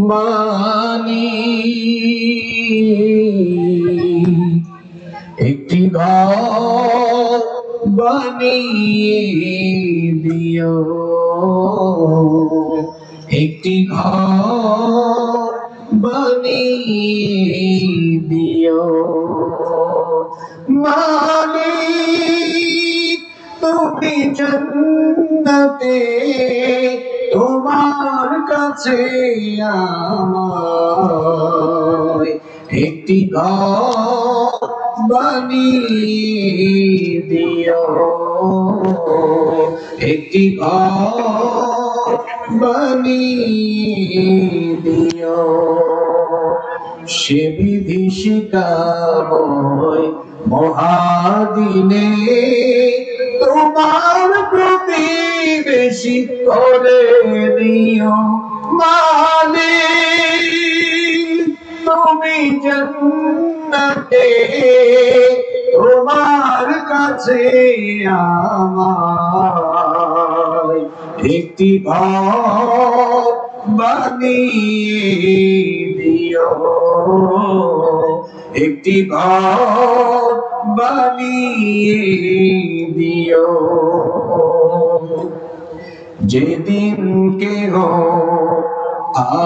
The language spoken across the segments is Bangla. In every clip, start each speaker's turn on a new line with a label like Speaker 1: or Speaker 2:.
Speaker 1: মানি একটি ঘর বানিয়ে দিও, একটি ঘর বানিয়ে দিও। মালিক তুমি জান্নাতে তোমার কাছে আমায় একটি ঘর বানিয়ে দিও, একটি ঘর বানিয়ে দিও। সে বিভীষিকাময় মহাদিনে তোমার প্রতিবেশী করে দিও। মালিক তুমি জান্নাতে তোমার কাছে আমায় একটি ঘর বানিয়ে দিও, একটি ঘর বানিয়ে দিও। যেদিন কেহ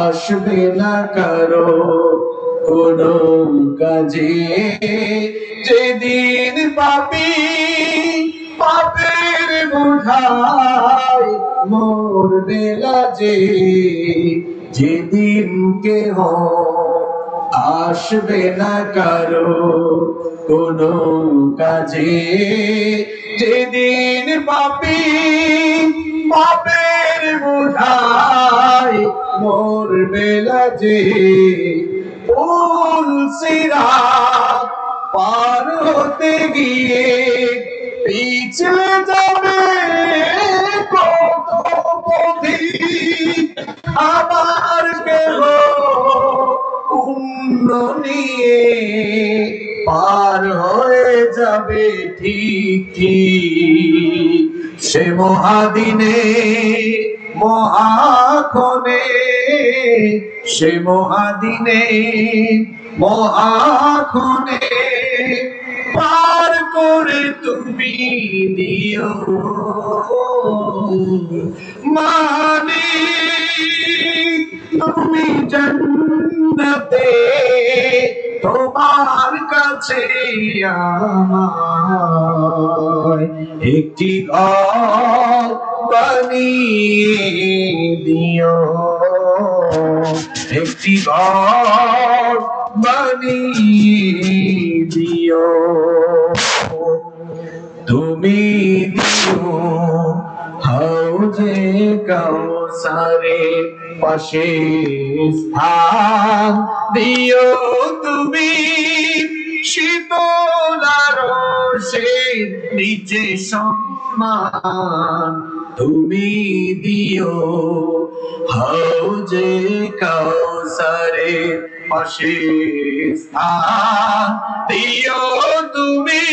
Speaker 1: আসবে না কারো কোনো কাজে, যেদিন পাপী পাপের বোঝায় মরবে লাজে, যেদিন কেহ আসবে না কারো কোনো কাজে, যেদিন পাপী পাপের বোঝায় মরবে লাজে, পুল সিরাত পার হতে গিয়ে পিছলে যাবে কত পথিক, আবার কেহ পুণ্য নিয়ে পার হয়ে যাবে ঠিক ঠিক। সে মহাদিনে মহাক্ষণে, সে মহাদিনে মহাক্ষণে পার করে তুমি দিও। মালিক তুমি জান্নাতে তোমার কাছে আমায় একটি ঘর বানিয়ে দিও, একটি ঘর বানিয়ে দিও। তুমি দিও হাউজে কাউসারের পাশে স্থান, দিও তুমি শীতল আরশের নিচে সম্মান, তুমি দিও হাউজে কাউসারের পাশে স্থান, দিও তুমি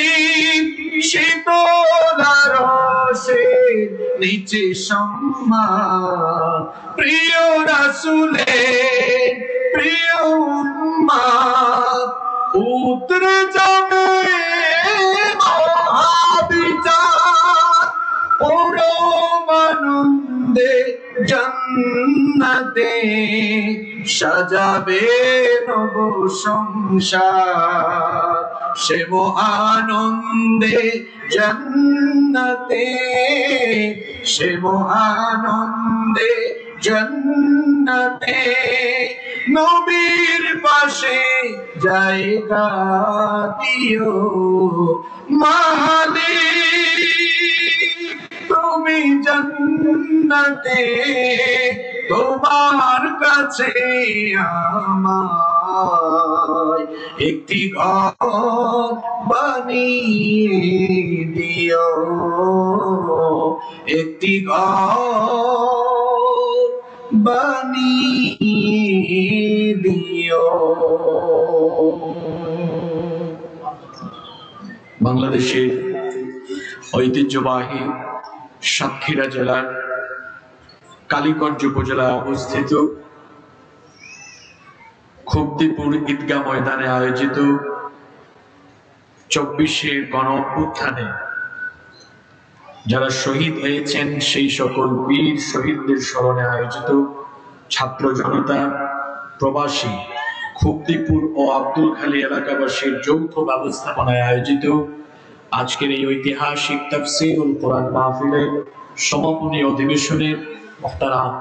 Speaker 1: শীতল আরশের নিচে সম্মান। প্রিয় রাসূলের প্রিয় উম্মত উতরে যাবে মহাবিচার, পরম আনন্দে জান্নাতে সাজাবে নব সংসার। সে মহানন্দে জান্নাতে, সে মহানন্দে জান্নাতে নবীর পাশে জায়গা দিও। মালিক তুমি জান্নাতে তোমার কাছে আমায় একটি ঘর বানিয়ে দিও, একটি ঘর বানিয়ে দিও। বাংলাদেশের
Speaker 2: ঐতিহ্যবাহী সাতক্ষীরা জেলার কালীগঞ্জ উপজেলায় অবস্থিত খুবদিপুর ঈদগাহ ময়দানে আয়োজিত 24শে গণ অভ্যুত্থানে যারা শহীদ হয়েছেন সেই সকল বীর শহীদদের স্মরণে আয়োজিত ছাত্র জনতা, প্রবাসী, খুবদিপুর ও আব্দুলখালী এলাকাবাসীর যৌথ ব্যবস্থাপনায় আয়োজিত আজকের এই ঐতিহাসিক তাফসীরুল কোরআন মাহফিলের সমাপনী অধিবেশনের মুহতারাম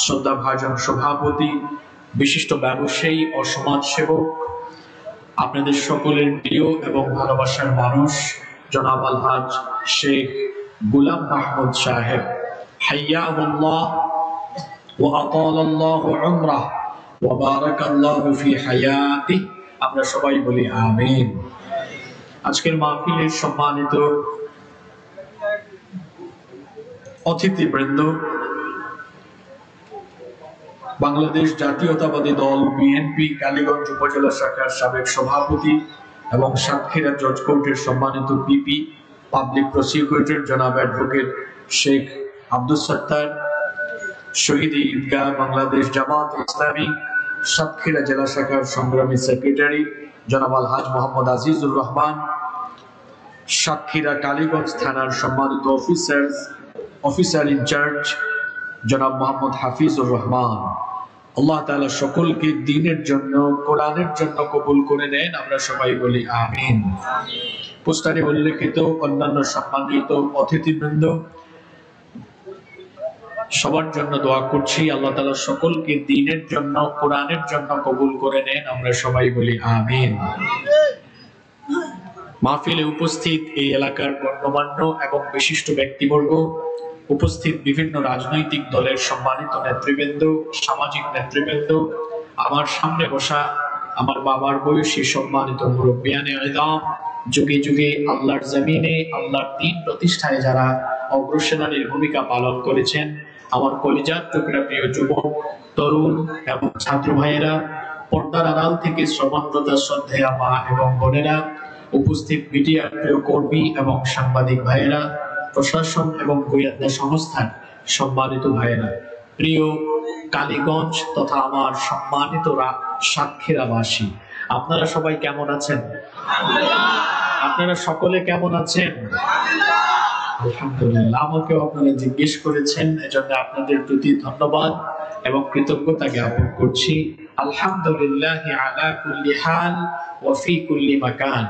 Speaker 2: শ্রদ্ধাভাজন সভাপতি, বিশিষ্ট ব্যবসায়ী ও সমাজসেবক, আপনাদের সকলের প্রিয় এবং ভালোবাসার মানুষ জনাব আলহাজ শেখ গোলাম মাহমুদ সাহেব, হাইয়াহুল্লাহ ওয়া আতালাল্লাহু উমরাহ ওয়া বারাকাল্লাহু ফি হায়াতিহি। আমরা সবাই বলি আমিন। আজকের মাহফিলের সম্মানিত অতিথিবৃন্দ, বাংলাদেশ জাতীয়তাবাদী দল বিএনপি কালীগঞ্জ উপজেলা শাখার সাবেক সভাপতি এবং সাতক্ষীরা জজ কোর্টের সম্মানিত পিপি পাবলিক প্রসিকিউটর জনাব অ্যাডভোকেট শেখ আব্দুল সত্তার, শহীদ ঈদগাহ বাংলাদেশ জামাত ইসলামী সাতক্ষীরা জেলা শাখার সংগ্রামী সেক্রেটারি জনাব আলহাজ মোহাম্মদ আজিজুর রহমান, সাতক্ষীরা কালীগঞ্জ থানার সম্মানিত অফিসার ইনচার্জ জনাব মোহাম্মদ হাফিজুর রহমান। আল্লাহ তাআলা সকলকে দ্বীনের জন্য, কোরআনের জন্য কবুল করে নেন। আমরা সবাই বলি আমিন। পোস্টারে উল্লেখিত অন্যান্য সম্মানিত অতিথিবৃন্দ, সবার জন্য দোয়া করছি আল্লাহ তাআলা সকলকে দ্বীনের জন্য, কোরআনের জন্য কবুল করে নেন। আমরা সবাই বলি আমিন। মাহফিলে উপস্থিত এই এলাকার গণ্যমান্য এবং বিশিষ্ট ব্যক্তিবর্গ, উপস্থিত বিভিন্ন রাজনৈতিক দলের সম্মানিত নেতৃবৃন্দ, সামাজিক নেতৃবৃন্দ, আমার সামনে বসা আমার বাবার বয়সী সম্মানিত মুরব্বিয়ানে ইসলাম, যুগে যুগে আল্লাহর জমিনে আল্লাহর দ্বীন প্রতিষ্ঠায় যারা অগ্রসেনানীর ভূমিকা পালন করেছেন, আমার কলিজার টুকরা প্রিয় যুবক, তরুণ এবং ছাত্র ভাইয়েরা, পর্দার আড়াল থেকে শ্রবণরত শ্রদ্ধেয়া মা এবং বোনেরা, উপস্থিত মিডিয়ার প্রিয় কর্মী এবং সাংবাদিক ভাইয়েরা, প্রশাসন এবং গোয়েন্দা সংস্থার সম্মানিত ভাইয়েরা, প্রিয় কালীগঞ্জ তথা আমার সম্মানিত সাতক্ষীরাবাসী, আপনারা সবাই কেমন আছেন? আপনারা সকলে কেমন আছেন? আলহামদুলিল্লাহ। আমাকেও আপনারা জিজ্ঞেস করেছেন, এজন্য আপনাদের প্রতি ধন্যবাদ এবং কৃতজ্ঞতা জ্ঞাপন করছি। আলহামদুলিল্লাহ আলা কুল্লি হাল ওয়া ফি কুল্লি মাকান।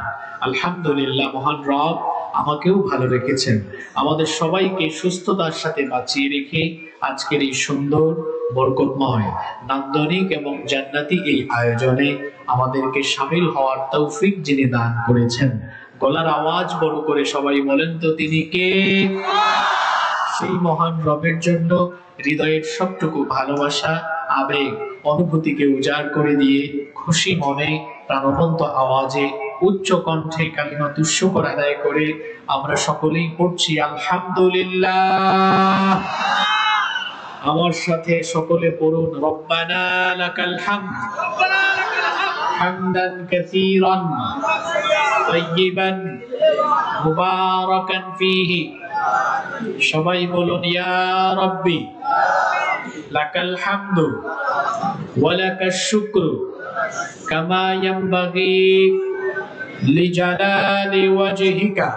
Speaker 2: আলহামদুলিল্লাহ, মহান রব আমাকেও ভালো রেখেছেন, আমাদের সবাইকে সুস্থতার সাথে বাঁচিয়ে রেখে আজকের এই সুন্দর, বরকতময়, নান্দনিক এবং জান্নাতি এই আয়োজনে আমাদেরকে শামিল হওয়ার তৌফিক যিনি দান করেছেন, গলার আওয়াজ বড় করে সবাই বলেন তো তিনি কে? সেই মহান রবের জন্য হৃদয়ের সবটুকু ভালোবাসা, আবেগ, অনুভূতিকে উজাড় করে দিয়ে খুশি মনে, প্রাণবন্ত আওয়াজে, উচ্চ কণ্ঠে কালিমাতুশ শুকর আদায় করে আমরা সকলেই পড়ছি আলহামদুলিল্লাহ। আমার সাথে সকলে পড়ুন রব্বানা লাকাল হামদ হামদান কাসীরান তাইয়িবান মুবারাকান ফীহি। সবাই বলুন ইয়া রাব্বি লাকাল হামদু ওয়া লাকাশ শুকরু কামা ইয়ানবাগি লিজালালি ওয়াজহিকা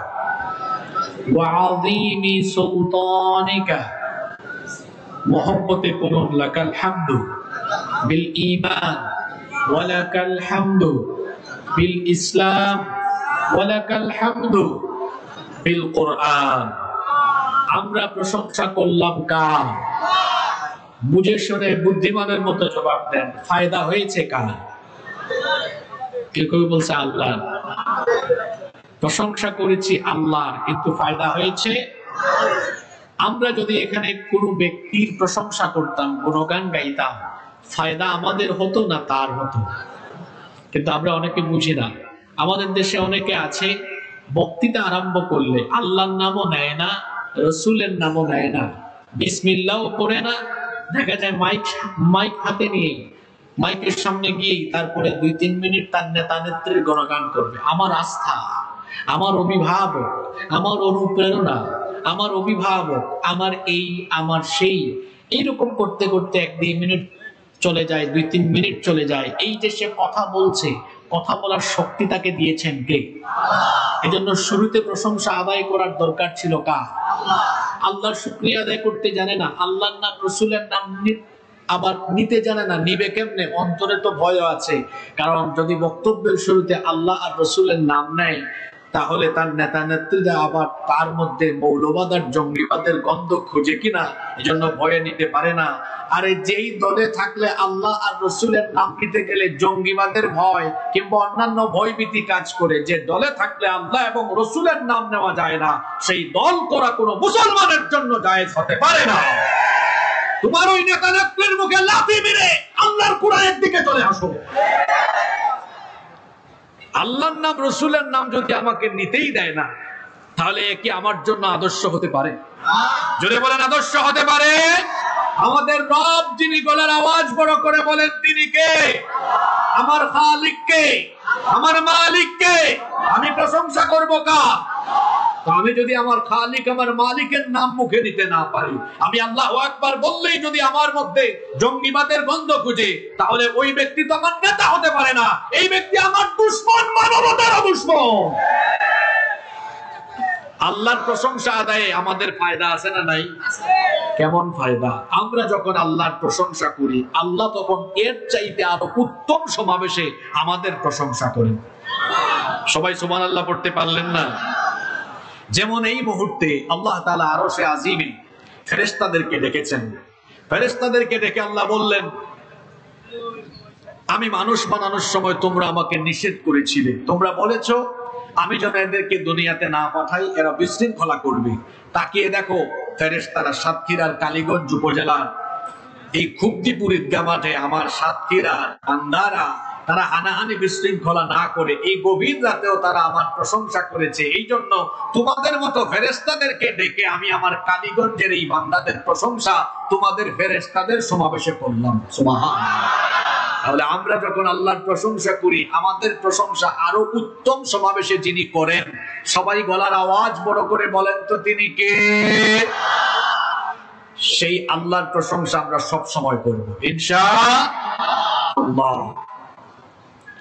Speaker 2: ওয়া আযীমি সুলতানিকা। মোহব্বতে পড়ুন লাকাল হামদু বিল ঈমান ওয়া লাকাল হামদু বিল ইসলাম ওয়া লাকাল হামদু বিল কুরআন। আমরা প্রশংসা করলাম কার? বুঝে শুনে বুদ্ধিমানের মতো জবাব দেন, ফায়দা হয়েছে কার? কেউ কেউ বলছে আল্লাহ। প্রশংসা করেছি আল্লাহর, কিন্তু ফায়দা হয়েছে। আমরা যদি এখানে কোনো ব্যক্তির প্রশংসা করতাম, গুণগান গাইতাম, ফায়দা আমাদের হতো না তার হতো? কিন্তু আমরা অনেকে বুঝি না। আমাদের দেশে অনেকে আছে, বক্তৃতা আরম্ভ করলে আল্লাহর নামও নেয় না, রসুলের নামও নেয় না, বিসমিল্লাহও করে না। দেখা যায় মাইক হাতে নিয়ে মাইকের সামনে গিয়ে তারপরে 2-3 মিনিট তার নেতা নেত্রীর গুণগান করবে। আমার আস্থা আমার অভিভাবক, আমার অনুপ্রেরণা, আমার অভিভাবক, আমার এই, আমার সেই, এইরকম করতে করতে 1-2 মিনিট চলে যায়, 2-3 মিনিট চলে যায়। এই যে সে কথা বলছে, কথা বলার শক্তি তাকে দিয়েছেন কে? এজন্য শুরুতে প্রশংসা আদায় করার দরকার ছিল কার? আল্লাহর শুকরিয়া আদায় করতে জানে না, আল্লাহর নাম রসুলের নাম আবার নিতে জানে না, নিবে কেমনে? অন্তরে তো ভয় আছে। কারণ যদি বক্তব্যের শুরুতে আল্লাহ আর রসুলের নাম নেয়, তাহলে তার নেতা নেত্রীরা আবার তার মধ্যে মৌলবাদ আর জঙ্গিবাদের গন্ধ খুঁজে কিনা, এজন্য ভয়ে নিতে পারে না। আরে যেই দলে থাকলে আল্লাহ আর রসুলের নাম নিতে গেলে জঙ্গিবাদের ভয় কিংবা অন্যান্য ভয়ভীতি কাজ করে, যে দলে থাকলে আল্লাহ এবং রসুলের নাম নেওয়া যায় না, সেই দল করা কোনো মুসলমানের জন্য জায়েজ হতে পারে না। তোমার ওই নেতা নেত্রীর মুখে লাথি মেরে আল্লাহর কোরআনের দিকে চলে আসো। আল্লাহর নাম রসুলের নাম যদি আমাকে নিতেই দেয় না, তাহলে কি আমার জন্য আদর্শ হতে পারে? যদি বলেন আদর্শ হতে পারে। আমাদের রব যিনি গলার আওয়াজ বড় করে বলেন, তিনি কে? আমার খালিক কে? আমার মালিক কে? আমি প্রশংসা করব কার? তো আমি যদি আমার খালিক, আমার মালিকের নাম মুখে নিতে না পারি, আমি আল্লাহু আকবার বললেই যদি আমার মধ্যে জঙ্গিবাদের গন্ধ খুঁজে, তাহলে ওই ব্যক্তি তো আমার নেতা হতে পারে না। এই ব্যক্তি আমার দুশমন, মানবতার দুশমন। আল্লাহর প্রশংসা আদায়ে আমাদের ফায়দা আছে না নাই? কেমন ফায়দা? আমরা যখন আল্লাহর প্রশংসা করি, আল্লাহ তখন এর চাইতে আরো উত্তম সমাবেশে আমাদের প্রশংসা করেন। সবাই সুবহানাল্লাহ পড়তে পারলেন না? যেমন এই মুহূর্তে আল্লাহ তাআলা আরশে আজিমে ফেরেশতাদেরকে ডেকেছেন। ফেরেশতাদেরকে ডেকে আল্লাহ বললেন, আমি মানুষ বানানোর সময় তোমরা আমাকে নিষেধ করেছিলে, তোমরা বলেছো আমি যেন এদেরকে দুনিয়াতে না পাঠাই, এরা বিশৃঙ্খলা করবে। তাকিয়ে দেখো, ফেরেশতারা সাতক্ষীরার কালীগঞ্জ উপজেলার এই খুবদিপুর ঈদগাহ মাঠে আমার সাতক্ষীরার বান্দারা তারা হানাহানি বিশৃঙ্খলা না করে এই গভীর রাতেও তারা আমার প্রশংসা করেছে। এই জন্য তোমাদের মতো ফেরেশতাদেরকে ডেকে আমি আমার কালীগঞ্জের এই বান্দাদের প্রশংসা তোমাদের ফেরেশতাদের সমাবেশে করলাম। সুবহানাল্লাহ। তাহলে আমরা যখন আল্লাহর প্রশংসা করি, আমাদের প্রশংসা আরো উত্তম সমাবেশে যিনি করেন, সবাই গলার আওয়াজ বড় করে বলেন তো তিনি কে? সেই আল্লাহর প্রশংসা আমরা সব সময় করব ইনশাআল্লাহ।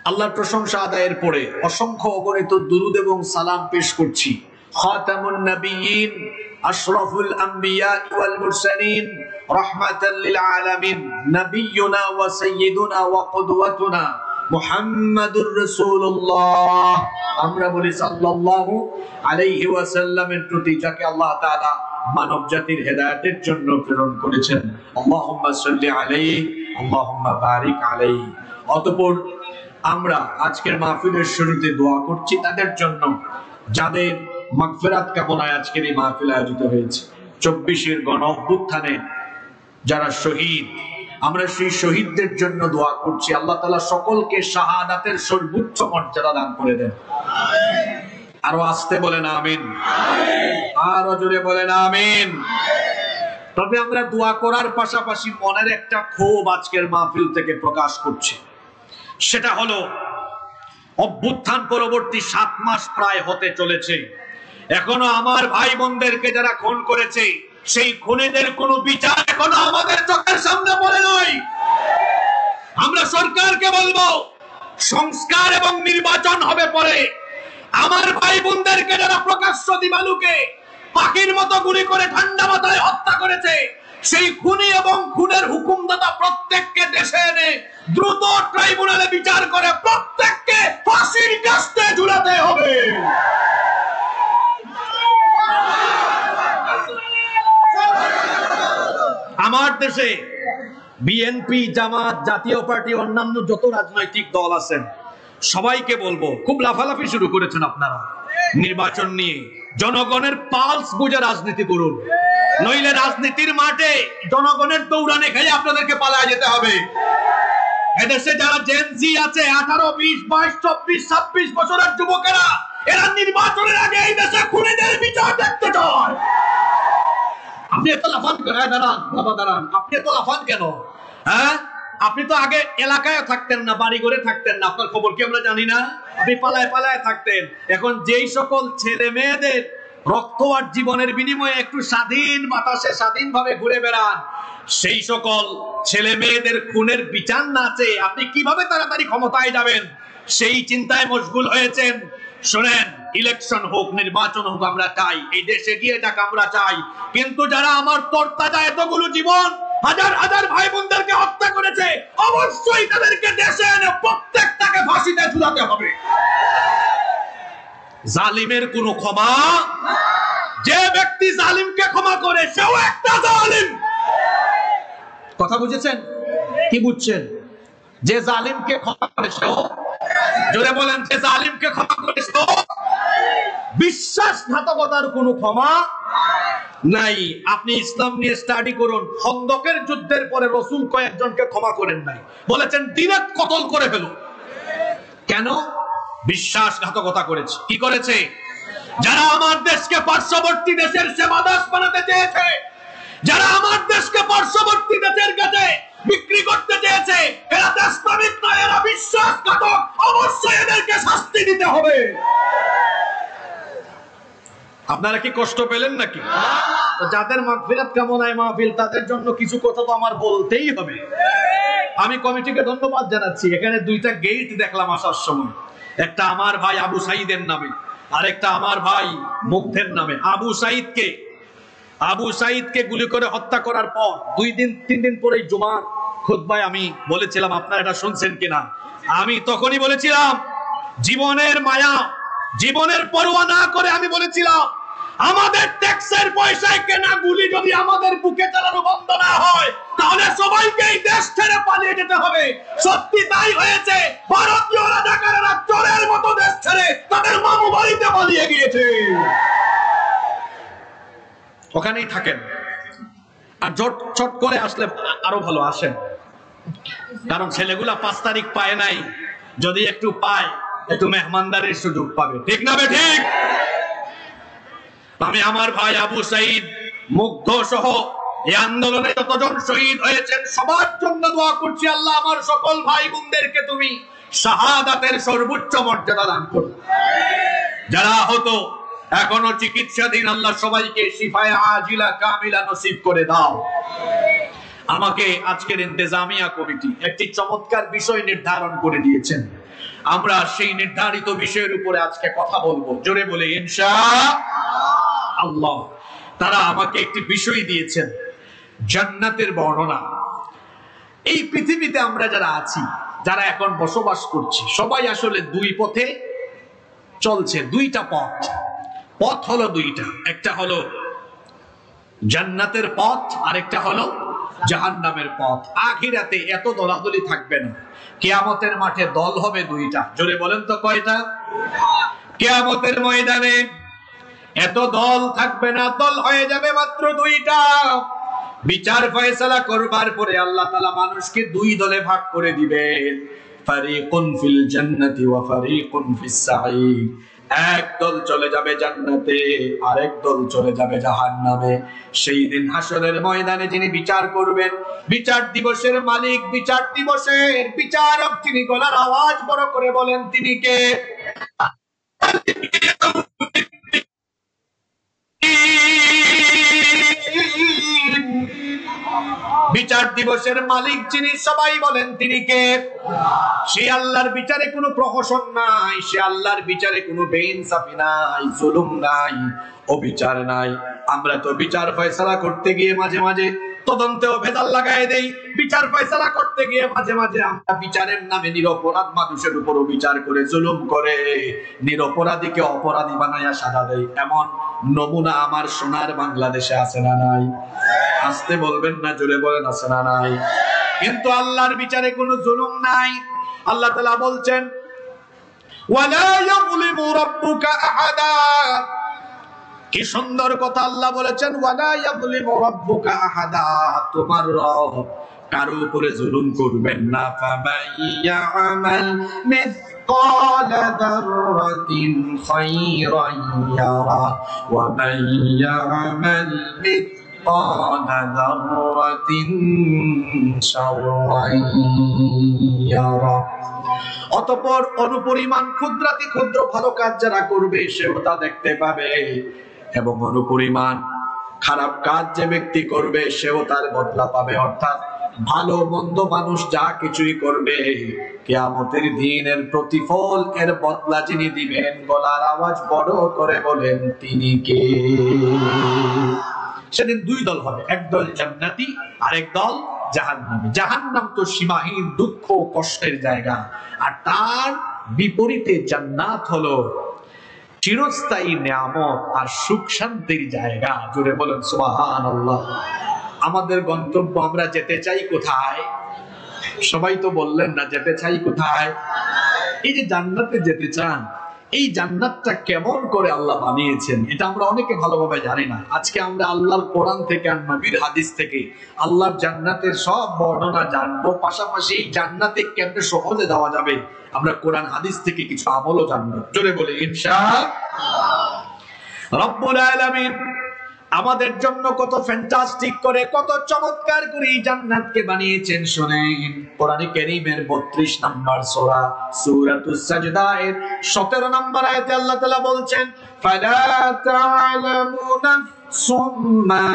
Speaker 2: আল্লাহর প্রশংসা আদায়ের পরে অসংখ্য অগণিত দুরূদ এবং সালাম পেশ করছি খাতামুন নবিয়্যিন, আশরাফুল আম্বিয়া ওয়াল মুরসালিন, রাহমাতাল লিল আলামিন, নবিয়্যুনা ওয়া সাইয়্যিদুনা ওয়া কুদওয়াতুনা মুহাম্মাদুর রাসূলুল্লাহ। আমরা বলি সাল্লাল্লাহু আলাইহি ওয়াসাল্লামের প্রতি, যাকে আল্লাহ তাআলা মানব জাতির হেদায়েতের জন্য প্রেরণ করেছেন। আল্লাহুম্মা সাল্লি আলাইহি, আল্লাহুম্মা বারিক আলাইহি। অতঃপর আমরা আজকের মাহফিলের শুরুতে দোয়া করছি তাদের জন্য যাদের মাগফিরাত কামনায় আজকের এই মাহফিল আয়োজিত হয়েছে। 24-এর গণ অভ্যুত্থানে যারা শহীদ, আমরা সেই শহীদদের জন্য দোয়া করছি। আল্লাহ তাআলা সকলকে শাহাদাতের সর্বোচ্চ মর্যাদা দান করে দেন। আরো আস্তে বলেন আমিন, আরো জোরে বলেন আমিন। তবে আমরা দোয়া করার পাশাপাশি মনের একটা ক্ষোভ আজকের মাহফিল থেকে প্রকাশ করছি। সেটা হলো, অভ্যুত্থান পরবর্তী 7 মাস প্রায় হতে চলেছে, এখনো আমার ভাই বোনদেরকে যারা খুন করেছে, সেই খুনিদের কোনো বিচার এখনো আমাদের চোখের সামনে পড়ে নাই। আমরা সরকারকে বলবো, সংস্কার এবং নির্বাচন হবে পরে। আমার ভাই বোনদেরকে যারা প্রকাশ্য দিবালুকে পাখির মতো গুলি করে ঠান্ডা মাথায় হত্যা করেছে, সেই খুনি এবং খুনের হুকুমদাতা প্রত্যেককে দেশে এনে দ্রুত ট্রাইব্যুনালে বিচার করে প্রত্যেককে ফাঁসির কাস্তে ঝুলাতে হবে। আমার দেশে বিএনপি, জামাত, জাতীয় পার্টি, অন্যান্য যত রাজনৈতিক দল আছেন, সবাইকে বলবো, খুব লাফালাফি শুরু করেছেন আপনারা নির্বাচন নিয়ে। জনগণের পালস বুঝে রাজনীতি করুন, নইলে রাজনীতির মাঠে জনগণের দৌড়ানে খেয়ে আপনাদেরকে পালায় যেতে হবে। এদেশে যারা জেনজি আছে, 18, 20, 22, 24, 26 বছরের যুবকেরা, এরা নির্বাচনের আগে এই দেশে খুনিদের বিচার দেখতে চায়। আপনি এত লাফান কেন? দাঁড়ান বাবা, দাঁড়ান, আপনি এত লাফান কেন? হ্যাঁ,
Speaker 3: আপনি তো আগে এলাকায় থাকতেন না, বাড়ি ঘরে থাকতেন না, আপনার খবর কি আমরা জানি না? আপনি পালায় পালায় থাকতেন। এখন যেই সকল ছেলে মেয়েদের রক্ত আর জীবনের বিনিময়ে একটু স্বাধীন বাতাসে স্বাধীনভাবে ঘুরে বেড়ান, সেই সকল ছেলে মেয়েদের খুনের বিচার না আছে আপনি কিভাবে তাড়াতাড়ি ক্ষমতায় যাবেন সেই চিন্তায় মশগুল হয়েছেন। শুনেন, ইলেকশন হোক, নির্বাচন হোক, আমরা চাই এই দেশে গিয়ে যাক, আমরা চাই। কিন্তু যারা আমার তরতাজা এতগুলো জীবন হাজার হাজার ভাই বোনদেরকে হত্যা করেছে, অবশ্যই তাদেরকে দেশে এনে প্রত্যেকটাকে ফাঁসিতে ঝুলাতে হবে। জালিমের কোনো ক্ষমা, যে ব্যক্তি জালিমকে ক্ষমা করে সেও একটা জালিম। কথা বুঝেছেন? কি বুঝছেন? যে জালিমকে ক্ষমা করে সেও, জোরে বলেন, যে জালিমকে ক্ষমা করে সেও। বিশ্বাসঘাতকতার কোনো ক্ষমা নাই। আপনি ইসলাম নিয়ে স্টাডি করুন। খন্দকের যুদ্ধের পরে রাসূল কয়েকজনকে ক্ষমা করেন নাই, বলেছেন ডিরেক্ট কতল করে ফেলো। কেন? বিশ্বাসঘাতকতা করেছে। কি করেছে? যারা আমার দেশকে পার্শ্ববর্তী দেশের সেবাদাস বানাতে চেয়েছে, যারা আমার দেশকে পার্শ্ববর্তী দেশের কাছে বিক্রি করতে চেয়েছে, এরা দেশপ্রেমিক নয়, এরা বিশ্বাসঘাতক। অবশ্যই এদেরকে শাস্তি দিতে হবে। আপনারা কি কষ্ট পেলেন নাকি? যাদের মাগফিরাত কামনায় মাহফিল, তাদের জন্য কিছু কথা তো আমার বলতেই হবে। আমি কমিটিকে ধন্যবাদ জানাচ্ছি। এখানে দুইটা গেট দেখলাম আসার সময়, একটা আমার ভাই আবু সাইদের নামে, আরেকটা আমার ভাই মুগ্ধের নামে। আবু সাইদকে গুলি করে হত্যা করার পর 2-3 দিন পরে জুমার খুতবায় আমি বলেছিলাম, আপনারা এটা শুনছেন কিনা, আমি তখনই বলেছিলাম জীবনের মায়া, জীবনের পরোয়া না করে আমি বলেছিলাম আমাদের ট্যাক্সের পয়সায় কেনা গুলি যদি আমাদের বুকে চালানো বন্ধ না হয়, তাহলে সবাইকে এই দেশ ছেড়ে পালিয়ে যেতে হবে। সত্যি তাই হয়েছে। ভারতীয় রাজাকারেরা চোরের মতো দেশ ছেড়ে তাদের মামু বাড়িতে পালিয়ে গিয়েছে, ওখানেই থাকেন। আর চট করে আসলে আরো ভালো আসেন, কারণ ছেলেগুলা 5 তারিখ পায় নাই, যদি একটু পায় একটু মেহমানদারির সুযোগ পাবে। ঠিক না বে ঠিক? আমি আমার ভাই আবু সাইদ, মুগ্ধ সহ এই আন্দোলনে যতজন শহীদ হয়েছেন সবার জন্য দোয়া করছি, আল্লাহ আমার সকল ভাই বোনদেরকে তুমি শাহাদাতের সর্বোচ্চ মর্যাদা দান করো। যারা আহত এখনো চিকিৎসাধীন, আল্লাহ সবাইকে শিফায়ে আজিলা কামিলা নসিব করে দাও। আমাকে আজকের ইন্তেজামিয়া কমিটি একটি চমৎকার বিষয় নির্ধারণ করে দিয়েছেন। আমরা সেই নির্ধারিত বিষয়ের উপরে আজকে কথা বলবো। জোরে বলে ইনশাআল্লাহ। তারা আমাকে একটি বিষয় দিয়েছেন, জান্নাতের বর্ণনা। এই পৃথিবীতে আমরা যারা আছি, যারা এখন বসবাস করছি, সবাই আসলে দুই পথে চলছে। দুইটা পথ হলো দুইটা, একটা হলো জান্নাতের পথ, আরেকটা হলো জাহান্নামের পথ। আখিরাতে এত দলাদলি থাকবে না, কিয়ামতের মাঠে দল হবে দুইটা। জোরে বলেন তো কয়টা? কিয়ামতের ময়দানে এত দল থাকবে না, দল হয়ে যাবে মাত্র দুইটা। বিচার ফয়সালা করবার পরে আল্লাহ তাআলা মানুষকে দুই দলে ভাগ করে দিবেন, ফারিকুন ফিল জান্নাতি ওয়া ফারিকুন ফিস সাঈর। এক দল চলে যাবে জান্নাতে, আরেক দল চলে যাবে জাহান্নামে। সেই দিন হাসরের ময়দানে যিনি বিচার করবেন, বিচার দিবসের মালিক, বিচার দিবসের বিচারক, তিনি গলার আওয়াজ বড় করে বলেন, তিনি কে? বিচার দিবসের মালিক যিনি, সবাই বলেন তিনি কে? সে আল্লাহর বিচারে কোনো প্রহসন নাই, সে আল্লাহর বিচারে কোনো বেইনসাফি নাই, জুলুম নাই, অবিচার নাই। আমরা তো বিচার ফয়সালা করতে গিয়ে মাঝে মাঝে তদন্তেও ভেজাল লাগাই দেই। বিচার ফয়সালা করতে গিয়ে মাঝে মাঝে আমরা বিচারের নামে নিরপরাধ মানুষের উপর বিচার করে জুলুম করে নিরপরাধীকে অপরাধী বানায়া সাজা দেই। এমন নমুনা আমার সোনার বাংলাদেশে আছে না নাই? আসতে বলবেন না, জোরে বলেন আছে না নাই? কিন্তু আল্লাহর বিচারে কোনো জুলুম নাই। আল্লাহ তাআলা বলছেন, ওয়ালা ইয়াযলিমু রাব্বুকা আহাদা। কি সুন্দর কথা আল্লাহ বলেছেন, ওয়ালা ইয়াযলিমু রাব্বুকা আহাদা। তোমার রব কারো উপরে জুলুম করবেন না। ফামাইয়ামাল মিসকালা যাররাতিন খায়রান ইয়ারা ওয়া মাইয়ামাল
Speaker 1: মিসকালা যাররাতিন শাররান ইয়ারা।
Speaker 3: অতঃপর অনুপরিমাণ ক্ষুদ্রাতি ক্ষুদ্র ভালো কাজ যারা করবে সেও তা দেখতে পাবে, এবং অনুপরিমাণ খারাপ কাজ যে ব্যক্তি করবে সেও তার বদলা পাবে। অর্থাৎ ভালো মন্দ মানুষ যা কিছুই করবে, কিয়ামতের দিনের প্রতিফল এর বদলা যিনি দিবেন, গলার আওয়াজ বড় করে বলেন তিনি কে? সেদিন দুই দল হবে, এক দল জান্নাতি আর এক দল জাহান্নামী। জাহান্নাম তো সীমাহীন দুঃখ কষ্টের জায়গা, আর তার বিপরীতে জান্নাত হলো চিরস্থায়ী নিয়ামত আর সুখ শান্তির জায়গা। জোরে বলেন সুবহানাল্লাহ। আমাদের গন্তব্য, আমরা যেতে চাই কোথায়? সবাই তো বললেন না, যেতে চাই কোথায়? এই যে জান্নাতে যেতে চান, এই জান্নাতটা কেমন করে আল্লাহ বানিয়েছেন এটা আমরা অনেকে ভালোভাবে জানি না। আজকে আমরা আল্লাহর কোরআন থেকে আর নবীর হাদিস থেকে আল্লাহর জান্নাতের সব বর্ণনা জানবো, পাশাপাশি জান্নাতে কেমনে সহজে যাওয়া যাবে আমরা কোরআন হাদিস থেকে কিছু আমলও জানবো। জোরে বলে ইনশাআল্লাহ। রব্বুল আলামিন আমাদের জন্য কত ফ্যান্টাস্টিক করে, কত চমৎকার করে এই জান্নাতকে বানিয়েছেন শুনেন। কোরআনে কারীমের 32 নম্বর সূরা সূরাতুস সাজদা এর 17 নম্বর আয়াতে আল্লাহ তাআলা বলছেন, ফালা তা'লামু নাফসুম মা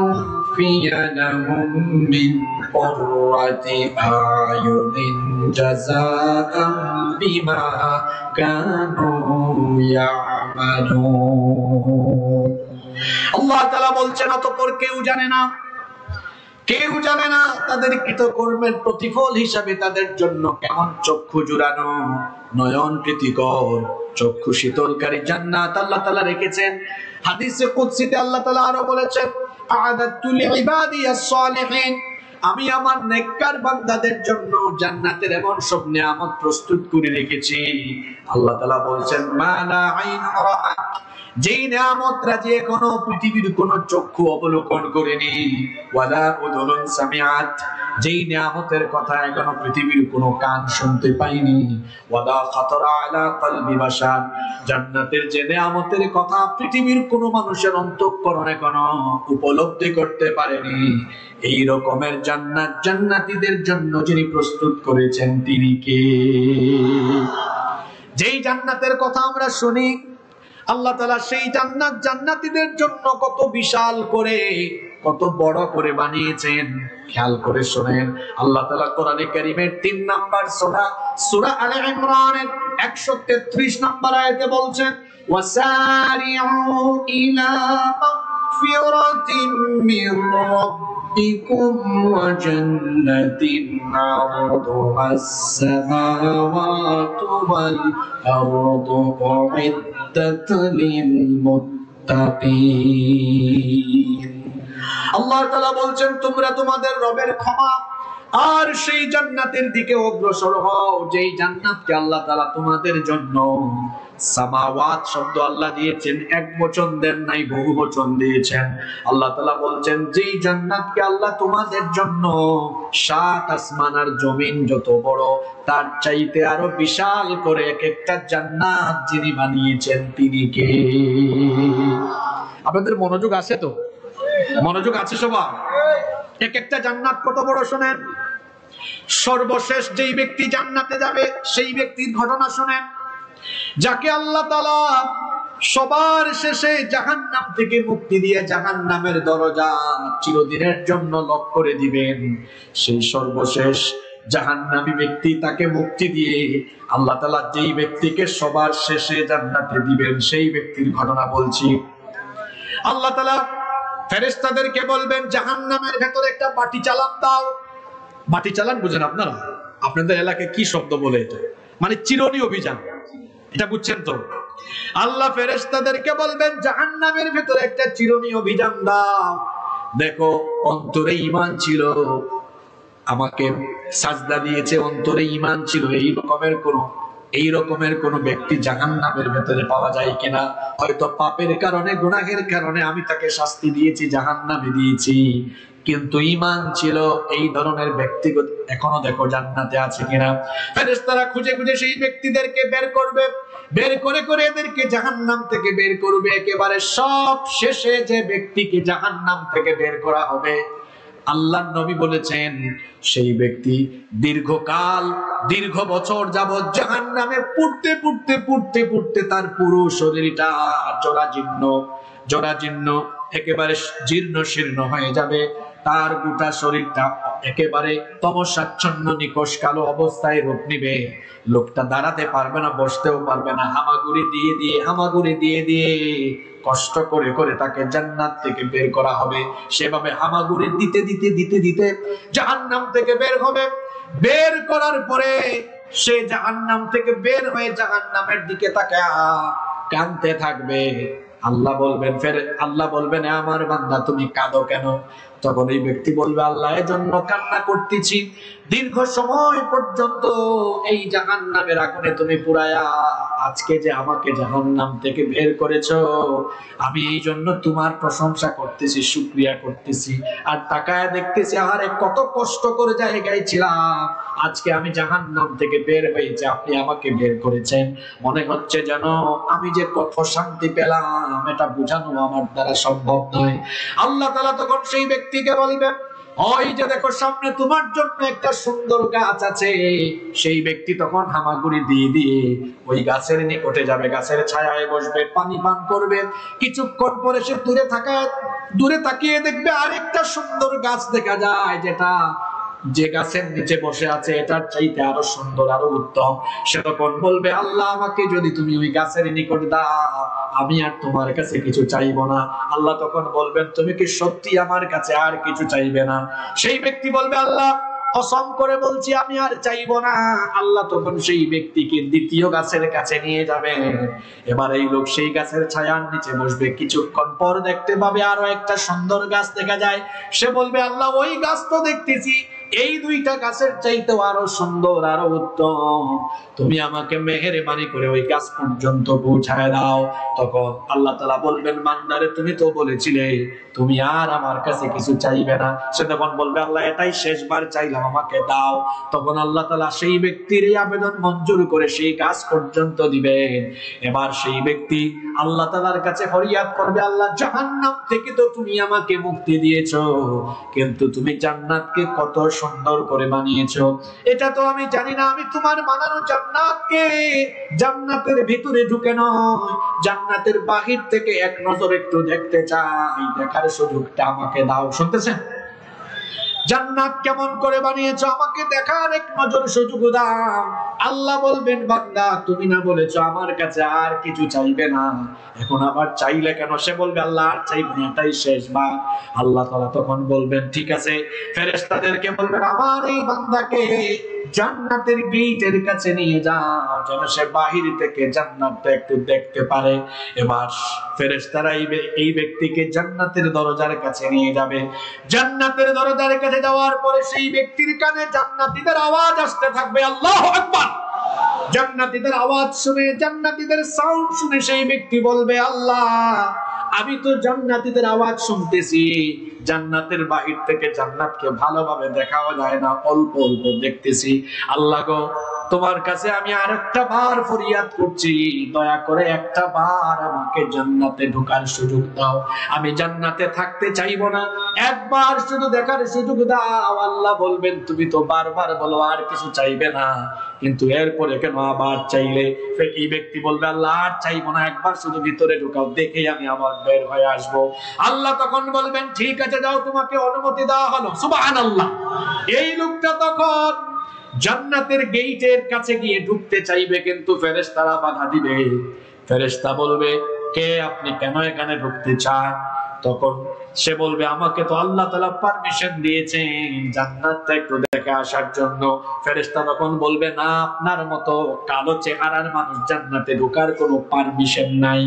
Speaker 3: উখফিয়া লাহুম মিন কুররাতি আয়ুনিন জাযাআন বিমা কানু ইয়ামালুন। আল্লাহ তাআলা বলছেন, অতঃপর কেউ জানে না তাদের কৃতকর্মের প্রতিফল হিসাবে তাদের জন্য কেমন চক্ষু জুড়ানো, নয়ন প্রীতিকর, চক্ষু শীতলকারী জান্নাত আল্লাহ তাআলা রেখেছেন। হাদিসে কুদসিতে আল্লাহ তাআলা আরো বলেছেন, আ'আদাতু লিইবাদিয়াস সালিহিন, আমি আমার নেককার বান্দাদের জন্য জান্নাতের এমন সব নিয়ামত প্রস্তুত করে রেখেছি। আল্লাহ তাআলা বলছেন, মা লা আইন রাআত, যেই নিয়ামতরা যে এখনো পৃথিবীর কোন চক্ষু অবলোকন করেনি, ওয়ালা উযুনুন সামিআত, যেই নিয়ামতের কথা এখনো পৃথিবীর কোন কান শুনতে পায়নি, ওয়ালা খাতারা আলা কলবি বাশার, জান্নাতের যে নিয়ামতের কথা পৃথিবীর কোন মানুষের অন্তঃকরণ এখনো উপলব্ধি করতে পারেনি, এই রকমের জান্নাত জান্নাতীদের জন্য যিনি প্রস্তুত করেছেন তিনি কে? যেই জান্নাতের কথা আমরা শুনি, আল্লাহ তাআলা সেই জান্নাত জান্নাতীদের জন্য কত বিশাল করে, কত বড় করে বানিয়েছেন। খেয়াল করে শুনেন, আল্লাহ তাআলা কোরআনে কারীমের 3 নাম্বার সূরা আলে ইমরানের 133 নম্বর আয়াতে বলছেন, ওয়াসারিউ ইলা মাগফিরাতিন মির রাব্বিকুম ওয়া জান্নাতিন আরদুহাস সামাওয়াতু ওয়াল আরদু উ'iddat লিল মুত্তাকিন। আল্লাহ তাআলা বলছেন, তোমরা তোমাদের রবের ক্ষমা আর সেই জান্নাতের দিকে অগ্রসর হও, যেই জান্নাতকে আল্লাহ তাআলা তোমাদের জন্য, সামাওয়াত শব্দ আল্লাহ দিয়েছেন, এক বচন দেন নাই, বহু বচন দিয়েছেন। আল্লাহ তাআলা বলছেন, যেই জান্নাতকে আল্লাহ তোমাদের জন্য 7 আসমান আর জমিন যত বড় তার চাইতে আরো বিশাল করে এক একটা জান্নাত যিনি বানিয়েছেন তিনি কে? আপনাদের মনোযোগ আছে তো? মনোযোগ আছে সবার? এক একটা জান্নাত কত বড় শুনেন। সর্বশেষ যেই ব্যক্তি জান্নাতে যাবে সেই ব্যক্তির ঘটনা শুনেন, যাকে আল্লাহ তাআলা সবার শেষে জাহান্নাম থেকে মুক্তি দিয়ে জাহান্নামের দরজা চিরদিনের জন্য লক করে দিবেন। সেই সর্বশেষ জাহান্নামী ব্যক্তি, তাকে মুক্তি দিয়ে আল্লাহ তাআলা যেই ব্যক্তিকে সবার শেষে জান্নাতে দিবেন সেই ব্যক্তির ঘটনা বলছি। আল্লাহ তাআলা ফেরেশতাদেরকে বলবেন, জাহান্নামের ভেতরে একটা বাটি চালান দাও। বাটি চালান বুঝেন আপনারা? আপনাদের এলাকায় কি শব্দ বলে এটা? মানে চিরুনি অভিযান, এটা বুঝছেন তো? আল্লাহ ফেরেশতাদেরকে বলবেন, জাহান্নামের ভেতরে একটা চিরুনি অভিযান দাও। দেখো, অন্তরে ঈমান ছিল, আমাকে সাজদা দিয়েছে, অন্তরে ঈমান ছিল, এই রকমের কোন ব্যক্তি জাহান্নামের ভেতরে পাওয়া যায় কিনা? হয়তো পাপের কারণে, গুনাহের কারণে আমি তাকে শাস্তি দিয়েছি, জাহান্নামে দিয়েছি, কিন্তু ঈমান ছিল, এই ধরনের ব্যক্তিগত এখনো দেখো জান্নাতে আছে কিনা। ফেরেশতারা খুঁজে খুঁজে সেই ব্যক্তিদেরকে বের করবে, বের করে করে এদেরকে জাহান্নাম থেকে বের করবে। একেবারে সব শেষে যে ব্যক্তিকে জাহান্নাম থেকে বের করা হবে, আল্লাহর নবী বলেছেন সেই ব্যক্তি দীর্ঘকাল দীর্ঘ বছর যাবৎ জাহান্নামে পুড়তে পুড়তে পুড়তে পুড়তে তার পুরো শরীরটা জরাজীর্ণ একেবারে জীর্ণ শীর্ণ হয়ে যাবে। তার গোটা শরীরটা একেবারে তমসাচ্ছন্ন নিকষ কালো অবস্থায় রূপ নিবে। লোকটা দাঁড়াতে পারবে না, বসতেও পারবে না। হামাগুড়ি দিয়ে দিয়ে কষ্ট করে করে তাকে জান্নাত থেকে বের করা হবে। সেভাবে হামাগুড়ি দিতে দিতে দিতে দিতে জাহান্নাম থেকে বের হবে। বের করার পরে সে জাহান্নাম থেকে বের হয়ে জাহান্নামের দিকে তাকায় কাঁদতে থাকবে। আল্লাহ বলবেন আমার বান্দা তুমি কাঁদো কেন? তখন এই ব্যক্তি বলবে আল্লাহ এজন্য কান্না করতেছি, দীর্ঘ সময় পর্যন্ত এই জাহান্নামের আগুনে তুমি পুরায়া আজকে যে আমাকে জাহান্নাম থেকে বের করেছো, আমি এই জন্য তোমার প্রশংসা করতেছি, শুকরিয়া করতেছি। আর তাকায় দেখতেছি আরে কত কষ্ট করে জায়গায় ছিলাম, আজকে আমি জাহান্নাম থেকে বের হয়েছি, আপনি আমাকে বের করেছেন। মনে হচ্ছে যেন আমি যে কত শান্তি পেলাম এটা বোঝানো আমার দ্বারা সম্ভব নয়। আল্লাহ তাআলা তখন সেই ব্যক্তিকে বলবেন ওই যে দেখো সামনে তোমার জন্য একটা সুন্দর গাছ আছে। সেই ব্যক্তি তখন হামাগুড়ি দিয়ে দিয়ে ওই গাছের নিকটে যাবে, গাছের ছায়ায় বসবে, পানি পান করবে। কিছুক্ষণ পরে সে দূরে তাকিয়ে দেখবে আরেকটা সুন্দর গাছ দেখা যায়, যে গাছের নিচে বসে আছে এটার চাইতে আরো সুন্দর, আরো উত্তম। সে তখন বলবে আল্লাহ আমাকে যদি তুমি ওই গাছের নিকট দাও, আমি আর তোমার কাছে কিছু চাইবো না। আল্লাহ তখন বলবেন তুমি কি সত্যি আমার কাছে আর কিছু চাইবে না? সেই ব্যক্তি বলবে আল্লাহ কসম করে বলছি আমি আর চাইবো না। আল্লাহ তখন সেই ব্যক্তিকে দ্বিতীয় গাছের কাছে নিয়ে যাবেন। এবার এই লোক সেই গাছের ছায়ার নিচে বসবে। কিছুক্ষণ পর দেখতে পাবে আরো একটা সুন্দর গাছ দেখা যায়। সে বলবে আল্লাহ ওই গাছ তো দেখতেছি এই দুইটা গাছের চাইতেও আরো সুন্দর, আরো উত্তম, তুমি আমাকে মেহেরবানি করে ওই গাছ পর্যন্ত পৌঁছায় দাও। তখন আল্লাহ তাআলা বলবেন বান্দারে তুমি তো বলেছিলে তুমি আর আমার কাছে কিছু চাইবে না। সে তখন বলবে আল্লাহ এটাই শেষবার চাইলাম, আমাকে দাও। তখন আল্লাহ তাআলা সেই ব্যক্তির এই আবেদন মঞ্জুর করে সেই গাছ পর্যন্ত দিবেন। এবার সেই ব্যক্তি আল্লাহ তাআলার কাছে ফরিয়াদ করবে আল্লাহ জাহান্নাম থেকে তো তুমি আমাকে মুক্তি দিয়েছো, কিন্তু তুমি জান্নাতকে কত সুন্দর করে বানিয়েছো এটা তো আমি জানি না। আমি তোমার বানানো জান্নাতকে জান্নাতের ভিতরে ঢুকে নয়, জান্নাতের বাহির থেকে এক নজর একটু দেখতে চাই, দেখার সুযোগটা আমাকে দাও। শুনতেছেন? জান্নাত কেমন করে বানিয়েছো আমাকে দেখার এক নজর সুযোগ দাও। আল্লাহ বলবেন বান্দা তুমি না বলেছো আমার কাছে আর কিছু চাইবে না, এখন আবার চাইলে কেন? সে বলবে আল্লাহ আর চাইবে না, এটাই শেষবার। আল্লাহ তাআলা তখন বলবেন ঠিক আছে, ফেরেশতাদেরকে বলবেন আমার এই বান্দাকে জান্নাতের গেটের কাছে নিয়ে যাও যেন সে বাহির থেকে জান্নাতটা একটু দেখতে পারে। এবার ফেরেশতারা এই ব্যক্তিকে জান্নাতের দরজার কাছে নিয়ে যাবে। জান্নাতের দরজার কাছে যাওয়ার পরে সেই ব্যক্তির কানে জান্নাতীদের আওয়াজ আসতে থাকবে, আল্লাহু আকবার। জান্নাতীদের আওয়াজ শুনে, জান্নাতীদের সাউন্ড শুনে সেই ব্যক্তি বলবে আল্লাহ আমি তো জান্নাতীদের আওয়াজ শুনতেছি, জান্নাতের বাহির থেকে জান্নাতকে ভালোভাবে দেখাও যায় না, অল্প অল্প দেখতেছি। আল্লাহ গো তোমার কাছে আমি আরেকটা বার ফরিয়াদ করছি, দয়া করে একটা বার আমাকে জান্নাতে ঢোকার সুযোগ দাও। আমি জান্নাতে থাকতে চাইবো না, একবার শুধু দেখার সুযোগ দাও। আল্লাহ বলবেন তুমি তো বারবার বলো আর কিছু চাইবে না, কিন্তু এরপরে কেন আবার চাইলে? এই ব্যক্তি বলবে আল্লাহ আর চাইবো না, একবার শুধু ভিতরে ঢুকাও, দেখেই আমি আবার বের হয়ে আসবো। আল্লাহ তখন বলবেন ঠিক আছে যাও, তোমাকে অনুমতি দেওয়া হলো। সুবহানাল্লাহ। এই লোকটা তখন জান্নাতের গেটের কাছে গিয়ে ঢুকতে চাইবে, কিন্তু ফেরেশতারা বাধা দিবে। ফেরেশতা বলবে কে আপনি, কেন এখানে ঢুকতে চান? তখন সে বলবে আমাকে তো আল্লাহ তাআলা পারমিশন দিয়েছেন জান্নাতটা একটু দেখে আসার জন্য। ফেরেশতা তখন বলবে না, আপনার মতো কালো চেহারার মানুষ জান্নাতে ঢোকার কোনো পারমিশন নাই।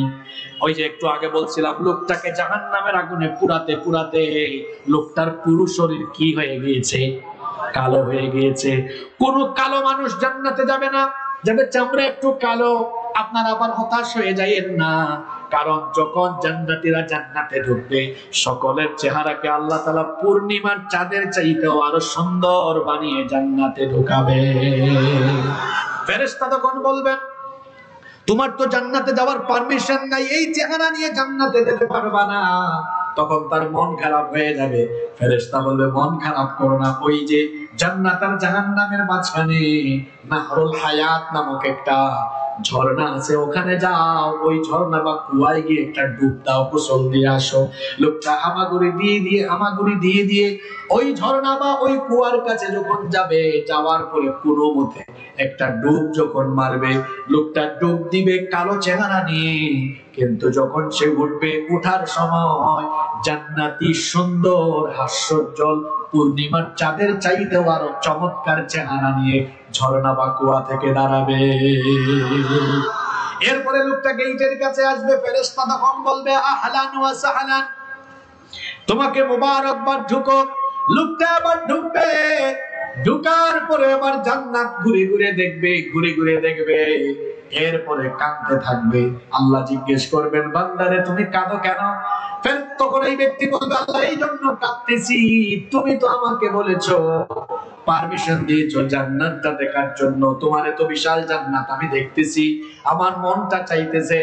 Speaker 3: ওই যে একটু আগে বলছিলাম লোকটাকে জাহান্নামের আগুনে পুরাতে পুরাতে লোকটার পুরো শরীর কি হয়ে গিয়েছে? কালো হয়ে গিয়েছে। কোন কালো মানুষ জান্নাতে যাবে না, যাদের চামড়া একটু কালো। আপনারা আবার হতাশ হয়ে যাবেন না, কারণ যখন জান্নাতীরা জান্নাতে ঢুকবে সকলের চেহারাকে আল্লাহ তাআলা পূর্ণিমার চাঁদের চাইতেও আরো সুন্দর বানিয়ে জান্নাতে ঢুকাবে। ফেরেশতা তখন বলবেন তোমার তো জান্নাতে যাওয়ার পারমিশন নাই, এই চেহারা নিয়ে জান্নাতে যেতে পারবা না। তখন তার মন খারাপ হয়ে যাবে। ফেরেশতা বলবে মন খারাপ করো না, ওই যে জান্নাত আর জাহান্নামের মাঝখানে নাহরুল হায়াত নামক একটা ঝর্ণা আছে, ওখানে যাও, ওই ঝর্ণা বা কুয়ায় গিয়ে একটা ডুব দাও, গোসল দিয়ে আসো। লোকটা হামাগুড়ি দিয়ে দিয়ে ওই ঝর্ণা বা ওই কুয়ার কাছে যখন যাবে, যাওয়ার পরে কোনো মতে একটা ডুব যখন মারবে, লোকটা ডুব দিবে কালো চেহারা নিয়ে, কিন্তু যখন সে উঠবে, উঠার সময় জান্নাতি সুন্দর হাস্যোজ্জ্বল পূর্ণিমার চাঁদের চাইতেও আরো চমৎকার চেহারা নিয়ে ঝর্ণা বা কুয়া থেকে দাঁড়াবে। এরপরে লোকটা গেটের কাছে আসবে, ফেরেশতা তখন বলবে আহলান ওয়া সাহলান, তোমাকে মোবারকবাদ, ঢুকো। লোকটা আবার ঢুকবে, ঢুকার পরে আবার জান্নাত ঘুরে ঘুরে দেখবে, এরপরে কাঁদতে থাকবে। আল্লাহ জিজ্ঞেস করবেন বান্দারে তুমি কাঁদো কেন? ফের তখন এই ব্যক্তি বলবে আল্লাহ এই জন্য কাঁদতেছি, তুমি তো আমাকে বলেছো, পারমিশন দিয়েছো জান্নাতটা দেখার জন্য, তোমার এত বিশাল জান্নাত আমি দেখতেছি, আমার মনটা চাইতেছে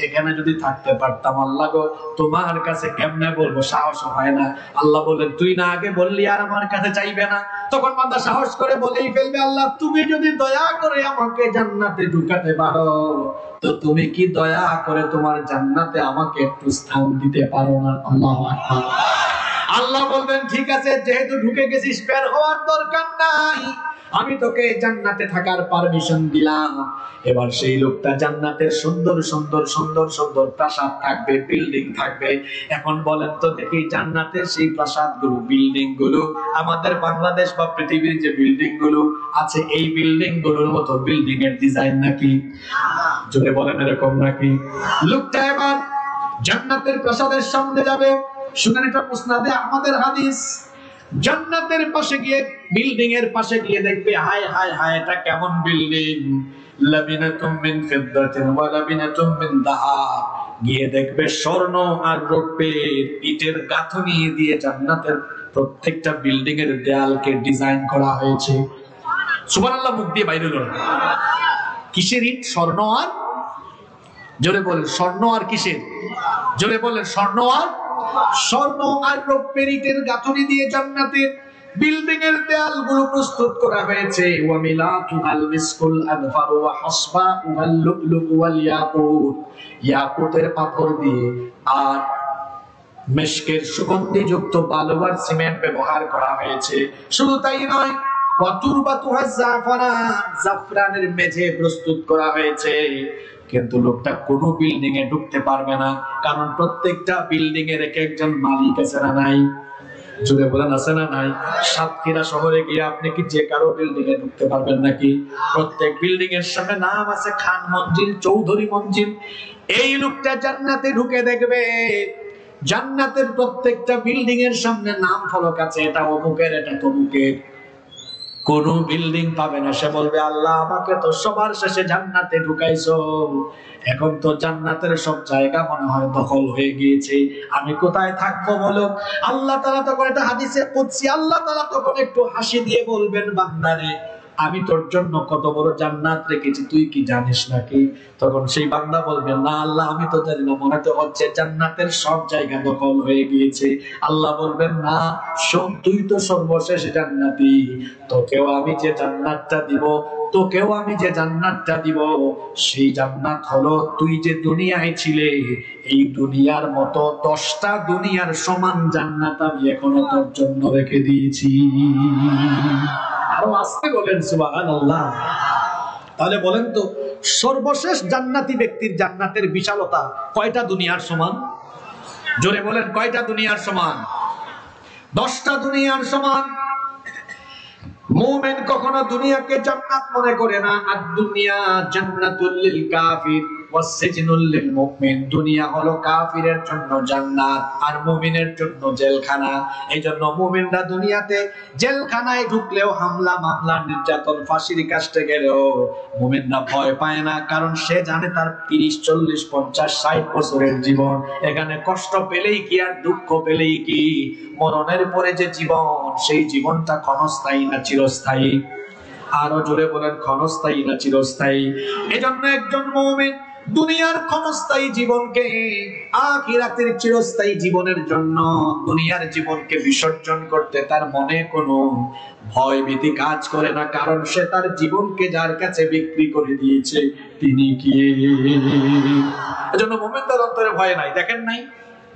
Speaker 3: এখানে যদি থাকতে পারতাম। আল্লাহ গো তোমার কাছে কেমনে বলবো, সাহস হয় না। আল্লাহ বলেন তুই না আগে বললি আর আমার কাছে চাইবে না? তখন বান্দা সাহস করে বলেই ফেলবে আল্লাহ তুমি যদি দয়া করে আমাকে জান্নাতে ঢুকাতে পারো, তো তুমি কি দয়া করে তোমার জান্নাতে আমাকে একটু স্থান দিতে পারো না? আল্লাহু আকবার। আল্লাহ বলবেন ঠিক আছে, যেহেতু ঢুকে গেছিস বের হওয়ার দরকার নাই, আমি তোকে জান্নাতে থাকার পারমিশন দিলাম। এবার সেই লোকটা জান্নাতের সুন্দর সুন্দর সুন্দর সুন্দর প্রাসাদ থাকবে, বিল্ডিং থাকবে। এখন বলেন তো দেখি জান্নাতের সেই প্রাসাদগুলো, বিল্ডিং গুলো আমাদের বাংলাদেশ বা পৃথিবীর যে বিল্ডিং গুলো আছে, এই বিল্ডিং গুলোর মতো বিল্ডিং এর ডিজাইন নাকি? জোরে বলেন এরকম নাকি? লোকটা এবার জান্নাতের প্রাসাদের সামনে যাবে। শুনেন, এটা মুসনাদে আহমদের হাদিস। জান্নাতের পাশে গিয়ে, বিল্ডিং এর পাশে গিয়ে দেখবে হায় হায় হায় এটা কেমন বিল্ডিং, লাবিনাতুম মিন ফিদ্দাতিন ওয়া লাবিনাতুম মিন যাহাব। গিয়ে দেখবে স্বর্ণ আর রৌপ্যের ইটের গাঁথনি দিয়ে জান্নাতের প্রত্যেকটা বিল্ডিং এর দেয়ালকে ডিজাইন করা হয়েছে। সুবহানাল্লাহ, মুখ দিয়ে বাইরে হলো না। কিসের ইট? স্বর্ণ আর, জোরে বলেন স্বর্ণ আর কিসের? জোরে বলেন স্বর্ণ আর রৌপ্যের ইটের গাঁথনি দিয়ে জান্নাতের বিল্ডিং এর দেয়ালগুলো প্রস্তুত করা হয়েছে। ওয়া মিলাতুল মিসকুল আদফার ওয়া হাসবাউল লুলু ওয়াল ইয়াকুত, ইয়াকুতের পাথর দিয়ে আর মেশকের সুগন্ধিযুক্ত বালু আর সিমেন্ট ব্যবহার করা হয়েছে। শুধু তাই নয়, ওয়া তুরবাতুহা জাফরান, জাফরানের মেঝে প্রস্তুত করা হয়েছে। কিন্তু লোকটা কোনো বিল্ডিং এ ঢুকতে পারবে না, কারণ প্রত্যেকটা বিল্ডিং এর এক একজন মালিক আছে না নাই? জুড়ে বলেন আছে না নাই? সাতক্ষীরা শহরে গিয়ে আপনি কি যে কারো বিল্ডিং এ ঢুকতে পারবেন নাকি? প্রত্যেক বিল্ডিং এর সামনে নাম আছে খান মঞ্জিল, চৌধুরী মঞ্জিল। এই লোকটা জান্নাতে ঢুকে দেখবে জান্নাতের প্রত্যেকটা বিল্ডিং এর সামনে নাম ফলক আছে, এটা অমুকের, এটা তমুকের। কোন বিল্ডিং পাবে না। সে বলবে আল্লাহ আমাকে তো সবার শেষে জান্নাতে ঢুকাইছো, এখন তো জান্নাতের সব জায়গা মনে হয় দখল হয়ে গিয়েছে, আমি কোথায় থাকবো বলো? আল্লাহ তাআলা তখন এটা হাদিসে কুদসি, আল্লাহ তাআলা তখন একটু হাসি দিয়ে বলবেন বান্দারে আমি তোর জন্য কত বড় জান্নাত রেখেছি তুই কি জানিস নাকি? তখন সেই বান্দা বলবে না আল্লাহ আমি তো জানি না, মনে তো হচ্ছে জান্নাতের সব জায়গা দখল হয়ে গিয়েছে। আল্লাহ বলবেন না শোন, তুই তো সর্বশেষ জান্নাতি, তোকেও আমি যে জান্নাতটা দিব সেই জান্নাত হলো তুই যে দুনিয়ায় ছিলে এই দুনিয়ার মতো 10টা দুনিয়ার সমান জান্নাত আমি এখনো তোর জন্য রেখে দিয়েছি। আরো আসতে বলেন সুবহানাল্লাহ। তাহলে বলেন তো সর্বশেষ জান্নাতি ব্যক্তির জান্নাতের বিশালতা কয়টা দুনিয়ার সমান? জোরে বলেন কয়টা দুনিয়ার সমান? 10টা দুনিয়ার সমান। মুমিন কখনো দুনিয়াকে জান্নাত মনে করে না। আর দুনিয়া জান্নাতুল লিল কাফির ওয়াস সিজনুল লিল মুমিন। দুনিয়া হলো কাফিরের জন্য জান্নাত আর মুমিনের জন্য জেলখানা। এইজন্য মুমিনরা দুনিয়াতে জেলখানায় ঢুকলেও হামলা মামলা নির্যাতন ফাঁসির কাস্টে গেলেও মুমিনরা ভয় পায় না, কারণ সে জানে তার 30 40 50 60 বছরের জীবন, এখানে কষ্ট পেলেই কি আর দুঃখ পেলেই কি, মরণের পরে যে জীবন সেই জীবনটা ক্ষণস্থায়ী না চিরস্থায়ী? আরো জোরে বলেন ক্ষণস্থায়ী না চিরস্থায়ী? এজন্য একজন মুমিন দুনিয়ার ক্ষণস্থায়ী জীবনকে আখিরাতের চিরস্থায়ী জীবনের জন্য দুনিয়ার জীবনকে বিসর্জন করতে তার মনে কোনো ভয় ভীতি কাজ করে না, কারণ সে তার জীবনকে যার কাছে বিক্রি করে দিয়েছে তিনি কি। এজন্য মুমিনদের অন্তরে ভয় নাই। দেখেন নাই,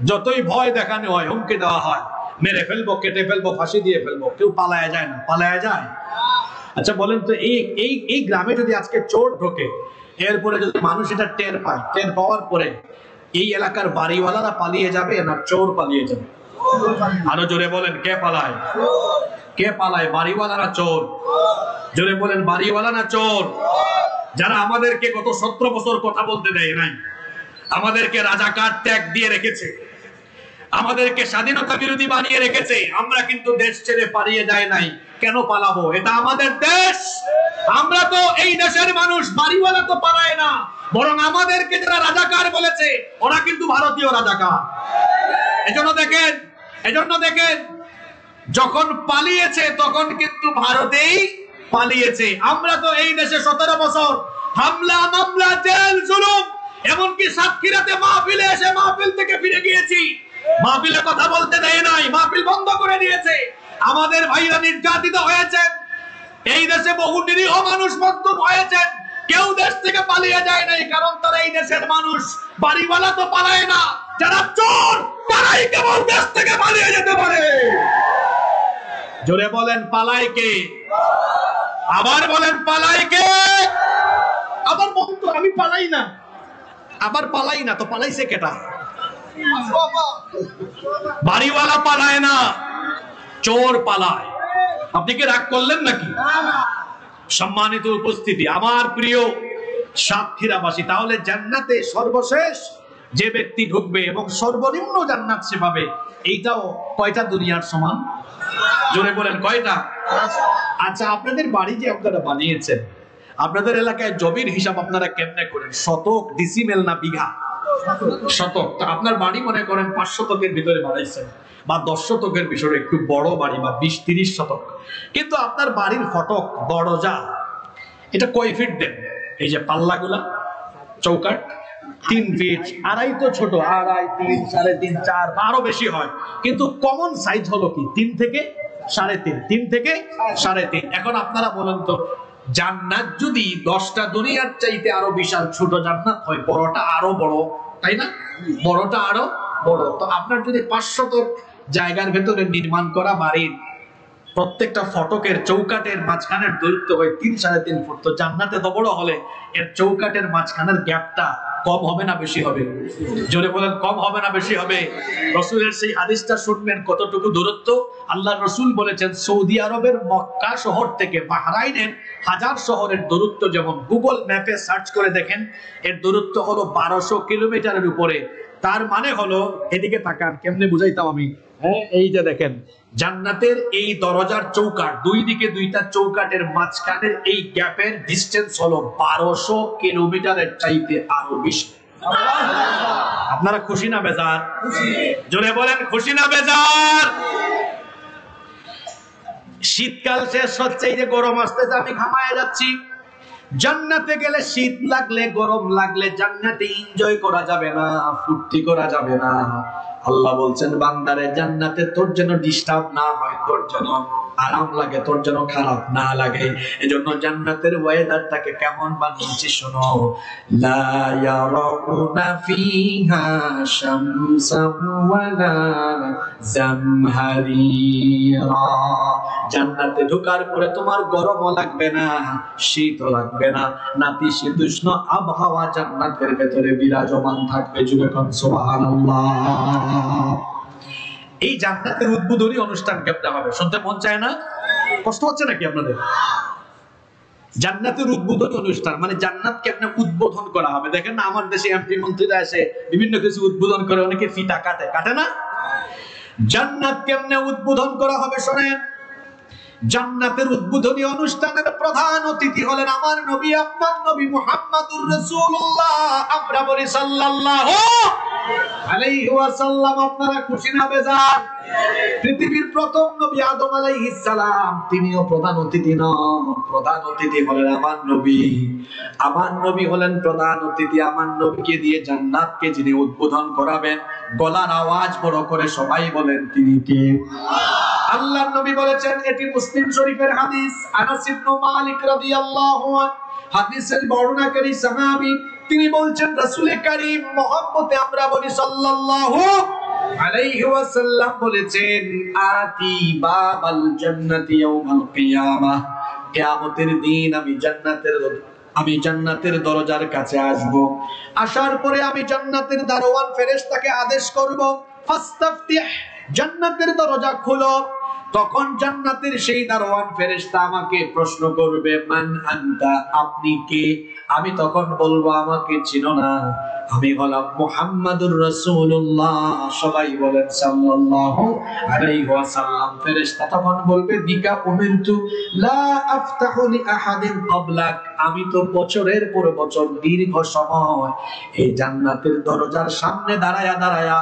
Speaker 3: যতই ভয় দেখানো হয়, হুমকি দেওয়া হয়, মেরে ফেলবো, কেটে ফেলবো, ফাঁসি দিয়ে ফেলবো, কেউ পালায়া যায় না? পালায়া যায়? আচ্ছা বলেন তো, এই গ্রামে যদি আজকে চোর ঢোকে, এরপরে যদি মানুষ এটা টের পায়, টের পাওয়ার পরে এই এলাকার বাড়িওয়ালারা পালিয়ে যাবে না চোর পালিয়ে যাবে? আরো জোরে বলেন, কে পালায়? কে পালায়, বাড়িওয়ালা না চোর? জোরে বলেন, বাড়িওয়ালা না চোর? যারা আমাদেরকে গত 17 বছর কথা বলতে দেয় নাই, আমাদেরকে রাজাকার ট্যাগ দিয়ে রেখেছে, আমাদেরকে স্বাধীনতা বিরোধী বানিয়ে রেখেছে, আমরা কিন্তু দেশ ছেড়ে পালিয়ে যায় নাই। কেন পালাবো? এটা আমাদের দেশ। আমরা তো এই দেশের মানুষ। বাড়িওয়ালা তো পালায় না, বরং আমাদেরকে যারা রাজাকার বলেছে ওরা কিন্তু ভারতীয় রাজাকার। এজন্য দেখেন যখন পালিয়েছে তখন কিন্তু ভারতেই পালিয়েছে। আমরা তো এই দেশে 17 বছর হামলা মামলা জেল জুলুম, এমনকি সাতক্ষীরাতে মাহফিলে এসে মাহফিল থেকে ফিরে গিয়েছি, মাহফিলে কথা বলতে দেয় নাই, মাহফিল বন্ধ করে দিয়েছে। আমাদের ভাইরা নির্যাতিত হয়েছে, এই দেশে বহু নিরীহ মানুষ মজলুম হয়েছে, কেউ দেশ থেকে পালিয়ে যায় নাই, কারণ তারা এই দেশের মানুষ। বাড়িওয়ালা তো পালায় না, যারা চোর তারাই কেবল দেশ থেকে পালিয়ে যেতে পারে। জোরে বলেন, পালায় কে? আবার বলেন, পালায় কে? আবার বলতো আমি পালাই না, আবার পালাই না, তো পালাইছে কেটা? বাড়িওয়ালা পালায় না, চোর পালায়। আপনি কি রাগ করলেন নাকি? সম্মানিত উপস্থিতি, আমার প্রিয় সাতক্ষীরাবাসী, তাহলে জান্নাতে সর্বশেষ যে ব্যক্তি ঢুকবে এবং সর্বনিম্ন জান্নাত সে পাবে, এইটাও কয়টা দুনিয়ার সমান? জোরে বলেন, কয়টা? আচ্ছা, আপনাদের বাড়ি যে আপনারা বানিয়েছেন, আপনাদের এলাকায় জমির হিসাব আপনারা কেমনে করেন? শতক, ডিসিমেল না বিঘা? শতক। তো আপনার বাড়ি মনে করেন 5 শতকের ভিতরে বানাইছেন, বা 10 শতকের বিষয়ে একটু বড় বাড়ি, বা 20-30 শতক, কিন্তু আপনার বাড়ির ফটক দরজা এটা কয় ফিট দেন? এই যে পাল্লাগুলা, চৌকাট 3 ফিট, আড়াই তো ছোট, 2.5, 3, 3.5, 4 বা আরো বেশি হয়, কিন্তু কমন সাইজ হলো কি 3 থেকে 3.5, 3 থেকে 3.5। এখন আপনারা বলেন তো, জান্নাত যদি 10টা দুনিয়ার চাইতে আরো বিশাল ছোট জান্নাত হয়, বড়টা আরো বড়, তাই না? বড়টা আরো বড়। তো আপনার যদি 5 শতক জায়গার ভেতরে নির্মাণ করা বাড়ির প্রত্যেকটা ফটকের চৌকাটের মাঝখানের দূরত্ব হয় 3-3.5 ফুট, তো জান্নাতে তো বড় হলে এর চৌকাটের মাঝখানের গ্যাপটা কম হবে না বেশি হবে? জোরে বলেন, কম হবে না বেশি হবে? রাসূলের সেই হাদিসটা শুনবেন, কতটুকু দূরত্ব। আল্লাহর রাসূল বলেছেন, সৌদি আরবের মক্কা শহর থেকে বাহরাইনের হাজার শহরের দূরত্ব যেমন গুগল ম্যাপে সার্চ করে দেখেন, এর দূরত্ব হলো 1200 কিলোমিটারের উপরে। তার মানে হলো, এদিকে তাকান, কেমনে বুঝাইতাম আমি, হ্যাঁ, এই যে দেখেন, জান্নাতের এই দরজার চৌকাট, দুই দিকে 2টা চৌকাটের মাঝখানের এই গ্যাপের ডিসটেন্স হলো 1200 কিলোমিটারের চাইতে আরো বেশি। আপনারা খুশি না বেজার? জোরে বলেন, খুশি না বেজার? শীতকাল শেষ হচ্ছে, এই যে গরম আসতেছে, আমি ঘামায় যাচ্ছি। জান্নাতে গেলে শীত লাগলে, গরম লাগলে জান্নাতে এনজয় করা যাবে না, ফুর্তি করা যাবে না। আল্লাহ বলছেন, বান্দারে জান্নাতে তোর যেন ডিস্টার্ব না হয়, তোর যেন আরাম লাগে, তোর যেন খারাপ না লাগে। এজন্য জান্নাতের ওয়েদারটাকে কেমন বানিয়েছে শোনো। লা ইয়ারাউনা ফিহা শামসান ওয়ালা জামহারিরা। জান্নাতে ঢোকার পরে তোমার গরমও লাগবে না, শীতও লাগবে না, নাতিশীতোষ্ণ আবহাওয়া জান্নাতের ভেতরে বিরাজমান থাকবে। যুবক সুবহানাল্লাহ। এই জান্নাতের উদ্বোধনী অনুষ্ঠান কেমন হবে শুনতে মন চায় না? কষ্ট হচ্ছে নাকি আপনাদের? জান্নাতের উদ্বোধনী অনুষ্ঠান মানে জান্নাত কেমনে উদ্বোধন করা হবে। দেখেন না, আমার দেশে এমপি মন্ত্রীরা এসে বিভিন্ন কিছু উদ্বোধন করে, অনেকে ফিতা কাটে না? জান্নাত কেমনে উদ্বোধন করা হবে শোনেন। জান্নাতের উদ্বোধনী অনুষ্ঠানের প্রধান অতিথি হলেন আমার নবী, আপনার নবী মুহাম্মদুর রাসূলুল্লাহ। আমরা বলি সাল্লাল্লাহু আলাইহি ওয়াসাল্লাম। আপনারা খুশি না বেজার? পৃথিবীর প্রথম নবী আদম আলাইহিস সালাম, তিনিও প্রধান অতিথি নন। প্রধান অতিথি হলেন আমার নবী। আমার নবী হলেন প্রধান অতিথি। আমার নবীকে দিয়ে জান্নাতকে যিনি উদ্বোধন করাবেন, গলার আওয়াজ বড় করে সবাই বলেন তিনি কে? আল্লাহর নবী বলেছেন, এটি মুসলিম শরীফের হাদিস। আনাস ইবনে মালিক রাদিয়াল্লাহু আনহু হাদিসের বর্ণনাকারী সাহাবী, তিনি বলছেন রাসূল কারীম মহব্বতে আমরা বলি সাল্লাল্লাহু আলাইহি ওয়াসাল্লাম বলেছেন, আতি বাবাল জান্নাতি ইয়াউমাল কিয়ামাহ, কিয়ামতের দিন আমি জান্নাতের দরজার কাছে আসব। আসার পরে আমি জান্নাতের দারোয়ান ফেরেশতাকে আদেশ করব, ফাস্তাফতিহ, জান্নাতের দরজা খোলো। তখন জান্নাতের সেই দারোয়ান ফেরেশতা আমাকে প্রশ্ন করবে, মান আনতা, আপনি কে? আমি তখন বলবো, আমাকে চিনো না, আমি হলাম মুহাম্মাদুর রাসূলুল্লাহ। সবাই বলেন সাল্লাল্লাহু আলাইহি ওয়াসাল্লাম। ফেরেশতা তখন বলবে, বিকা উমিরতু লা আফতাহু লি আহাদিন ক্বাবলাক, আমি তো বছরের পর বছর দীর্ঘ সময় এই জান্নাতের দরজার সামনে দাঁড়ায়া দাঁড়ায়া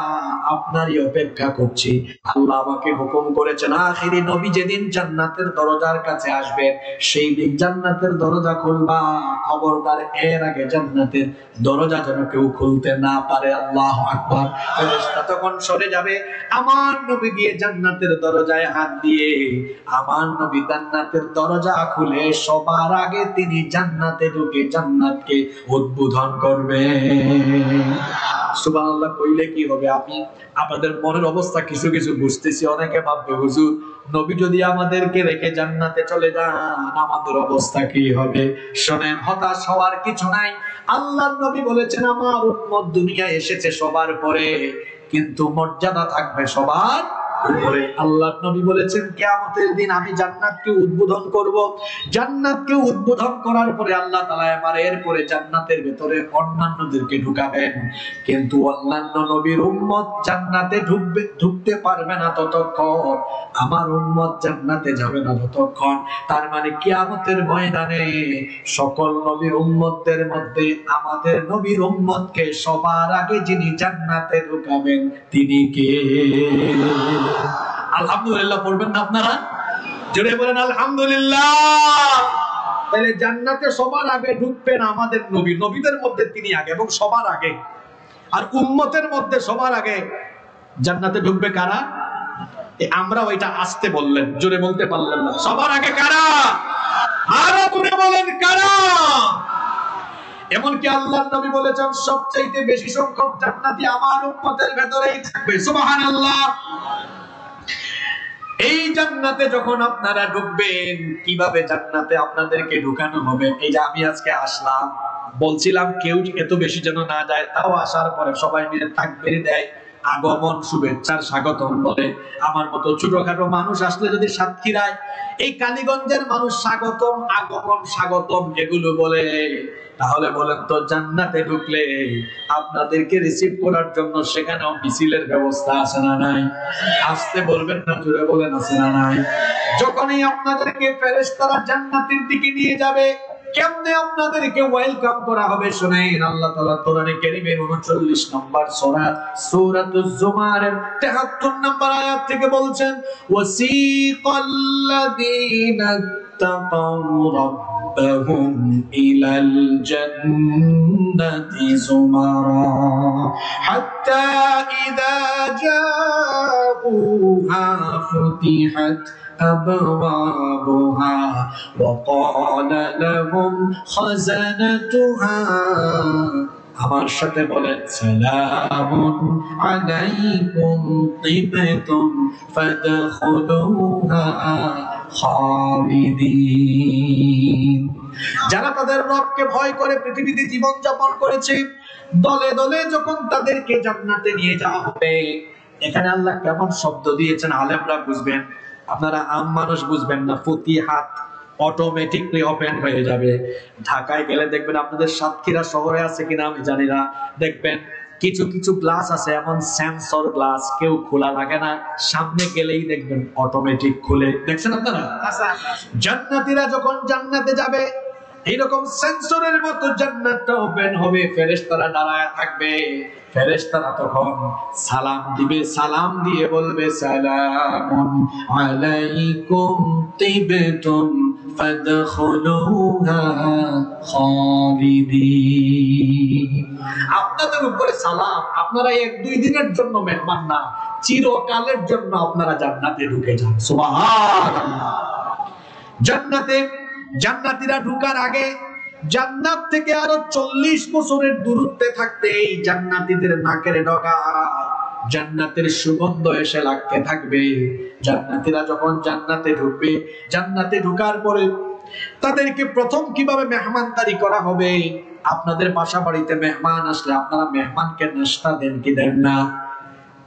Speaker 3: আপনারই অপেক্ষা করছি। আল্লাহ আমাকে হুকুম করেছেন, আখিরি নবী যেদিন জান্নাতের দরজার কাছে আসবেন, সেই দিন জান্নাতের দরজা খুলবা। খবরদার এর আগে জান্নাতের দরজা যেন কেউ খুলতে না পারে। আল্লাহু আকবার। ফেরেশতা তখন সরে যাবে। আমার নবী গিয়ে জান্নাতের দরজায় হাত দিয়ে আমার নবী জান্নাতের দরজা খুলে সবার আগে তিনি জান্নাতে ঢুকে জান্নাতকে উদ্বোধন করবে। সুবহানাল্লাহ কইলে কি হবে? আমি আপনাদের মনের অবস্থা কিছু কিছু বুঝতেছি। অনেকে ভাববে, হুজুর নবী যদি আমাদেরকে রেখে জান্নাতে চলে যান, আমাদের অবস্থা কি হবে? শুনেন, হতাশ হওয়ার কিছু নাই। আল্লাহর নবী বলেছেন, আমার উম্মত দুনিয়ায় এসেছে সবার পরে, কিন্তু মর্যাদা থাকবে সবার উপরে। আল্লাহর নবী বলেছেন, কিয়ামতের দিন আমি জান্নাতকে উদ্বোধন করব। জান্নাতকে উদ্বোধন করার পরে আল্লাহ তাআলা এবার এরপরে জান্নাতের ভিতরে অন্যান্যদেরকে ঢুকাবেন, কিন্তু অন্যান্য নবীর উম্মত জান্নাতে ঢুকতে পারবে না ততক্ষণ, আমার উম্মত জান্নাতে যাবে না ততক্ষণ। তার মানে কিয়ামতের ময়দানে সকল নবীর উম্মতদের মধ্যে আমাদের নবীর উম্মতকে সবার আগে যিনি জান্নাতে ঢুকাবেন তিনি কে? আলহামদুলিল্লাহ পড়বেন না আপনারা? জোরে বলেন আলহামদুলিল্লাহ। তাহলে জান্নাতে সবার আগে ঢুকবেন আমাদের নবী, নবীদের মধ্যে তিনি আগে এবং সবার আগে। আর উম্মতের মধ্যে সবার আগে জান্নাতে ঢুকবে কারা? আমরা ওইটা আসতে বললেন, জোরে বলতে পারলেন না। সবার আগে কারা? আরো জোরে বলেন কারা? এমনকি আল্লাহর নবী বলেছেন, সবচেয়ে বেশি সংখ্যক জান্নাতি আমার উম্মতের ভেতরেই থাকবে। সুবহানাল্লাহ। এই জান্নাতে যখন আপনারা ঢুকবেন, কিভাবে জান্নাতে আপনাদেরকে ঢুকানো হবে? এই যে আমি আজকে আসলাম, বলছিলাম কেউ এত বেশি যেন না যায়, তাও আসার পরে সবাই মিলে তাকবীর দেয়, আগমন শুভেচ্ছার স্বাগতম বলে। আমার মতো ছোটখাটো মানুষ আসলে যদি সাতক্ষীরায় এই কালীগঞ্জের মানুষ স্বাগতম, আগমন, স্বাগতম এগুলো বলে, তাহলে বলেন তো জান্নাতে ঢুকলে আপনাদেরকে রিসিভ করার জন্য সেখানেও মিছিলের ব্যবস্থা আছে না নাই? আসতে বলবেন না, জোরে বলেন আছে না নাই? যখনই আপনাদেরকে ফেরেশতারা জান্নাতের দিকে নিয়ে যাবে, কেমনে আপনাদেরকে ওয়েলকাম করা হবে শুনেন। আল্লাহ তাআলা কোরআনে কারীমের 39 নম্বর সূরা সূরাতুজ জুমারের 73 নম্বর আয়াত থেকে বলছেন, ওয়াসিকাল্লাযীনা তাকাউ রাব্বাহুম ইলাল জান্নাতি যুমারা হাত্তা ইযা জাউহা ফুতিহাত أبوابها وقال لهم خزنتها, আমার সাথে বলেন, সালামুন আলাইকুম তিবতুম ফাদখুলুহা খালিদিন। যারা তাদের রবকে ভয় করে পৃথিবীতে জীবন যাপন করেছে, দলে দলে যখন তাদেরকে জান্নাতে নিয়ে যাওয়া হবে, এখানে আল্লাহ কেমন শব্দ দিয়েছেন আলেমরা বুঝবেন, আপনারা আম মানুষ বুঝবেন না। ফুতিহাত, অটোমেটিকলি ওপেন হয়ে যাবে। ঢাকায় গেলে দেখবেন, আপনাদের সাতক্ষীরা শহরে আছে কিনা আমি জানি না, দেখবেন কিছু কিছু গ্লাস আছে এমন সেন্সর গ্লাস, কেউ খোলা লাগে না, সামনে গেলেই দেখবেন অটোমেটিক খুলে। দেখছেন আপনারা? জান্নাতীরা যখন জান্নাতে যাবে, এইরকম সেন্সরের মতো জান্নাতটা ওপেন হবে, ফেরেশতারা দাঁড়ায় থাকবে। ফেরেশতারা তখন সালাম দিবে, সালাম দিয়ে বলবে সালামুন আলাইকুম তিবতুম ফাদখুলুহা খালিদিন। আপনাদের উপরে সালাম, আপনারা 1-2 দিনের জন্য মেহমান না, চিরকালের জন্য আপনারা জান্নাতে ঢুকে যান। সুবহানাল্লাহ। জান্নাতীরা ঢুকার আগে জান্নাত থেকে আরো 40 বছরের দূরত্বে থাকতে এই জান্নাতীদের নাকের ডগায় জান্নাতের সুগন্ধ এসে লাগতে থাকবে। জান্নাতীরা যখন জান্নাতে ঢুকবে, জান্নাতে ঢুকার পরে তাদেরকে প্রথম কিভাবে মেহমানদারি করা হবে? আপনাদের বাসা বাড়িতে মেহমান আসলে আপনারা মেহমানকে নাস্তা দেন কি দেন না?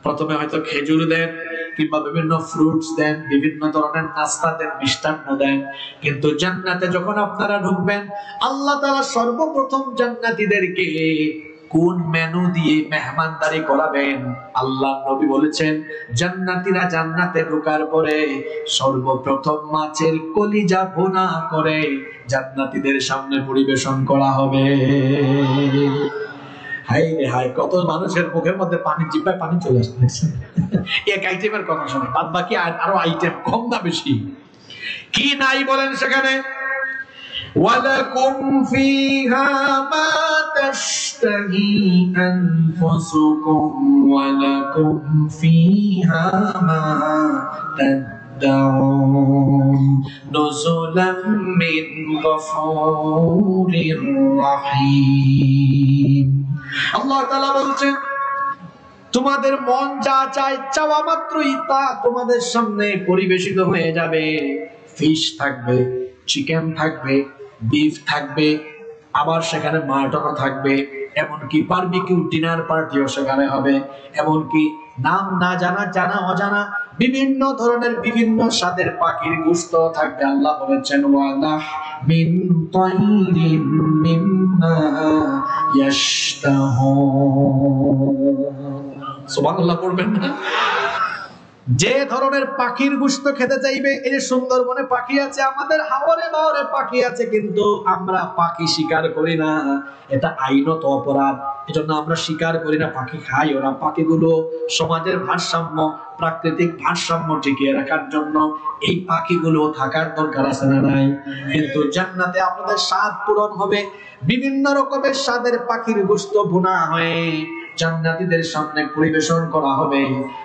Speaker 3: প্রথমে হয়তো খেজুর দেন কিংবা বিভিন্ন ফ্রুটস দেন, বিভিন্ন ধরনের নাস্তা দেন, মিষ্টান্ন দেন। কিন্তু জান্নাতে যখন আপনারা ঢুকবেন, আল্লাহ তাআলা সর্বপ্রথম জান্নাতীদেরকে কোন মেনু দিয়ে মেহমানদারি করাবেন? আল্লাহ নবী বলেছেন, জান্নাতীরা জান্নাতে ঢোকার পরে সর্বপ্রথম মাছের কলিজা ভুনা করে জান্নাতীদের সামনে পরিবেশন করা হবে। হাই রে হাই, কত মানুষের মুখের মধ্যে পানি, জিহ্বায় পানি চলে আসছে। এক আইটেমের কথা শুনে, বাদ বাকি আরো আইটেম কম না বেশি? কি নাই বলেন সেখানে? ওয়ালাকুম ফিহা মা তাশতাহি আনফুসুকুম ওয়ালাকুম ফিহা মা তাদউন নুজুলাম মিন গফুরির রহিম। আল্লাহ তাআলা বলছেন, তোমাদের মন যা চায় চাওয়া মাত্রই তা তোমাদের সামনে পরিবেশিত হয়ে যাবে। ফিশ থাকবে, চিকেন থাকবে, বিফ থাকবে, আবার সেখানে মাটনও থাকবে, এমনকি বারবিকিউ ডিনার পার্টিও সেখানে হবে, এমনকি নাম না জানা, জানা অজানা বিভিন্ন ধরনের বিভিন্ন স্বাদের পাখির গোশত থাকবে। আল্লাহ বলেছেন, ওয়ালা মিন তাইরিন মিম্মা ইয়াশতাহুন। সুবহানাল্লাহ পড়বেন না? যে ধরনের পাখির গোশত খেতে চাইবে, এই যে সুন্দরবনে পাখি আছে, আমাদের হাওরে বাওরে পাখি আছে, কিন্তু আমরা পাখি শিকার করি না, এটা আইনত অপরাধ। এজন্য আমরা শিকার করি না, পাখি খাই ওরা। পাখিগুলো সমাজের ভারসাম্য, প্রাকৃতিক ভারসাম্য টিকিয়ে রাখার জন্য এই পাখিগুলো থাকার দরকার আছে না নাই? কিন্তু জান্নাতে আপনাদের স্বাদ পূরণ হবে, বিভিন্ন রকমের স্বাদের পাখির গোশত ভুনা হয়ে জান্নাতীদের সামনে পরিবেশন করা হবে।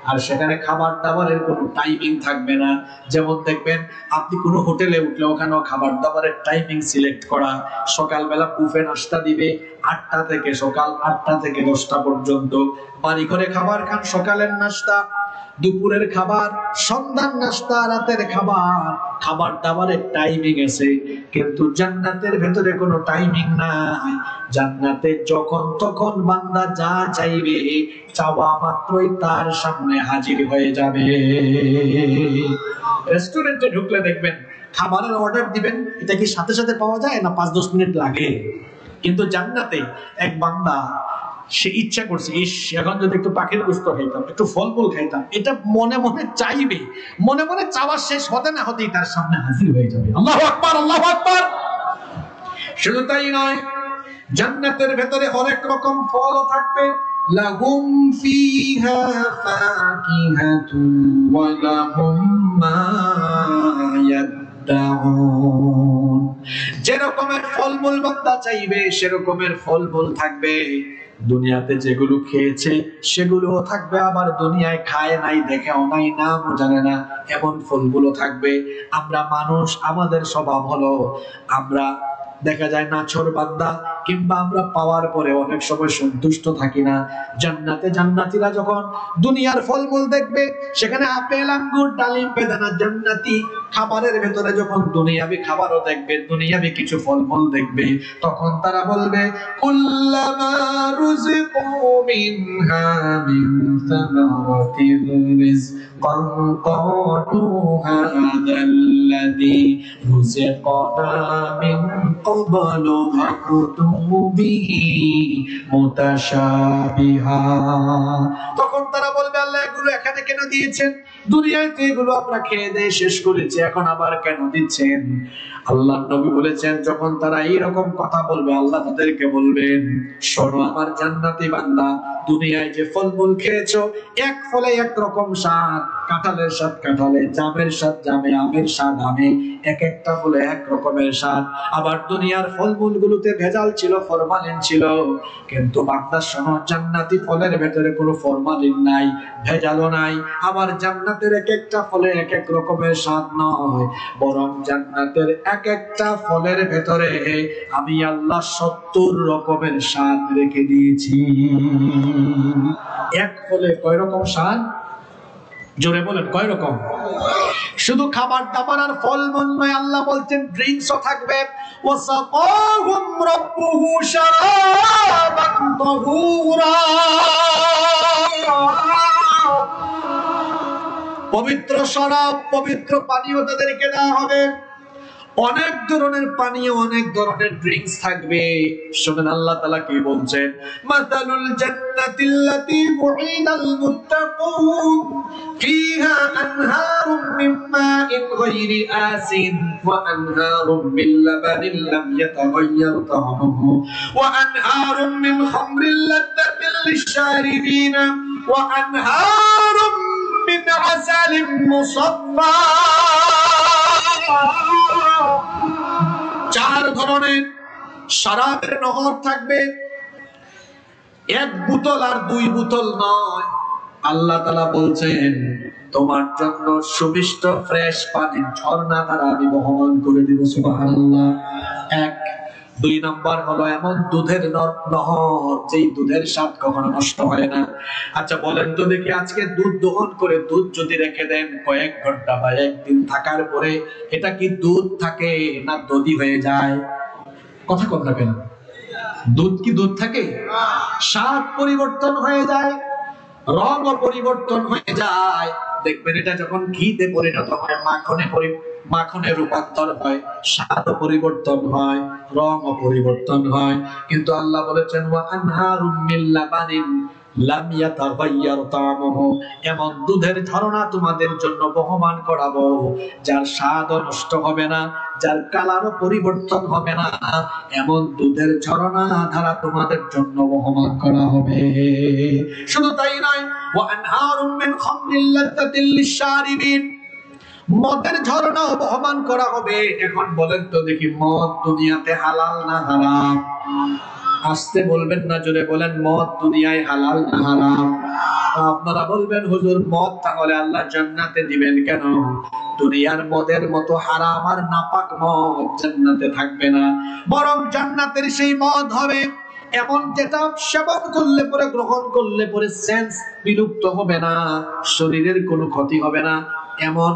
Speaker 3: আর সেখানে খাবার দাবারের কোনো টাইমিং থাকবে না। যেমন দেখবেন আপনি কোনো হোটেলে উঠলে ওখানেও খাবার দাবারের টাইমিং সিলেক্ট করা। সকালবেলা বুফে নাস্তা দিবে 8টা থেকে, সকাল 8টা থেকে 10টা পর্যন্ত। বাড়ি ঘরে খাবার খান, সকালের নাস্তা, দুপুরের খাবার, সন্ধ্যার নাস্তা, রাতের খাবার, খাবার দাবারের টাইমিং আছে। কিন্তু জান্নাতের ভেতরে কোনো টাইমিং নাই। জান্নাতে যখন তখন বান্দা যা চাইবে, চাওয়া মাত্রই তার সামনে হাজির হয়ে যাবে। রেস্টুরেন্টে ঢুকলে দেখবেন খাবারের অর্ডার দিবেন, এটা কি সাথে সাথে পাওয়া যায় না 5-10 মিনিট লাগে? কিন্তু জান্নাতে এক বান্দা সে ইচ্ছা করছে, ইস এখন যদি একটু পাখির গোশত খাইতাম, একটু ফল ফুল খাইতাম, এটা মনে মনে চাইবে, মনে মনে চাওয়া শেষ হতে না হতেই তার সামনে হাজির হয়ে যাবে। আল্লাহু আকবার, আল্লাহু আকবার। শুধু তাই নয়, জান্নাতের ভেতরে অনেক রকম ফলও থাকবে। লাহুম ফিহা ফাকিহাতু ওয়া লাহুম মা ইয়াদউন। যে রকমের ফলমূল বান্দা চাইবে সেরকমের ফলমূল থাকবে। দুনিয়াতে যেগুলো খেয়েছে সেগুলোও থাকবে, আবার দুনিয়ায় খায় নাই, দেখেও নাই, নামও জানে না এমন ফলগুলো থাকবে। আমরা মানুষ, আমাদের স্বভাব হলো আমরা দেখা যায় নাছোড় বান্দা, কিংবা আমরা পাওয়ার পরে অনেক সময় সন্তুষ্ট থাকি না। জান্নাতে জান্নাতীরা যখন দুনিয়ার ফলমূল দেখবে, সেখানে আপেল, আঙ্গুর, ডালিম, বেদানা, জান্নাতি খাবারের ভেতরে যখন দুনিয়াবি খাবারও দেখবে, দুনিয়াবি কিছু ফলমূল দেখবে, তখন তারা বলবে, কুল্লামা রুজিকু মিনহা মিন সামারাতির রিজকান ক্বালু হাযাল্লাযী রুজিকনা মিন ক্বাবলু ফাকুতুবু বিহি মুতাশাবিহা। তখন তারা বলবে, আল্লাহ এগুলো এখানে কেন দিয়েছেন? দুনিয়ায় তো এগুলো আমরা খেয়ে দিয়ে শেষ করেছি, এখন আবার কেন দিচ্ছেন? আল্লাহ নবী বলেছেন, যখন তারা এইরকম কথা বলবে আল্লাহ তাদেরকে বলবেন, শোনো আমার জান্নাতি বান্দা, দুনিয়ায় যে ফলমূল খেয়েছো, এক ফলে এক রকম স্বাদ, কাঁঠালের স্বাদ কাঁঠালে, জামের স্বাদ জামে, আমের স্বাদ আমে, এক একটা ফলে এক রকমের স্বাদ। আবার দুনিয়ার ফলমূল গুলোতে ভেজাল ছিল, ফরমালিন ছিল, কিন্তু বান্দা শোনো, জান্নাতি ফলের ভেতরে কোনো ফরমালিন নাই, ভেজালও নাই। আবার জান্নাতের এক একটা ফলে এক এক রকমের স্বাদ নয়, বরং জান্নাতের এক একটা ফলের ভেতরে আমি আল্লাহ 70 রকমের স্বাদ রেখে দিয়েছি। এক ফলে কয় রকম স্বাদ? জোরে বলেন, কয় রকম? শুধু খাবার দাবার আর ফলমূল নয়, আল্লাহ বলছেন ড্রিঙ্কসও থাকবে। ওয়াসাকাহুম রাব্বুহু শারাবান তাহুরা, পবিত্র শরাব, পবিত্র পানীয় তাদেরকে দেওয়া হবে। অনেক ধরনের পানীয়, অনেক ধরনের ড্রিঙ্কস থাকবে। শুনেন আল্লাহ তাআলা কি বলছেন, মাতালুল জান্নাতিল্লাতী উইদাল মুত্তাকুন ফিহা আনহারুম মিন মাইন গায়রি আসিন ওয়া আনহারুম মিন লাবানিন লাম ইয়াতাগায়্যার তা'আমুহু ওয়া আনহারুম মিন খামরিল লাযযাতিন লিশ-শারিবিন ওয়া আনহারুম মিন আসালিন মুসাফফা। 4 ধরনের শরাবের নহর থাকবে, এক বোতল আর 2 বোতল নয়। আল্লাহ তাআলা বলছেন, তোমার জন্য সুমিষ্ট ফ্রেশ পানির ঝর্ণা দ্বারা আমি বহমান করে দিব। সুবহানাল্লাহ। 1 2 নাম্বার হলো এমন দুধের নহর, যেই দুধের স্বাদ কখনো নষ্ট হয় না। আচ্ছা বলেন তো দেখি, আজকে দুধ দহন করে দুধ যদি রেখে দেন কয়েক ঘন্টা বা একদিন থাকার পরে, এটা কি দুধ থাকে না দধি হয়ে যায়? কথা কম রাখেন। দুধ কি দুধ থাকে? স্বাদ পরিবর্তন হয়ে যায়, রঙও পরিবর্তন হয়ে যায়। দেখবেন এটা যখন ঘিতে পরিণত হয়, মাখনে রূপান্তর হয়, স্বাদও পরিবর্তন হয়, রঙও পরিবর্তন হয়। কিন্তু আল্লাহ বলেছেন, ওয়া আনহারুম মিন লাবানিন লাম ইয়াতাগায়্যার তা'আমুহু, এমন দুধের ঝর্ণা তোমাদের জন্য বহমান করাবো, যার স্বাদও নষ্ট হবে না, যার কালারও পরিবর্তন হবে না, এমন দুধের ঝর্ণা ধারা তোমাদের জন্য বহমান করা হবে। শুধু তাই নয়, ওয়া আনহারুম মিন খামরিল লাযযাতিন লিশ-শারিবিন, মদের ঝর্ণাও বহমান করা হবে। এখন বলেন তো দেখি, মদ দুনিয়াতে হালাল না হারাম? আসতে বলবেন না, জোরে বলেন, মদ দুনিয়ায় হালাল না হারাম? আপনারা বলবেন, হুজুর মদ তাহলে আল্লাহ জান্নাতে দিবেন কেন? দুনিয়ার মদের মতো হারাম আর নাপাক মদ জান্নাতে থাকবে না, বরং জান্নাতের সেই মদ হবে এমন, যেটা সেবন করলে পরে, গ্রহণ করলে পরে সেন্স বিলুপ্ত হবে না, শরীরের কোনো ক্ষতি হবে না, এমন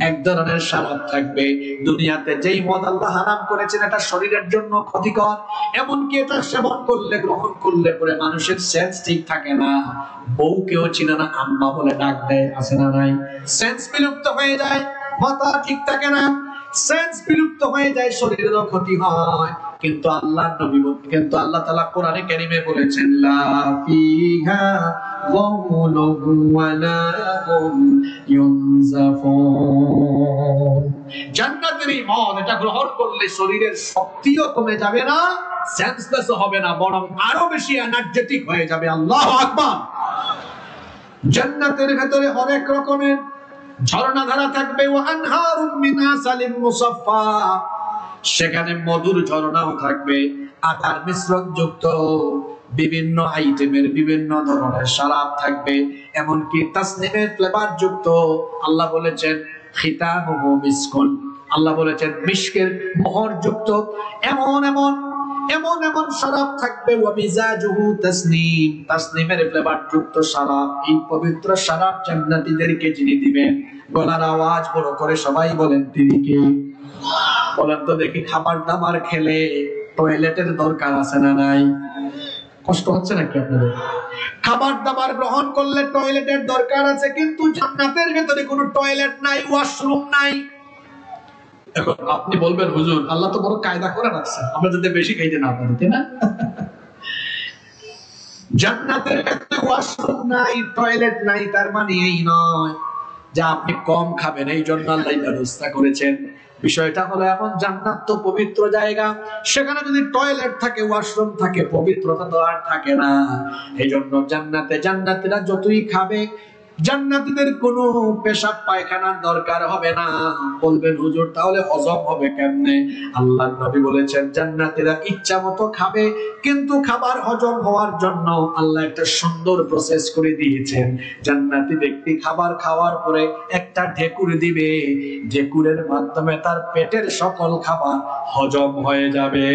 Speaker 3: এক ধরনের শরাব থাকবে। দুনিয়াতে যেই মদ আল্লাহ হারাম করেছেন এটা শরীরের জন্য ক্ষতিকর, এমনকি এটা সেবন করলে, গ্রহণ করলে পরে মানুষের সেন্স ঠিক থাকে না, বউ কেউ চিনে না, আম্মা বলে ডাক দেয়, আছে না নাই? সেন্স বিলুপ্ত হয়ে যায়, মাথা ঠিক থাকে না, সেন্স বিলুপ্ত হয়ে যায়, শরীরেরও ক্ষতি হয়। কিন্তু আল্লাহ তাআলা কোরআনে কারীমে বলেছেন, লা ফিহা গাওলুহু ওয়ালা হুম ইউনজাফুন, জান্নাতের এই মদ, এটা গ্রহণ করলে শরীরের শক্তিও কমে যাবে না, সেন্সলেসও হবে না, বরং আরো বেশি এনার্জেটিক হয়ে যাবে। আল্লাহু আকবার। জান্নাতের ভেতরে অনেক রকমের ঝর্ণা ধারা থাকবে, ওয়া আনহারুম মিন আসালিন মুসাফফা, সেখানে মধুর ঝর্ণাও থাকবে, আটার মিশ্রণ যুক্ত বিভিন্ন আইটেমের বিভিন্ন ধরনের শরাব থাকবে, এমনকি তাসনিমের ফ্লেভার যুক্ত। আল্লাহ বলেছেন, খিতামুহু মিসকুন, আল্লাহ বলেছেন মিশকের মোহর যুক্ত এমন এমন এমন এমন শরাব থাকবে। ওয়া মিজাজুহু তাসনিম, তাসনিমের ফ্লেভার যুক্ত শরাব। এই পবিত্র শরাব জান্নাতীদেরকে যিনি দিবেন, গলার আওয়াজ বড় করে সবাই বলেন, তিনি কে? বলেন তো দেখি, খাবার দাবার খেলে টয়লেটের দরকার আছে না নাই? কষ্ট হচ্ছে নাকি আপনাদের? খাবার দাবার গ্রহণ করলে টয়লেটের দরকার আছে, কিন্তু জান্নাতের ভেতরে কোনো টয়লেট নাই, ওয়াশরুম নাই। এখন আপনি বলবেন, হুজুর আল্লাহ তো বড় কায়দা করে রাখছেন, আমরা যদি বেশি খাইতে না পারি, তাই না? জান্নাতের ভেতরে ওয়াশরুম নাই, টয়লেট নাই, তার মানে এই নয় যা আপনি কম খাবেন, এই জন্য আল্লাহ ব্যবস্থা করেছেন। বিষয়টা হলো এমন, জান্নাত তো পবিত্র জায়গা, সেখানে যদি টয়লেট থাকে, ওয়াশরুম থাকে, পবিত্রতা তো আর থাকে না। এই জন্য জান্নাতীরা যতই খাবে, জান্নাতীদের কোনো পেশাব পায়খানার দরকার হবে না। বলবেন হুজুর তাহলে হজম হবে কেমনে? আল্লাহর নবী বলেছেন জান্নাতীরা ইচ্ছা মতো খাবে, কিন্তু খাবার হজম হওয়ার জন্য আল্লাহ একটা সুন্দর প্রসেস করে দিয়েছেন। জান্নাতি ব্যক্তি খাবার খাওয়ার পরে একটা ঢেকুর দিবে, ঢেকুরের মাধ্যমে তার পেটের সকল খাবার হজম হয়ে যাবে।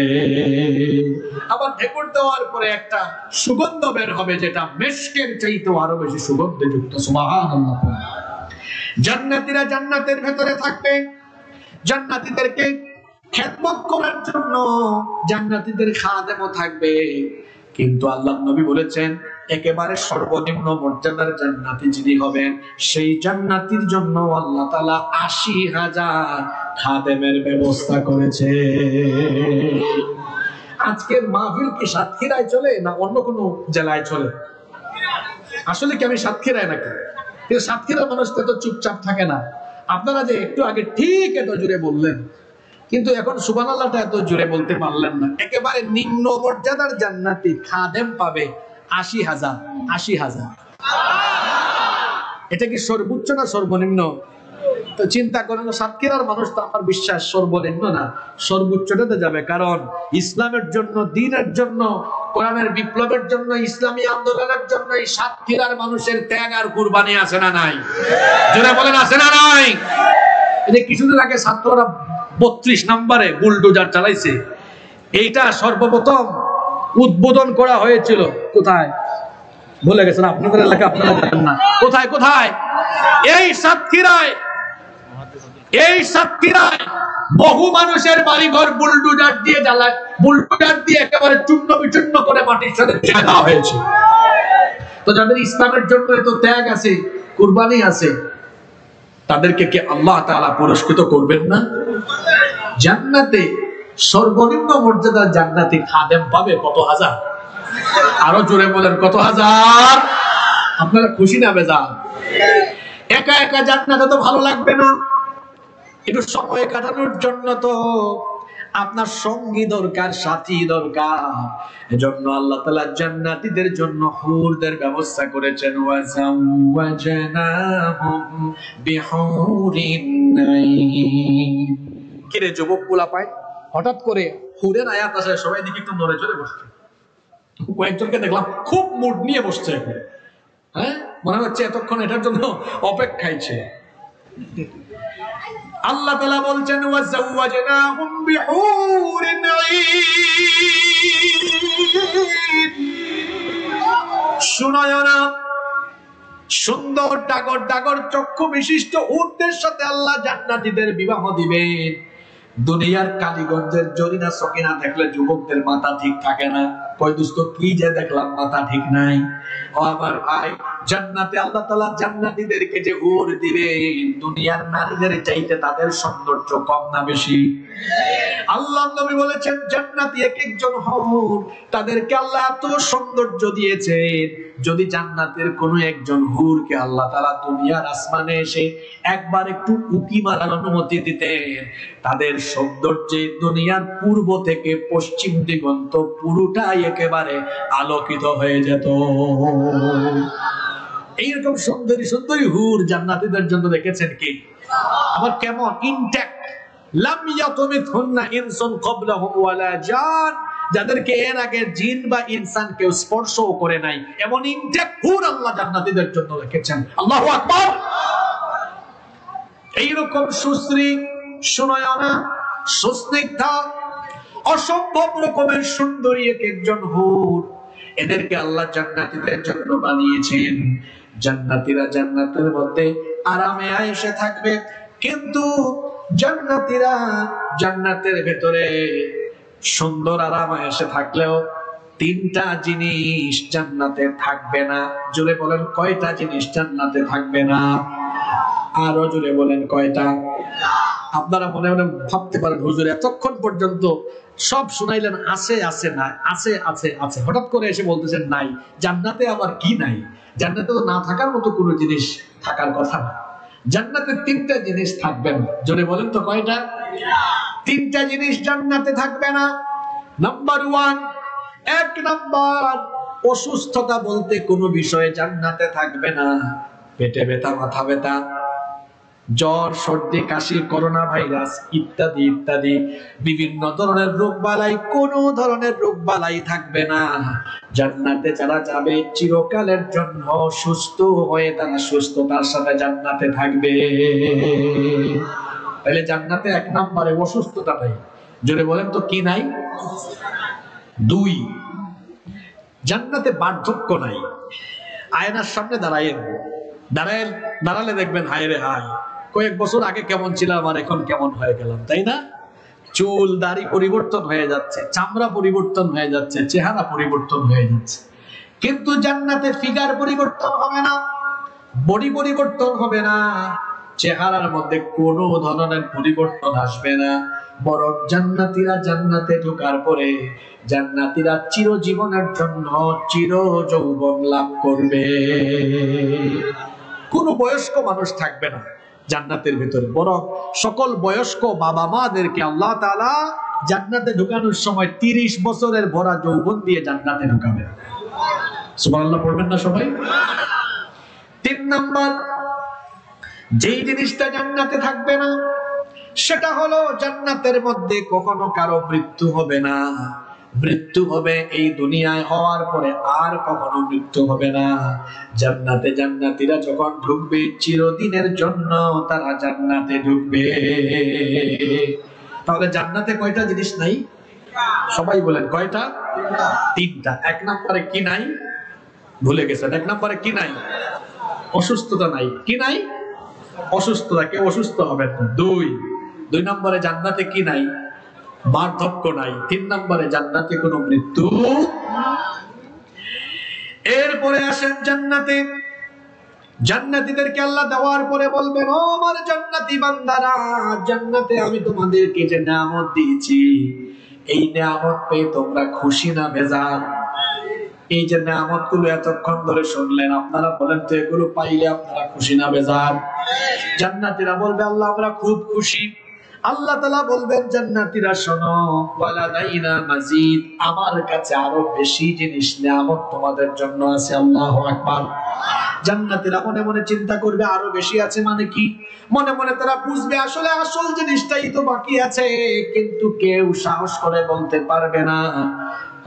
Speaker 3: আবার ঢেকুর দেওয়ার পরে একটা সুগন্ধ বের হবে, যেটা মেশকের চাইতেও আরো বেশি সুগন্ধযুক্ত। সুবহানাল্লাহ। জান্নাতীরা জান্নাতের ভেতরে থাকবে, জান্নাতীদেরকে খেদমত করার জন্য জান্নাতীদের খাদেমও থাকবে। কিন্তু আল্লাহর নবী বলেছেন একেবারে সর্বনিম্ন মর্যাদার জান্নাতি যিনি হবেন, সেই জান্নাতির জন্য আল্লাহ তাআলা ৮০,০০০ খাদেমের ব্যবস্থা করেছে। আজকের মাহফিল কি সাতক্ষীরায় চলে না অন্য কোনো জেলায় চলে? আসলে কি আমি সাতক্ষীরায় নাকি? কিন্তু সাতক্ষীরার মানুষ তো চুপচাপ থাকে না। আপনারা যে একটু আগে ঠিক এত জোরে বললেন, কিন্তু এখন সুবহানাল্লাহটা এত জোরে বলতে পারলেন না। একেবারে নিম্ন মর্যাদার জান্নাতি খাদেম পাবে ৮০,০০০। ৮০,০০০ এটা কি সর্বোচ্চ না সর্বনিম্ন? তো চিন্তা করেন, সাতক্ষীরার মানুষ তো আমার বিশ্বাস সর্বনিম্ন না, সর্বোচ্চটাতে যাবে। কারণ ইসলামের জন্য, দ্বীনের জন্য, কোরআনের বিপ্লবের জন্য, ইসলামী আন্দোলনের জন্য এই সাতক্ষীরার মানুষের ত্যাগ আর কুরবানি আছে না নাই? জোরে বলেন আছে না নাই? এই যে কিছুদিন আগে ছাত্ররা ৩২ নম্বরে বুলডোজার চালাইছে, এইটা সর্বপ্রথম উদ্বোধন করা হয়েছিল কোথায় ভুলে গেছেন আপনাদের এলাকা, আপনারা জানেন না। কোথায় কোথায়? এই সাতক্ষীরায়। এই সাতক্ষীরায় বহু মানুষের বাড়িঘর বুলডোজার দিয়ে জ্বালায়, বুলডোজার দিয়ে একেবারে চূর্ণ বিচূর্ণ করে মাটির সাথে দেওয়া হয়েছে। তো যাদের ইসলামের জন্য এত ত্যাগ আছে, কুরবানি আছে, তাদেরকে কি আল্লাহ তাআলা পুরস্কৃত করবেন না? জান্নাতে সর্বনিম্ন মর্যাদার জান্নাতি খাদেম পাবে কত হাজার? আরো জোরে বলেন কত হাজার? আপনারা খুশি না বেজার? একা একা জান্নাতে তো ভালো লাগবে না, একটু সময় কাটানোর জন্য তো আপনার সঙ্গী দরকার, সাথী দরকার। এজন্য আল্লাহ তাআলা জান্নাতীদের জন্য হুরদের ব্যবস্থা করেছেন। ওয়াজাওয়াজনাহুম বিহুরিন নাঈম। কিরে যুবক পোলা পায়, হঠাৎ করে হুরের আয়াত আসে, সবাই দিকে একটু নড়ে চড়ে বসছে। কয়েকজনকে দেখলাম খুব মুড নিয়ে বসছে, হ্যাঁ মনে হচ্ছে এতক্ষণ এটার জন্য অপেক্ষায় ছিল। আল্লাহ তাআলা বলছেন ওয়াজাওয়াজনাহুম বিহুরিন নাঈম। শুনায় না, সুন্দর ডাগর ডাগর চক্ষু বিশিষ্ট উটদের সাথে আল্লাহ জান্নাতীদের বিবাহ দিবেন। দুনিয়ার কালীগঞ্জের জরিনা সকিনা দেখলে যুবকদের মাথা ঠিক থাকে না, কয় দোস্ত কি যে দেখলাম মাথা ঠিক নাই। ও আমার ভাই, জান্নাতে আল্লাহ তাআলা জান্নাতীদেরকে যে হুর দিবেন, দুনিয়ার নারীদের চাইতে তাদের সৌন্দর্য কম না বেশি? আল্লাহ নবী বলেছেন জান্নাতি এক একজন হুর, তাদেরকে আল্লাহ এত সৌন্দর্য দিয়েছেন, যদি জান্নাতের কোন একজন হুরকে আল্লাহ তাআলা দুনিয়ার আসমানে এসে একবার একটু উকি মারার অনুমতি দিতেন, তাদের সৌন্দর্যে দুনিয়ার পূর্ব থেকে পশ্চিম দিগন্ত পুরোটাই একেবারে আলোকিত হয়ে যেত। এইরকম সুন্দরী সুন্দরী হুর জান্নাতীদের জন্য রেখেছেন কি? আবার কেমন ইনট্যাক্ট, লাম ইয়াতুমিথুন্না ইনসুন ক্বাবলাহুম ওয়ালা জান, যাদেরকে এর আগে জিন বা ইনসান কেউ স্পর্শও করে নাই, এমন ইনট্যাক্ট হুর আল্লাহ জান্নাতীদের জন্য রেখেছেন। আল্লাহু আকবার। এইরকম সুশ্রী, সুনয়না, সুস্নিগ্ধা, অসম্ভব রকমের সুন্দরী এক একজন হুর, এদেরকে আল্লাহ জান্নাতীদের জন্য বানিয়েছেন। জান্নাতীরা জান্নাতের মধ্যে আরামে আয়েশে থাকবে, কিন্তু জান্নাতীরা জান্নাতের ভেতরে সুন্দর আরাম আয়েশে থাকলেও তিনটা জিনিস জান্নাতে থাকবে না। জোরে বলেন কয়টা জিনিস জান্নাতে থাকবে না? আরো জোরে বলেন কয়টা? আপনারা মনে মনে ভাবতে পারেন হুজুর এতক্ষণ পর্যন্ত সব শুনাইলেন আছে আছে না আছে আছে আছে, হঠাৎ করে এসে বলতেছেন নাই। জান্নাতে আবার কি নাই? জান্নাতে তো না থাকার মতো কোনো জিনিস থাকার কথা না। জান্নাতে তিনটা জিনিস থাকবে না। জোরে বলেন তো কয়টা? তিনটা জিনিস জান্নাতে থাকবে না। নাম্বার 1, এক নাম্বার, অসুস্থতা বলতে কোনো বিষয়ে জান্নাতে থাকবে না। পেটে ব্যথা, মাথা ব্যথা, জ্বর, সর্দি, কাশি, করোনা ভাইরাস ইত্যাদি ইত্যাদি বিভিন্ন ধরনের রোগ বালাই, কোনো ধরনের রোগ বালাই থাকবে না। জান্নাতে যারা যাবে চিরকালের জন্য সুস্থ হয়ে তারা সুস্থতার সাথে জান্নাতে থাকবে। তাহলে জান্নাতে এক নম্বরে অসুস্থতা নাই। জোরে বলেন তো কি নাই? 2, জান্নাতে বার্ধক্য নাই। আয়নার সামনে দাঁড়ালে দেখবেন হায় রে হায়, কয়েক বছর আগে কেমন ছিলাম আর এখন কেমন হয়ে গেলাম, তাই না? চুল দাড়ি পরিবর্তন হয়ে যাচ্ছে, চামড়া পরিবর্তন হয়ে যাচ্ছে, চেহারা পরিবর্তন হয়ে যাচ্ছে। কিন্তু জান্নাতে ফিগার পরিবর্তন হবে না, বডি পরিবর্তন হবে না, চেহারার মধ্যে কোনো ধরনের পরিবর্তন আসবে না। বরং জান্নাতীরা জান্নাতে ঢোকার পরে জান্নাতীরা চিরজীবনের জন্য চির যৌবন লাভ করবে। কোনো বয়স্ক মানুষ থাকবে না জান্নাতের ভিতরে, বরং সকল বয়স্ক বাবা মাদেরকে আল্লাহ তাআলা জান্নাতে ঢোকানোর সময় 30 বছরের ভরা যৌবন দিয়ে জান্নাতে ঢোকাবেন। সুবহানাল্লাহ পড়বেন না সবাই? 3 নাম্বার, যেই জিনিসটা জান্নাতে থাকবে না সেটা হলো জান্নাতের মধ্যে কখনো কারো মৃত্যু হবে না। মৃত্যু হবে এই দুনিয়ায় হওয়ার পরে, আর কখনো মৃত্যু হবে না। জান্নাতে জান্নাতীরা যখন ঢুকবে চিরদিনের জন্য তারা জান্নাতে ঢুকবে। তাহলে জান্নাতে কয়টা জিনিস নাই? সবাই বলেন কয়টা? 3টা। 1 নম্বরে কি নাই? ভুলে গেছেন। 1 নম্বরে কি নাই? অসুস্থতা নাই। কি নাই? অসুস্থতা, কেউ অসুস্থ হবেন না। 2 নম্বরে জান্নাতে কি নাই? বার্ধক্য নাই। 3 নম্বরে জান্নাতে কোনো মৃত্যু। এরপরে আসেন জান্নাতে, জান্নাতীদেরকে আল্লাহ দেওয়ার পরে বলবেন, ও আমার জান্নাতি বান্দারা, জান্নাতে আমি তোমাদেরকে যে নিয়ামত দিয়েছি, এই নিয়ামত পেয়ে তোমরা খুশি না বেজার? এই যে নিয়ামত গুলো এতক্ষণ ধরে শুনলেন, আপনারা বলেন তো এগুলো পাইলে আপনারা খুশি না বেজার? জান্নাতীরা বলবে, আল্লাহ আমরা খুব খুশি। আল্লাহ তাআলা বলবেন, জান্নাতীরা শোনো, ওয়ালাদাইনা মাজিদ, আমার কাছে আরো বেশি জিনিস নিয়ামত তোমাদের জন্য আছে। আল্লাহু আকবার। জান্নাতীরা মনে মনে চিন্তা করবে আরো বেশি আছে মানে কি? মনে মনে তারা বুঝবে আসলে আসল জিনিসটাই তো বাকি আছে, কিন্তু কেউ সাহস করে বলতে পারবে না।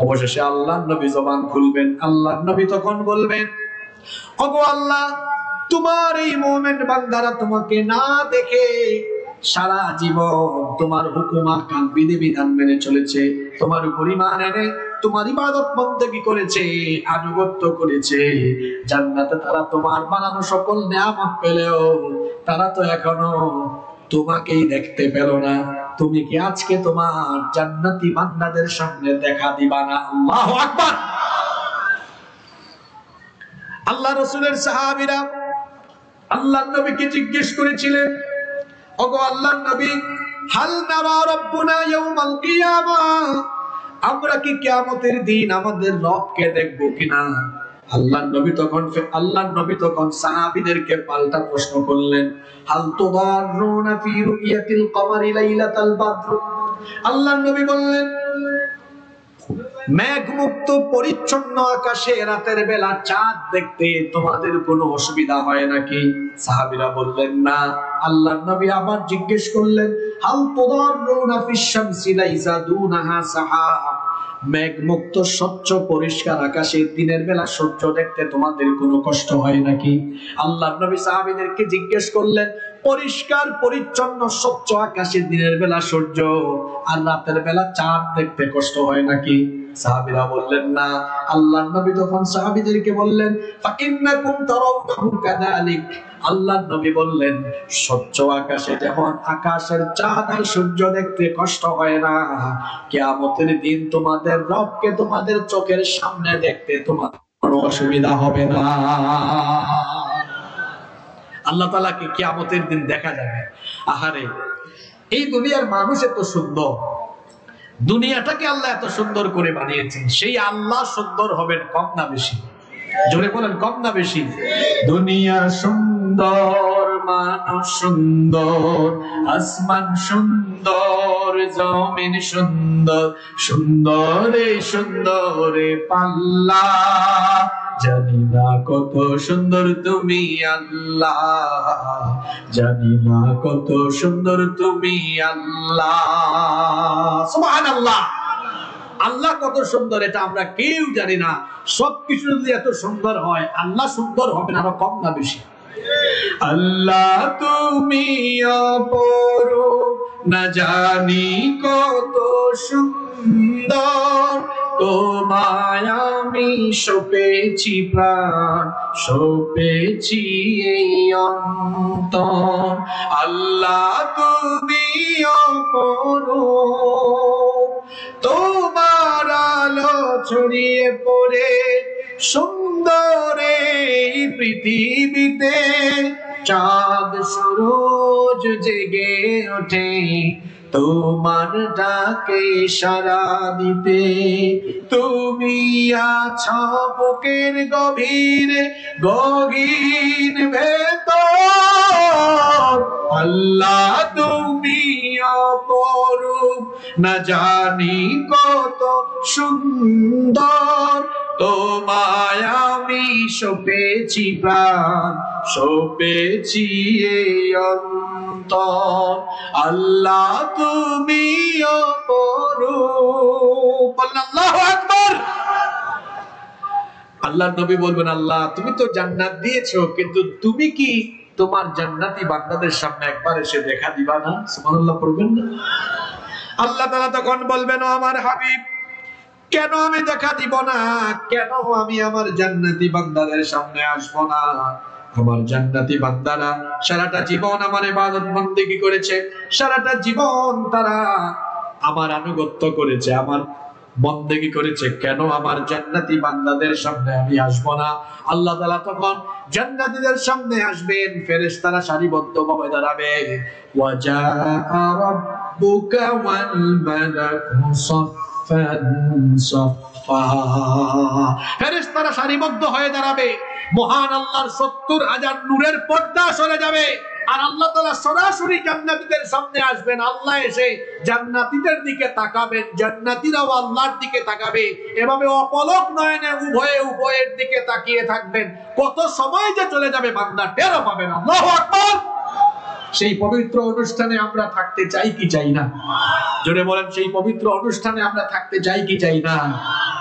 Speaker 3: অবশেষে আল্লাহর নবী জবান খুলবেন। আল্লাহর নবী তখন বলবেন, ওগো আল্লাহ, তোমার এই মুমিন বান্দারা তোমাকে না দেখে সারা জীবন তোমার হুকুম আহকাম বিধিবিধান মেনে চলেছে, তোমার উপর ঈমান এনে তোমার ইবাদত বন্দেগী করেছে, আনুগত্য করেছে। জান্নাতে তারা তোমার বানানো সকল নিয়ামত পেলেও তারা তো এখনো তোমাকেই দেখতে পেল না। তুমি কি আজকে তোমার জান্নাতি বান্দাদের সামনে দেখা দিবা না? আল্লাহু আকবার। আল্লাহ রাসূলের সাহাবীরা আল্লাহর নবীকে জিজ্ঞেস করেছিলেন, ওগো আল্লাহর নবী, হাল নারা রাব্বুনা ইয়াউমাল কিয়ামাহ, আমরা কি কিয়ামতের দিন আমাদের রবকে দেখব কিনা? আল্লাহর নবী তখন সাহাবীদেরকে পাল্টা প্রশ্ন করলেন, হাল তুদাররুনা ফি রুয়াতিল কমারি লাইলাতাল বদর। আল্লাহর নবী বললেন, মেঘমুক্ত পরিচ্ছন্ন আকাশে রাতের বেলা চাঁদ দেখতে তোমাদের কোনো অসুবিধা হয় নাকি? সাহাবীরা বললেন না। আল্লাহর নবী আবার জিজ্ঞেস করলেন, হাল তুদাররুনা ফিশ শামসি লাইসা দুনাহা সাহাব, মেঘমুক্ত স্বচ্ছ পরিষ্কার আকাশে দিনের বেলা সূর্য দেখতে তোমাদের কোনো কষ্ট হয় নাকি? আল্লাহর নবী সাহাবীদেরকে জিজ্ঞেস করলেন, পরিষ্কার পরিচ্ছন্ন স্বচ্ছ আকাশে দিনের বেলা সূর্য আর রাতের বেলা চাঁদ দেখতে কষ্ট হয় নাকি? সাহাবীরা বললেন না। আল্লাহর নবী তখন সাহাবীদেরকে বললেন, ফাইন্নাকুম তারাউনাহু কাযালিক। আল্লাহর নবী বললেন, স্বচ্ছ আকাশে যেমন আকাশের চাঁদ আর সূর্য দেখতে কষ্ট হয় না, কিয়ামতের দিন তোমাদের রবকে তোমাদের চোখের সামনে দেখতে তোমার কোনো অসুবিধা হবে না। আল্লাহ তাআলাকে কিয়ামতের দিন দেখা যাবে। আহারে, এই দুনিয়ার মানুষ এত সুন্দর, দুনিয়াটাকে আল্লাহ এত সুন্দর করে বানিয়েছেন, সেই আল্লাহ সুন্দর হবেন কম না বেশি? জোরে বলেন, কম না বেশি? দুনিয়া সুন্দর
Speaker 2: আসমান সুন্দর, আসমান সুন্দর, জমিন সুন্দর, সুন্দরে সুন্দরে পাল্লা। জানি না কত সুন্দর তুমি আল্লাহ, জানি না কত সুন্দর তুমি আল্লাহ।
Speaker 3: সুবহানাল্লাহ। আল্লাহ কত সুন্দর এটা আমরা কেউ জানি না। সবকিছু যদি এত সুন্দর হয়, আল্লাহ সুন্দর হবে না আরো কম না বেশি?
Speaker 2: আল্লাহ তুমি অপরূপ, না জানি কত সুন্দর, তোমায় আমি সপেছি প্রাণ, সপেছি এই অন্তর। আল্লাহ তুমি অপরূপ, তোমার আলো ছড়িয়ে পড়ে সুন্দর এই পৃথিবীতে, চাঁদ সূরজ জেগে ওঠে তোমার ডাকে সাড়া দিতে। তুমি আছো বুকের গভীরে, গহীন ভেতর। আল্লাহ তুমি অপরূপ, না জানি কত সুন্দর, তোমায় আমি সপেছি প্রাণ, সপেছি এই অন্তর। আল্লাহ তুমি অপরূপ। আল্লাহু আকবার।
Speaker 3: আল্লাহর নবী বলবেন, আল্লাহ তুমি তো জান্নাত দিয়েছো, কিন্তু তুমি কি তোমার জান্নাতি বান্দাদের সামনে একবার এসে দেখা দিবা না? সুবহানাল্লাহ পড়বেন না? আল্লাহ তাআলা তখন বলবেন, ও আমার হাবিব, কেন আমি দেখা দিব না? কেন আমি আমার জান্নাতি বান্দাদের সামনে আসবো না? আমার জান্নাতি বান্দারা সারাটা জীবন আমার ইবাদত বন্দেগী করেছে, সারাটা জীবন তারা আমার আনুগত্য করেছে, আমার বন্দেগী করেছে, কেন আমার জান্নাতি বান্দাদের সামনে আমি আসবো না? আল্লাহ তাআলা তখন জান্নাতীদের সামনে আসবেন, ফেরেশতারা সারিবদ্ধভাবে দাঁড়াবে। ওয়াজাআ রাব্বুকা ওয়াল মালাকু সাফফান সাফফা। ফেরেশতারা সারিবদ্ধ হয়ে দাঁড়াবে, মহান আল্লাহর ৭০,০০০ নূরের পর্দা সরে যাবে, আর আল্লাহ তাআলা সরাসরি জান্নাতীদের সামনে আসবেন। আল্লাহ এসে জান্নাতীদের দিকে তাকাবেন, জান্নাতীরাও আল্লাহর দিকে তাকাবে, এভাবে অপলক নয়নে উভয়ে উভয়ের দিকে তাকিয়ে থাকবেন। কত সময় যে চলে যাবে বান্দা টেরও পাবে না। আল্লাহু আকবার। সেই পবিত্র অনুষ্ঠানে আমরা থাকতে চাই কি চাই না? জোরে বলেন, সেই পবিত্র অনুষ্ঠানে আমরা থাকতে চাই কি চাই না?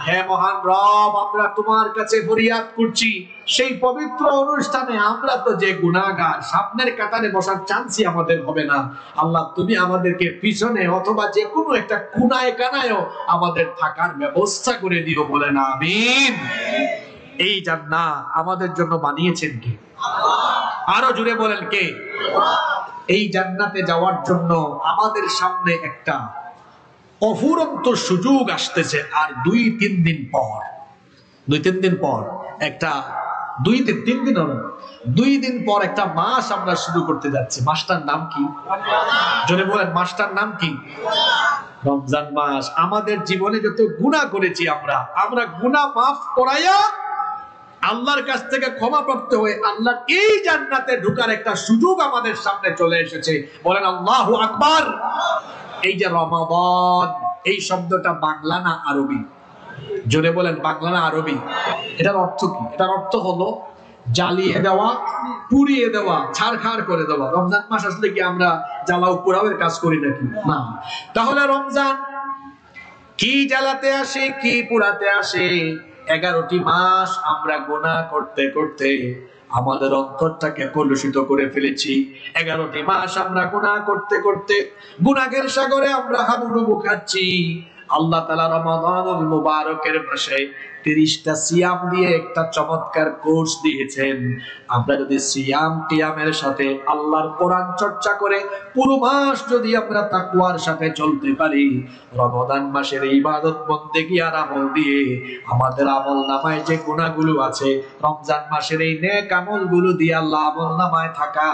Speaker 3: হে মহান রব, আমরা তোমার কাছে ফরিয়াদ করছি, সেই পবিত্র অনুষ্ঠানে আমরা তো যে গুনাহগার, সামনের কাতারে বসার চান্সই আমাদের হবে না। আল্লাহ তুমি আমাদেরকে পিছনে অথবা যে কোনো একটা কোনায় কানায়ও আমাদের থাকার ব্যবস্থা করে দিও, বলেন আমিন। এই জান্নাত আমাদের জন্য বানিয়েছেন কে? আরো জুড়ে বলেন কে? এই জান্নাতে যাওয়ার জন্য আমাদের সামনে একটা অফুরন্ত সুযোগ আসতেছে। আর ২-৩ দিন পর, ২-৩ দিন পর একটা ২-৩ দিন হবে, ২ দিন পর একটা মাস আমরা শুরু করতে যাচ্ছি। মাসটার নাম কি? জোরে বলেন, মাসটার নাম কি? রমজান মাস। আমাদের জীবনে যত গুনাহ করেছি আমরা গুনাহ মাফ করাইয়া আল্লাহর কাছ থেকে ক্ষমা প্রাপ্ত হয়ে আল্লাহর এই জান্নাতে ঢোকার একটা সুযোগ আমাদের সামনে চলে এসেছে, বলেন আল্লাহু আকবার। এই যে রমাদান, এই শব্দটা বাংলা না আরবি? জোরে বলেন, বাংলা না আরবি? এটার অর্থ কি? এটার অর্থ হলো জ্বালিয়ে দেওয়া, পুড়িয়ে দেওয়া, ছারখার করে দেওয়া। রমজান মাস আসলে কি আমরা জ্বালাও পোড়াওয়ের কাজ করি নাকি? না। তাহলে রমজান কি জ্বালাতে আসে, কি পোড়াতে আসে? 11টি মাস আমরা গুনাহ করতে করতে আমাদের অন্তরটাকে কলুষিত করে ফেলেছি। 11টি মাস আমরা গুনাহ করতে করতে গুনাহের সাগরে আমরা হাবুডুবু খাচ্ছি। আল্লাহ তাআলা রমাদানুল মুবারকের মাসে 30টা সিয়াম দিয়ে একটা চমৎকার কোর্স দিয়েছেন। আমরা যদি সিয়াম কিয়ামের সাথে আল্লাহর কোরআন চর্চা করে পুরো মাস যদি আমরা তাকওয়ার সাথে চলতে পারি, রমাদান মাসের ইবাদত বন্দেগী আর আমল দিয়ে আমাদের আমলনামায় যে গুনাহগুলো আছে, রমজান মাসের এই নেক আমলগুলো দিয়ে আল্লাহ আমলনামায় থাকা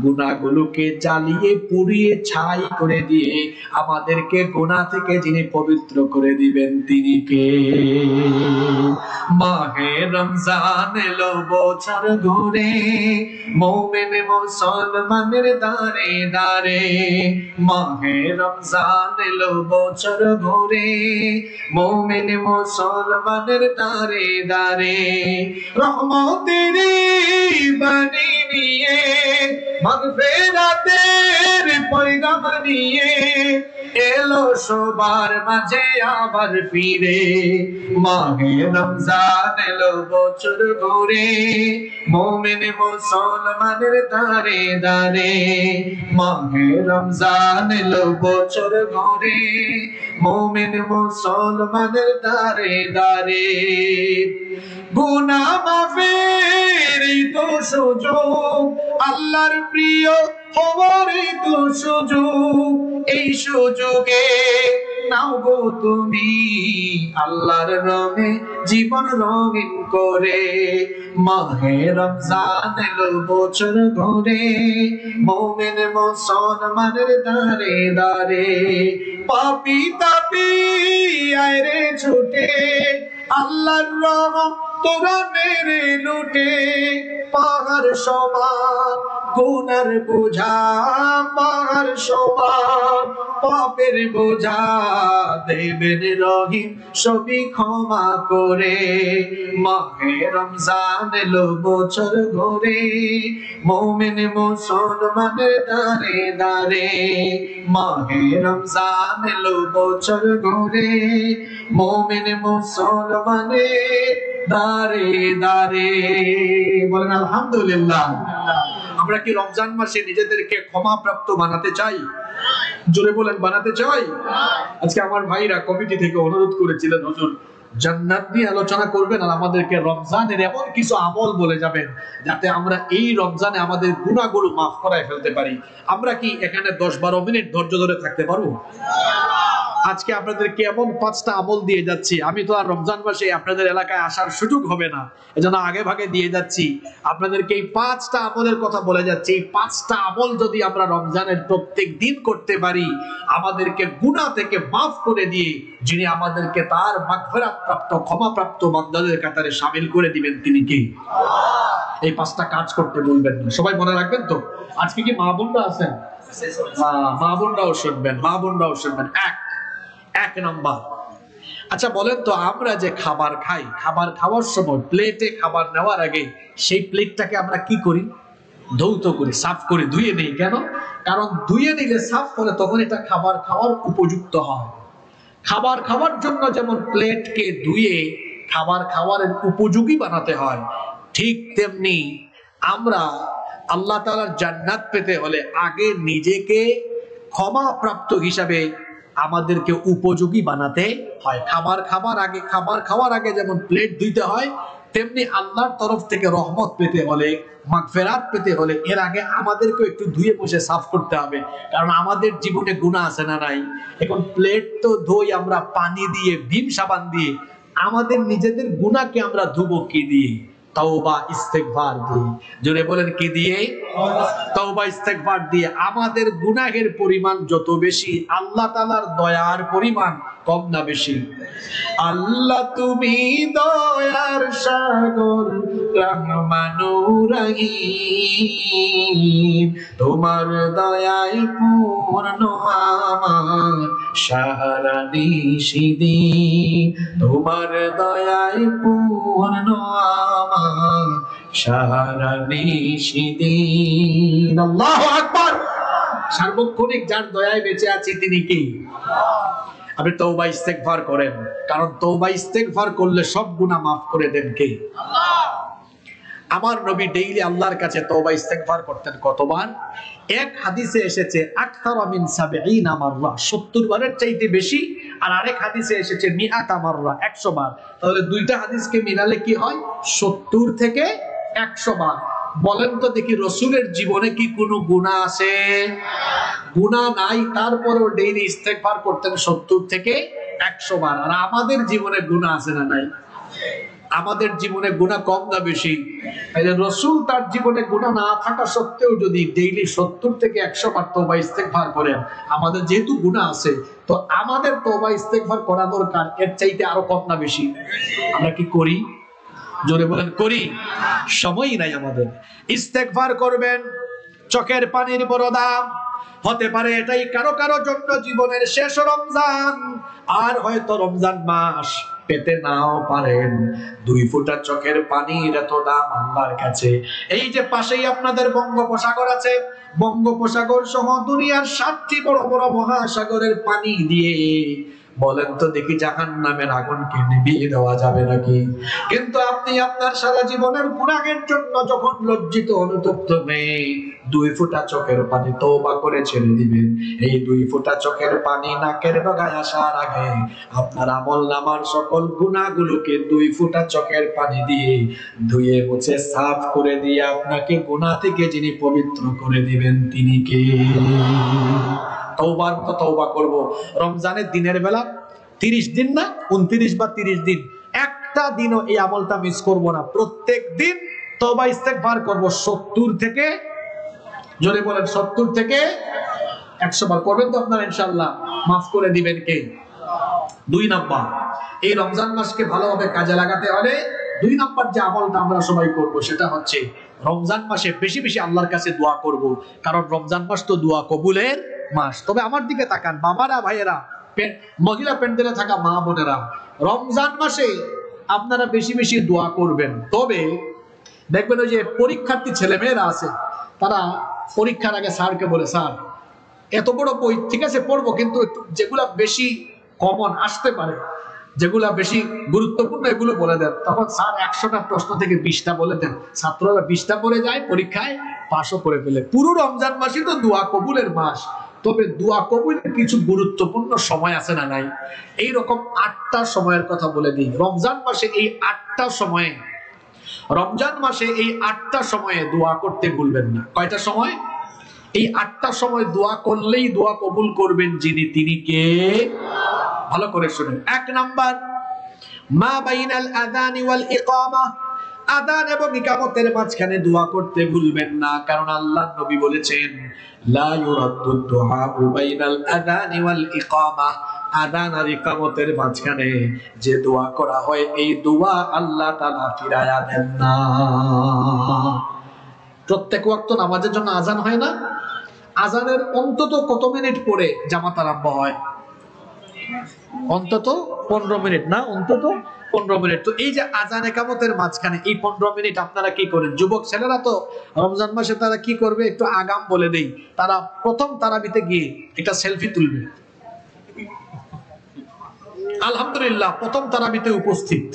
Speaker 3: গুনাহগুলোকে জ্বালিয়ে পুড়িয়ে ছাই করে দিয়ে আমাদেরকে গুনাহ থেকে যিনি পবিত্র করে দিবেন তিনি কে? মাহে রমজান এলো বছর ঘুরে, মুমিন মুসলমানের দারে দারে। মাহে রমজান এলো বছর ঘুরে, মুমিন মুসলমানের দারে দারে। রহমতের বাণী নিয়ে, মাগফিরাতের পয়গাম নিয়ে এলো সবার মাঝে আবার ফিরে। মাহে রমজান এলো বছর ঘুরে, মুমিন মুসলমানের দারে দারে। মাহে রমজান এলো বছর ঘুরে, মুমিন মুসলমানের দারে দারে। গুনাহ মাফের এই তো সুযোগ, আল্লাহর প্রিয় হওয়ার এই তো সুযোগ। এই সুযোগে নাও গো তুমি আল্লাহর রঙে জীবন রঙিন করে। মাহে রমজান এলো বছর ঘুরে, মুমিন মুসলমানের দারে দারে। পাপী তাপী আয় রে ছুটে, আল্লাহর রহম তোরা মেরে লুটে। পাহাড় সমান গুনার বোঝা, পাহাড় সমান পাপের বোঝা, দেবেন রহিম সবই ক্ষমা করে। মাহে রমজান এলো বছর ঘুরে, মুমিন মুসলমানের দারে দারে। মাহে রমজান এলো বছর ঘুরে, মুমিন মুসলমানের দারে দারে। বলেন আলহামদুলিল্লাহ। আমরা কি রমজান মাসে নিজেদেরকে ক্ষমাপ্রাপ্ত বানাতে চাই? জোরে বলেন, বানাতে চাই? আজকে আমার ভাইরা কমিটি থেকে অনুরোধ করেছিলেন, হুজুর জান্নাত নিয়ে আলোচনা করবেন আর আমাদেরকে রমজানের এমন কিছু আমল বলে যাবেন যাতে আমরা এই রমজানে আমাদের গুনাহগুলো মাফ করায় ফেলতে পারি। আমরা কি এখানে 10-12 মিনিট ধৈর্য ধরে থাকতে পারবো? আজকে আপনাদেরকে এমন 5টা আমল দিয়ে যাচ্ছি, আমি তো আর রমজান মাসে আপনাদের এলাকায় আসার সুযোগ হবে না, এজন্য আগে ভাগে দিয়ে যাচ্ছি। আপনাদেরকে এই 5টা আমলের কথা বলে যাচ্ছি। এই 5টা আমল যদি আমরা রমজানের প্রত্যেক দিন করতে পারি, আমাদেরকে গুনাহ থেকে মাফ করে দিয়ে যিনি আমাদেরকে তার মাগফিরাত প্রাপ্ত ক্ষমাপ্রাপ্ত বান্দাদের কাতারে শামিল করে দিবেন, তিনি কে? এই 5টা কাজ করতে বলবেন না, সবাই মনে রাখবেন তো। আজকে কি মা বোনরা আছেন? মা বোনরাও শুনবেন, মা বোনরাও শুনবেন। এক নাম্বার, আচ্ছা বলেন তো, আমরা যে খাবার খাই, খাবার খাওয়ার সময় প্লেটে খাবার নেওয়ার আগে সেই প্লেটটাকে আমরা কি করি? ধৌত করি, সাফ করে ধুয়ে নেই। কেন? কারণ ধুয়ে নিলে, সাফ করে, তখন এটা খাবার খাওয়ার উপযুক্ত হয়। খাবার খাওয়ার জন্য যেমন প্লেটকে ধুয়ে খাবার খাওয়ারের উপযোগী বানাতে হয়, ঠিক তেমনি আমরা আল্লাহ তাআলার জান্নাত পেতে হলে আগে নিজেকে ক্ষমাপ্রাপ্ত হিসাবে আমাদেরকে উপযোগী বানাতে হয়। খাবার খাওয়ার আগে যেমন প্লেট ধুইতে হয়, তেমনি আল্লাহর তরফ থেকে রহমত পেতে হলে, মাগফিরাত পেতে হলে এর আগে আমাদেরকে একটু ধুয়ে বসে সাফ করতে হবে। কারণ আমাদের জীবনে গুনাহ আছে না নাই? এখন প্লেট তো ধুই আমরা পানি দিয়ে, ভীম সাবান দিয়ে, আমাদের নিজেদের গুনাহকে আমরা ধুবো কি দিয়ে? তওবা ইস্তেগফার দিয়ে। জোরে বলেন, কি দিয়ে? তওবা ইস্তেগফার দিয়ে। আমাদের গুনাহের পরিমাণ যত বেশি, আল্লাহ তাআলার দয়ার পরিমাণ কম না বেশি? আল্লাহ তুমি দয়ার সাগর, রহমানুর রহিম, তোমার দয়ায় পূর্ণ আমার সাহারা নিশিদিন, তোমার দয়ায় পূর্ণ আমার সাহারা নিশিদিন। আল্লাহু আকবার। সার্বক্ষণিক যার দয়ায় বেঁচে আছি তিনি কি? আপনি তওবা ইস্তেগফার করেন, কারণ তওবা ইস্তেগফার করলে সব গুনাহ মাফ করে দেন কে? আল্লাহ। আমার নবী ডেইলি আল্লাহর কাছে তওবা ইস্তেগফার করতেন কতবার? এক হাদিসে এসেছে আকতারা মিন 70 মাররা, 70 বারের চাইতে বেশি। আর আরেক হাদিসে এসেছে মিআতা মাররা, 100 বার। তাহলে দুইটা হাদিসকে মিলালে কি হয়? 70 থেকে 100 বার। বলেন তো দেখি, রাসূলের জীবনে কি কোনো গুনাহ আছে? গুনাহ নাই, তারপরেও ডেইলি ইস্তেগফার করতেন 70 থেকে 100 বার। আর আমাদের জীবনে গুনাহ আছে না নাই? আমাদের জীবনে গুনাহ কম না বেশি? রাসূল তার জীবনে গুনাহ না থাকা সত্ত্বেও যদি ডেইলি 70 থেকে 100 বার তওবা ইস্তেগফার করেন, আমাদের যেহেতু গুনাহ আছে তো আমাদের তওবা ইস্তেগফার করা দরকার এর চাইতে আরো কম না বেশি? আমরা কি করি? জোরে বলেন করি? সময়ই নাই আমাদের। ইস্তেগফার করবেন, চোখের পানির বড় দাম। হতে পারে এটাই কারো কারো জন্য জীবনের শেষ রমজান, আর হয়তো রমজান মাস পেতে নাও পারেন। 2 ফোঁটা চোখের পানির এত দাম আল্লাহর কাছে। এই যে পাশেই আপনাদের বঙ্গোপসাগর আছে, বঙ্গোপসাগর সহ দুনিয়ার 7টি বড় বড় মহাসাগরের পানি দিয়ে বলেন তো দেখি জাহান্নামের আগুনকে নিভিয়ে দেওয়া যাবে নাকি? কিন্তু আপনি আপনার সারা জীবনের গুনাহের জন্য যখন লজ্জিত অনুতপ্ত হয়ে 2 ফোঁটা চোখের পানি তওবা করে ছেড়ে দিবেন, এই 2 ফোঁটা চোখের পানি নাকের ডগায় আসার আগে আপনার আমলনামার সকল গুনাহগুলোকে 2 ফোঁটা চোখের পানি দিয়ে ধুয়ে মুছে সাফ করে দিয়ে আপনাকে গুনাহ থেকে যিনি পবিত্র করে দিবেন তিনি কে? তওবার মতো তওবা করব। রমজানের দিনের বেলা 30 দিন না 29 বা 30 দিন, একটা দিনও এই আমলটা মিস করব না। প্রত্যেক দিন তওবা ইস্তেগফার করব 70 থেকে, জোরে বলেন 70 থেকে 100 বার করবেন তো আপনারা ইনশাআল্লাহ। মাফ করে দিবেন কে? 2 নাম্বার, এই রমজান মাসকে ভালোভাবে কাজে লাগাতে হলে 2 নাম্বার যে আমলটা আমরা সবাই করব সেটা হচ্ছে রমজান মাসে বেশি বেশি আল্লাহর কাছে দোয়া করব, কারণ রমজান মাস তো দোয়া কবুলের মাস। তবে আমার দিকে তাকান বাবারা, ভাইয়েরা, মহিলা প্যান্ডেলে থাকা মা বোনেরা, রমজান মাসে আপনারা বেশি বেশি দোয়া করবেন। তবে দেখবেন ওই যে পরীক্ষার্থী ছেলে মেয়েরা আছে, তারা পরীক্ষার আগে স্যারকে বলে, স্যার এত বড় বই ঠিক আছে পড়বো, কিন্তু একটু যেগুলা বেশি কমন আসতে পারে, যেগুলা বেশি গুরুত্বপূর্ণ এগুলো বলে দেন। তখন স্যার 100টা প্রশ্ন থেকে 20টা বলে দেন, ছাত্ররা 20টা পড়ে যায়, পরীক্ষায় পাশও করে ফেলে। পুরো রমজান মাসই তো দোয়া কবুলের মাস, তবে দোয়া কবুলের কিছু গুরুত্বপূর্ণ সময় আছে না নাই? এইরকম 8টা সময়ের কথা বলে দিই। রমজান মাসে এই 8টা সময়ে, রমজান মাসে এই 8টা সময়ে দোয়া করতে ভুলবেন না। কয়টা সময়? এই 8টা সময় দোয়া করলেই দোয়া কবুল করবেন যিনি তিনি কে? ভালো করে শুনেন। 1 নাম্বার, মা বাইনাল আযান ওয়াল ইকামা, আযান এবং ইকামতের মাঝখানে দোয়া করতে ভুলবেন না, কারণ আল্লাহর নবী বলেছেন লা ইউরাদ্দু দুআ বাইনাল আযান ওয়াল ইকামা, আযান আর ইকামতের মাঝখানে যে দোয়া করা হয় এই দোয়া আল্লাহ তাআলা ফিরায়া দেন না। প্রত্যেক ওয়াক্ত নামাজের জন্য আযান হয় না? আযানের অন্তত কত মিনিট পরে জামাত আরম্ভ হয়? অন্তত 15 মিনিট না? অন্তত 15 মিনিট। তো এই যে আযান ইকামতের মাঝখানে এই 15 মিনিট আপনারা কি করেন? যুবক ছেলেরা তো রমজান মাসে তারা কি করবে একটু আগাম বলে দেই। তারা প্রথম তারাবিতে গিয়ে একটা সেলফি তুলবে। আলহামদুলিল্লাহ প্রথম তারাবিতে উপস্থিত,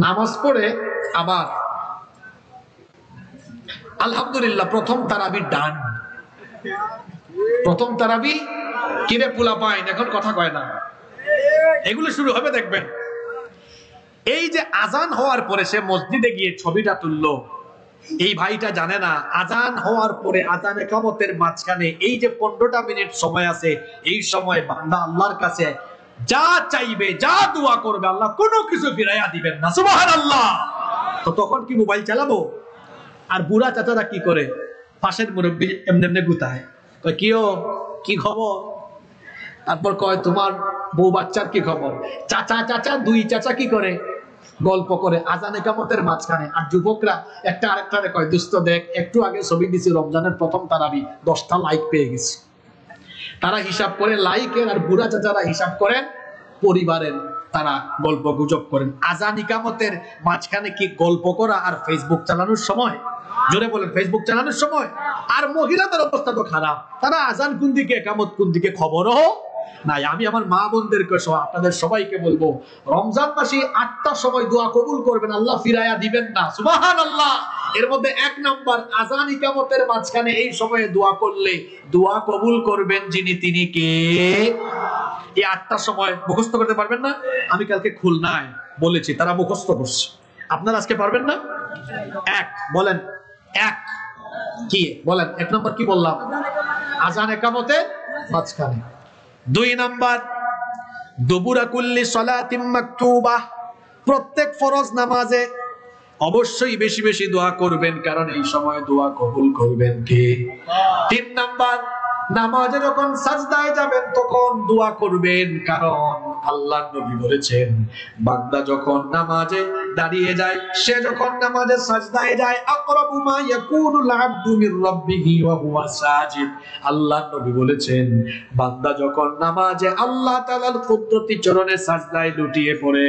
Speaker 3: নামাজ পড়ে আবার আলহামদুলিল্লাহ প্রথম তারাবি ডান। প্রথম তারাবি কিরে পোলা পাইন এখন কথা কয় না, এগুলো শুরু হবে দেখবেন। এই যে আজান হওয়ার পরে সে মসজিদে গিয়ে ছবিটা তুললো, এই ভাইটা জানে না আজান হওয়ার পরে আজান ইকামতের মাঝখানে এই যে 15টা মিনিট সময় আছে, এই সময় বান্দা আল্লাহর কাছে যা চাইবে, যা দোয়া করবে আল্লাহ কোনো কিছু ফিরাইয়া দিবেন না। সুবহানাল্লাহ। তো তখন কি মোবাইল চালাবো? আর বুড়া চাচারা কি করে? পাশের মুরব্বী এমনি এমনি গুতায়, কয় কি খবর? তারপর কয় তোমার বউ বাচ্চার কি খবর? চাচা 2 চাচা কি করে? গল্প করে আজান ইকামতের মাঝখানে। আর যুবকরা একটা আরেকটারে কয়, দোস্ত দেখ একটু আগে ছবি দিছি রমজানের প্রথম তারাবি, 10টা লাইক পেয়ে গেছি। তারা হিসাব করে লাইকের, আর বুড়া চাচারা হিসাব করেন পরিবারের, তারা গল্প গুজব করেন। আজান ইকামতের মাঝখানে কি গল্প করা আর ফেসবুক চালানোর সময়? জোরে বলেন, ফেসবুক চালানোর সময়? আর মহিলাদের অবস্থা তো খারাপ, তারা আজান কোন দিকে ইকামত কোন দিকে খবরও নাই। আমি আমার মা বোনদেরকে সহ আপনাদের সবাইকে বলবো, রমজান মাসে 8টা সময় দোয়া কবুল করবেন, আল্লাহ ফিরাইয়া দিবেন না। সুবহানাল্লাহ। এর মধ্যে 1 নাম্বার আজান ইকামতের মাঝখানে এই সময়ে দোয়া করলে দোয়া কবুল করবেন যিনি তিনি কে? এই 8টা সময় মুখস্থ করতে পারবেন না? আমি কালকে খুলনায় বলেছি, তারা মুখস্থ করছে, আপনারা আজকে পারবেন না? 1 বলেন, 1 কি বলেন? 1 নাম্বার কি বললাম? আজান ইকামতের মাঝখানে। 2 নাম্বার দুবুরা কুল্লি সালাতিন মাকতুবা, প্রত্যেক ফরজ নামাজে অবশ্যই বেশি বেশি দোয়া করবেন, কারণ এই সময় দোয়া কবুল করবেন কে? 3 নাম্বার, নামাজে যখন সাজদায় যাবেন তখন দোয়া করবেন, কারণ আল্লাহর নবী বলেছেন বান্দা যখন নামাজে দাঁড়িয়ে যায়, সে যখন নামাজে সাজদায় যায়, আকরাবু মা ইয়াকুনুল আবদু মির রাব্বিহি ওয়া হুয়া সাজিদ, আল্লাহর নবী বলেছেন বান্দা যখন নামাজে আল্লাহ তাআলার কুদরতি চরণে সাজদায় লুটিয়ে পড়ে,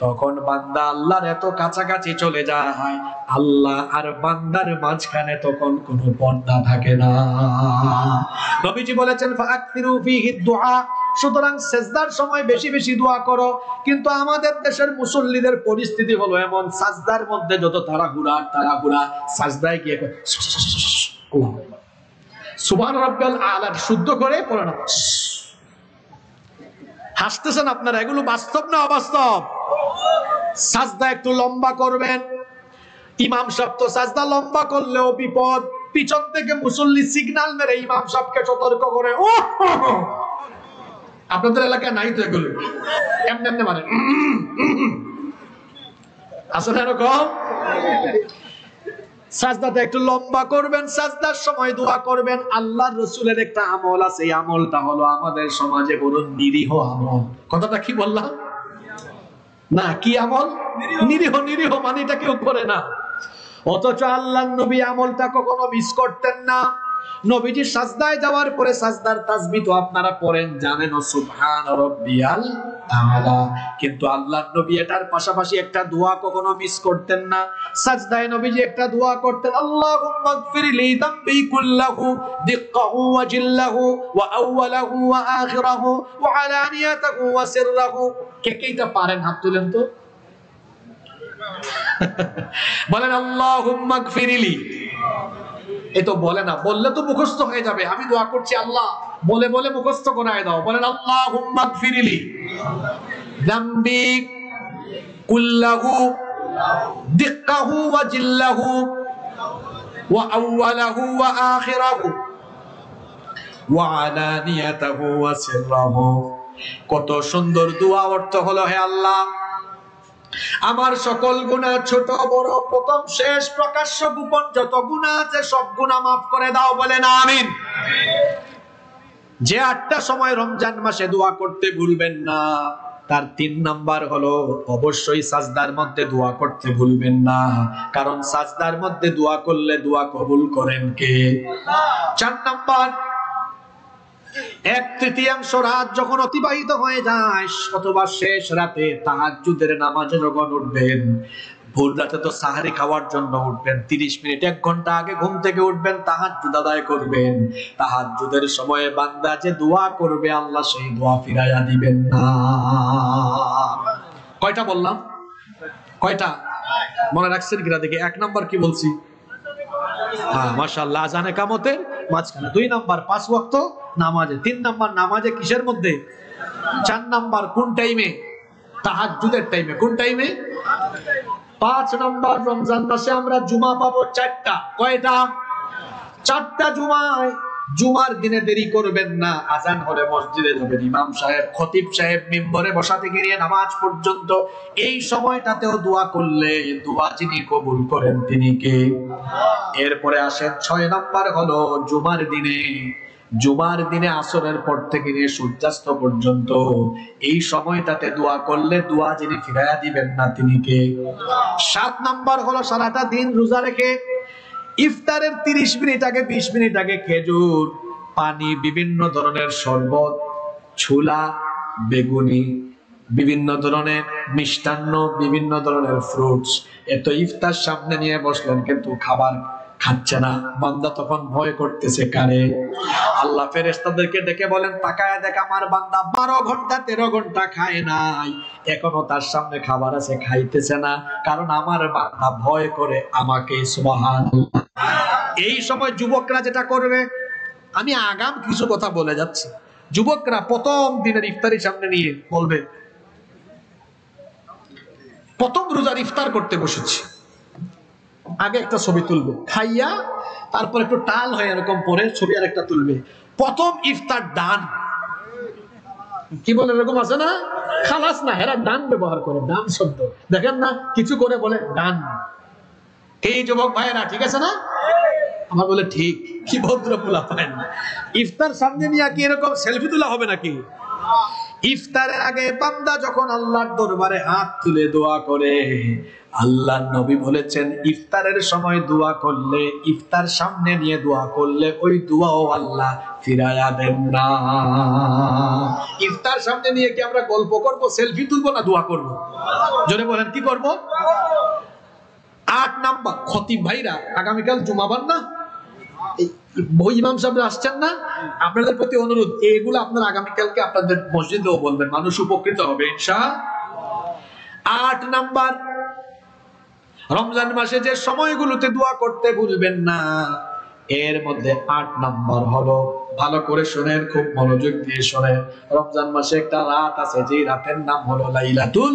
Speaker 3: তখন বান্দা আল্লাহর এত কাছাকাছি চলে যায়, আল্লাহ আর বান্দার মাঝখানে তখন কোনো পর্দা থাকে না। নবীজি বলেছেন ফাআকতিরু ফীহি দুআ, সুতরাং সিজদার সময় বেশি বেশি দোয়া করো। কিন্তু আমাদের দেশের মুসল্লিদের পরিস্থিতি হলো এমন, সাজদার মধ্যে যত তাড়াহুড়া, সাজদায় গিয়ে সুবহান রাব্বিয়াল আলা শুদ্ধ করে পড়ে না। হাসতেছেন আপনারা, এগুলো বাস্তব না অবাস্তব? সাজদা একটু লম্বা করবেন। ইমাম সাহেব তো সাজদা লম্বা করলেও বিপদ, পিছন থেকে মুসল্লি সিগন্যাল মেরে ইমাম সাহেবকে সতর্ক করে। ও আপনাদের এলাকায় নাই তো এগুলো? এমনি এমনি মানে আসলে এরকম সাজদাতে একটু লম্বা করবেন, সাজদার সময় দোয়া করবেন। আল্লাহর রাসূলের একটা আমল আছে, এই আমলটা হলো আমাদের সমাজে বড় নিরীহ আমল। কথাটা কি বললাম? না, কি আমল? নিরীহ। নিরীহ মানে এটা কেউ করে না, অথচ আল্লাহর নবী আমলটা কখনো মিস করতেন না। নবীজি সাজদায় যাওয়ার পরে সাজদার তাসবিহ তো আপনারা পড়েন, জানেন সুবহান রাব্বিয়াল আলা, কিন্তু আল্লাহর নবী এটার পাশাপাশি একটা দোয়া কখনো মিস করতেন না। সাজদায় নবীজি একটা দোয়া করতেন, আল্লাহুম্মা গফির লি যামবি কুল্লাহু দিক্কাহু ওয়া জিল্লাহু ওয়া আউওয়ালাহু ওয়া আখিরাহু ওয়া আলানিয়াতাহু ওয়া সিররাহু। কে কে এটা পারেন হাত তুলেন তো? বলেন আল্লাহুম্মা গফিরলি। এই তো বলে না, বললে তো মুখস্থ হয়ে যাবে। আমি দোয়া করছি আল্লাহ, বলে বলে মুখস্থ করায় দাও। বলেন আল্লাহুম্মা গফিরলি যামবি কুল্লাহু দিক্কাহু ওয়া জিল্লাহু ওয়া আউওয়ালাহু ওয়া আখিরাহু ওয়া আলানিয়াতাহু ওয়া সিররাহু। কত সুন্দর দোয়া। অর্থ হলো, হে আল্লাহ, আমার সকল গুনাহ ছোট বড়, প্রথম শেষ প্রকাশ্য গোপন যত গুনাহ আছে সব গুনাহ মাফ করে দাও। বলেন আমিন। যে 8টা সময় রমজান মাসে দোয়া করতে ভুলবেন না, তার 3 নাম্বার হলো অবশ্যই সাজদার মধ্যে দোয়া করতে ভুলবেন না, কারণ সাজদার মধ্যে দোয়া করলে দোয়া কবুল করেন কে? 4 নাম্বার, 1/3 রাত যখন অতিবাহিত হয়ে যায় অথবা শেষ রাতে তাহাজ্জুদের নামাজে যখন উঠবেন, ভোর রাতে তো সাহারি খাওয়ার জন্য উঠবেন, 30 মিনিট 1 ঘন্টা আগে ঘুম থেকে উঠবেন, তাহাজ্জুদ আদায় করবেন। তাহাজ্জুদের সময়ে বান্দা যে দোয়া করবে আল্লাহ সেই দোয়া ফিরাইয়া দিবেন না। কয়টা বললাম? কয়টা মনে রাখছেন কিনা দেখি? 1 নাম্বার কি বলছি? হ্যাঁ মাশাআল্লাহ, আজানে কামতের মাঝখানে। 2 নাম্বার 5 ওয়াক্ত নামাজে। 3 নাম্বার নামাজে কিসের মধ্যে? 4 নাম্বার কোন টাইমে? তাহাজ্জুদের টাইমে। কোন টাইমে? 5 নাম্বার রমজান মাসে আমরা জুমা পাবো 4টা। কয়টা? 4টা জুমায়। জুমার দিনে দেরি করবেন না, আজান হলে মসজিদে যাবেন। ইমাম সাহেব, খতিব সাহেব মিম্বরে বসা থেকে নিয়ে নামাজ পর্যন্ত এই সময়টাতেও দোয়া করলে দোয়া যিনি কবুল করেন তিনি কে? এরপরে আসেন 6 নাম্বার হলো জুমার দিনে। জুমার দিনে আসরের পর থেকে নিয়ে সূর্যাস্ত পর্যন্ত এই সময়টাতে দোয়া করলে দোয়া যিনি ফিরাইয়া দিবেন না তিনি কে? 7 নাম্বার হলো সারাটা দিন রোজা রেখে ইফতারের 30 মিনিট আগে 20 মিনিট আগে খেজুর, পানি, বিভিন্ন ধরনের শরবত, ছোলা, বেগুনি, বিভিন্ন ধরনের মিষ্টান্ন, বিভিন্ন ধরনের ফ্রুটস, এত ইফতার সামনে নিয়ে বসলেন কিন্তু খাবার খাচ্ছে না। বান্দা তখন ভয় করতেছে কারে? আল্লাহ ফেরেশতাদেরকে ডেকে বলেন, তাকায় দেখ আমার বান্দা 12 ঘন্টা 13 ঘন্টা খায় নাই, এখনো তার সামনে খাবার আছে, খাইতেছে না, কারণ আমার বান্দা ভয় করে আমাকে। সুবহানাল্লাহ। এই সময় যুবকরা যেটা করবে, আমি আগাম কিছু কথা বলে যাচ্ছি, যুবকরা প্রথম দিনের ইফতারি সামনে নিয়ে বলবে, প্রথম রোজার ইফতার করতে বসেছি, আগে একটা ছবি তুলবে, খাইয়া তারপর একটু টাল হয়ে এরকম পরে ছবি আর একটা তুলবে। প্রথম ইফতার ডান। কি বলে? এরকম আছে না?
Speaker 2: খালাস না, এরা ডান ব্যবহার করে, ডান শব্দ দেখেন না, কিছু করে বলে ডান। এই যুবক ভাইয়েরা ঠিক আছে না? আমার বলে ঠিক, কি ভদ্র পোলা পায় না। ইফতার সামনে নিয়ে কি এরকম সেলফি তোলা হবে নাকি? ইফতারের আগে বান্দা যখন আল্লাহর দরবারে হাত তুলে দোয়া করে, আল্লাহর নবী বলেছেন ইফতারের সময় দোয়া করলে, ইফতার সামনে নিয়ে দোয়া করলে ওই দোয়াও আল্লাহ ফিরায়া দেন না। ইফতার সামনে নিয়ে কি আমরা গল্প করব, সেলফি তুলবো, না দোয়া করব? জোরে বলেন কি করব? 8 নাম্বার, খতিব ভাইরা আগামীকাল জুমাবার না, বই ইমাম সাহেব আসছেন না, আপনাদের প্রতি অনুরোধ, এগুলো আপনারা আগামীকালকে আপনাদের মসজিদেও বলবেন, মানুষ উপকৃত হবে ইনশাআল্লাহ। 8 নাম্বার, রমজান মাসে যে সময়গুলোতে দোয়া করতে ভুলবেন না, এর মধ্যে 8 নাম্বার হলো, ভালো করে শুনেন, খুব মনোযোগ দিয়ে শুনেন, রমজান মাসে একটা রাত আছে, যে রাতের নাম হলো লাইলাতুল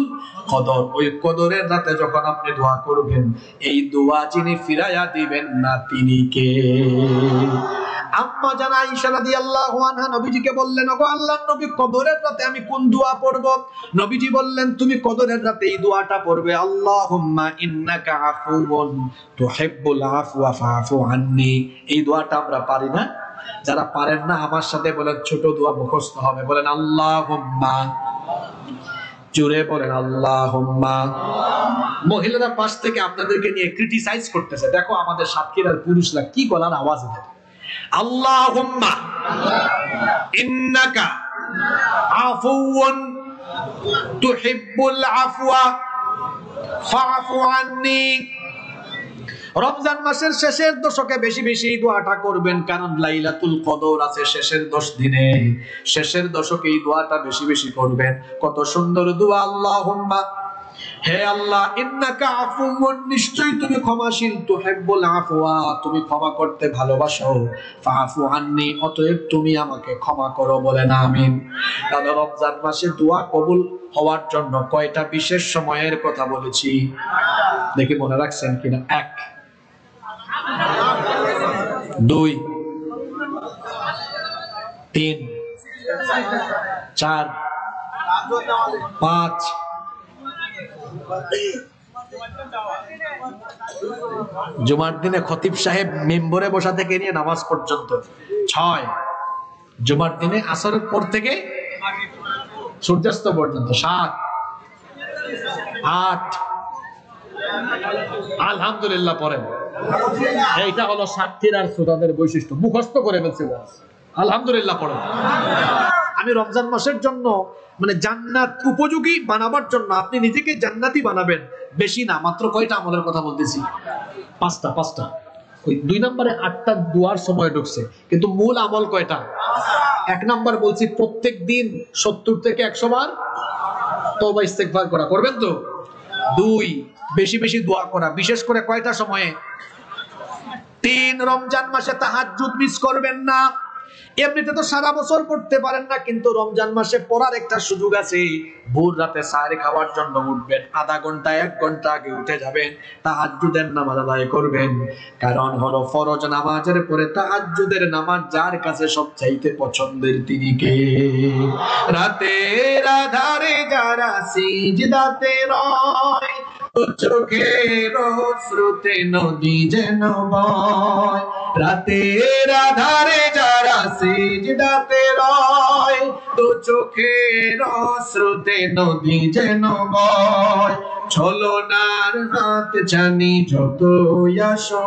Speaker 2: কদর। ওই কদরের রাতে যখন আপনি দোয়া করবেন, এই দোয়া যিনি ফিরাইয়া দিবেন না তিনি কে? আম্মা জান আয়েশা রাদিয়াল্লাহু আনহা নবীজিকে বললেন, ওগো আল্লাহর নবী, কদরের রাতে আমি কোন দোয়া পড়ব? নবীজি বললেন, তুমি কদরের রাতে এই দোয়াটা পড়বে, আল্লাহুম্মা ইন্নাকা আফুউন তুহিব্বুল আফওয়া ফাআফু আন্নী। এই দোয়াটা আমরা পারি না, যারা পারেন না আমার সাথে বলেন, ছোট দোয়া মুখস্থ হবে, বলেন আল্লাহুম্মা, জোরে বলেন আল্লাহুম্মা। মহিলারা পাশ থেকে আপনাদেরকে নিয়ে ক্রিটিসাইজ করতেছে, দেখো আমাদের সাতক্ষীরার পুরুষরা কি গলার আওয়াজ দেয়। আল্লাহুম্মা ইন্নাকা আফুউন তুহিব্বুল আফওয়া ফাআফু আন্নী। রমজান মাসের শেষের দশকে বেশি বেশি দোয়াটা করবেন, কারণ লাইলাতুল কদর আছে শেষের 10 দিনে, শেষের দশকে এই দোয়াটা বেশি বেশি করবেন। কত সুন্দর দোয়া, আল্লাহুম্মা, হে আল্লাহ, ইন্নাকা আফুউন, নিশ্চয়ই তুমি ক্ষমাশীল, তুহিব্বুল আফওয়া, তুমি ক্ষমা করতে ভালোবাসো, ফাআফু আন্নী, অতএব তুমি আমাকে ক্ষমা করো, বলেন আমিন। তাহলে রমজান মাসে দোয়া কবুল হওয়ার জন্য কয়টা বিশেষ সময়ের কথা বলেছি, দেখি মনে রাখছেন কিনা? 1, 2, 3, 4, 5, জুমার দিনে খতিব সাহেব মেম্বরে বসা থেকে নিয়ে নামাজ পর্যন্ত 6, জুমার দিনে আসরের পর থেকে সূর্যাস্ত পর্যন্ত 7, 8, আলহামদুলিল্লাহ পড়েন। এইটা হলো সাতক্ষীরার শ্রোতাদের বৈশিষ্ট্য, মুখস্থ করে ফেলছে, আলহামদুলিল্লাহ পড়েন। আমি রমজান মাসের জন্য মানে জান্নাত উপযোগী বানাবার জন্য আপনি নিজেকে জান্নাতি বানাবেন, বেশি না, মাত্র কয়টা আমলের কথা বলতেছি? 5টা। ওই 2 নম্বরে 8টা দুয়ার সময় ঢুকছে, কিন্তু মূল আমল কয়টা? 1 নাম্বার বলছি, প্রত্যেক দিন 70 থেকে 100 বার তওবা ইস্তেগফার করা, করবেন তো? 2, বেশি বেশি দোয়া করা, বিশেষ করে কয়টা সময়ে? 3, রমজান মাসে তাহাজ্জুদ মিস করবেন না। এমনিতে তো সারা বছর পড়তে পারেন না, কিন্তু রমজান মাসে পড়ার একটা সুযোগ আছে। ভোর রাতে সাহরি খাওয়ার জন্য উঠবেন, আধা ঘন্টা 1 ঘন্টা আগে উঠে যাবেন, তাহাজ্জুদের নামাজ আদায় করবেন। কারণ হলো ফরজ নামাজের পরে তাহাজ্জুদের নামাজ যার কাছে সবচাইতে পছন্দের তিনি কে? রাতের আধারে যারা সিজদাতে রয়, চোখের শ্রুতে নদী যেন বয়। রাতের আধারে যারা সিজদাতে রয়, তো চোখের শ্রুতে নদী যেন বয়। ছলনার হাত ছানি যত আসো,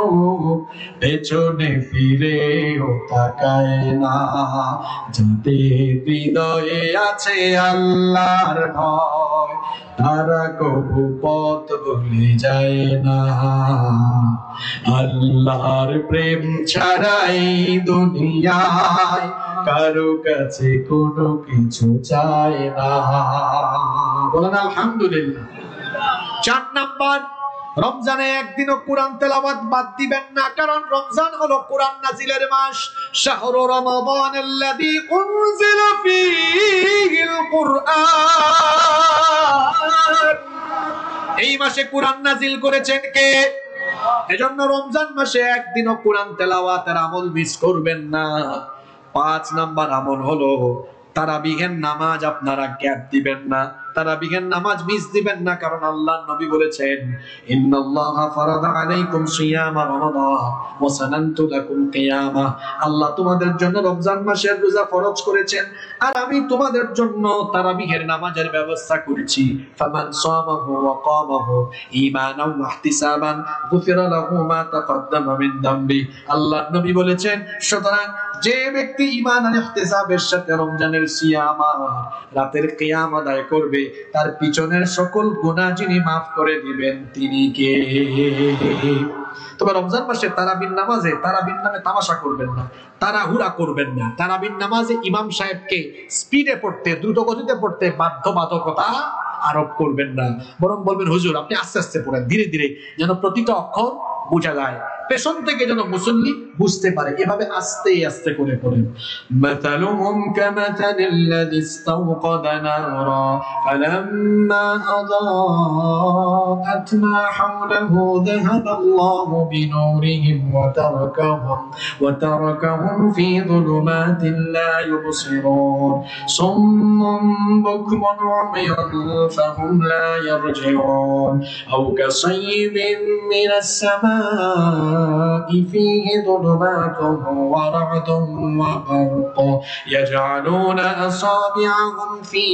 Speaker 2: পেছনে ফিরেও তাকায় না। যাদের হৃদয়ে আছে আল্লাহর ভয়, তারা কবু পথ ভুলে যায় না। আল্লাহর প্রেম ছাড়াই দুনিয়ায় কারো কাছে কোনো কিছু চায় না। বলেন আলহামদুলিল্লাহ। 4 নাম্বার, রমজানে একদিনও কোরআন তেলাওয়াত বাদ দিবেন না, কারণ রমজান হলো কোরআন নাজিলের মাস। শাহরু রমাদানাল্লাযী উনজিলা ফীহিল কুরআন, এই মাসে কোরআন নাজিল করেছেন কে? এজন্য রমজান মাসে একদিনও কোরআন তেলাওয়াতের আমল মিস করবেন না। 5 নাম্বার আমল হলো
Speaker 3: তারাবিহের নামাজ আপনারা গ্যাপ দিবেন না, তারাবিহের নামাজ মিস দিবেন না, কারণ আল্লাহর নবী বলেছেন ইন্নাল্লাহা ফারাদা আলাইকুম সিয়ামা রমাদান ওয়া সানানতু লাকুম কিয়ামা। আল্লাহ তোমাদের জন্য রমজান মাসের রোজা ফরজ করেছেন আর আমি তোমাদের জন্য তারাবিহের নামাজের ব্যবস্থা করেছি। ফামান সামাহু ওয়া কামাহু ঈমানাও ওয়া ইহতিসাবান গুফিরা লাহু মা তাকাদ্দামা মিন যামবি। আল্লাহর নবী বলেছেন, সুতরাং যে ব্যক্তি ঈমান আর ইহতিসাবের সাথে রমজানের সিয়াম রাতের কিয়াম আদায় করবে, তার পিছনের সকল গুনাহ যিনি মাফ করে দিবেন তিনি কে? তবে রমজান মাসে তারাবির নামাজে তারাবির নামে তামাশা করবেন না, তাড়াহুড়া করবেন না। তারাবির নামাজে ইমাম সাহেবকে স্পিডে পড়তে, দ্রুত গতিতে পড়তে বাধ্যবাধকতা আরোপ করবেন না, বরং বলবেন হুজুর আপনি আস্তে আস্তে পড়েন, ধীরে ধীরে, যেন প্রতিটা অক্ষর বোঝা যায়, পেছন থেকে যেন মুসল্লি বুঝতে পারে, এভাবে আস্তে আস্তে করে পড়েন। মাতালুহুম কামাতালিল্লাযী ইসতাওকাদা নারা ফালাম্মা আযাআত মা হাওলাহু যাহাবাল্লাহু বিনূরিহিম ওয়া তারাকাহুম ফী যুলুমাতিন লা ইউবসিরুন সুম্মুন বুকমুন উময়ুন ফাহুম লা ইয়ারজিউন আও কাসাইয়্যিবিন মিনাস সামা فيه ظلمات ورعد وبرق يجعلون أصابعهم في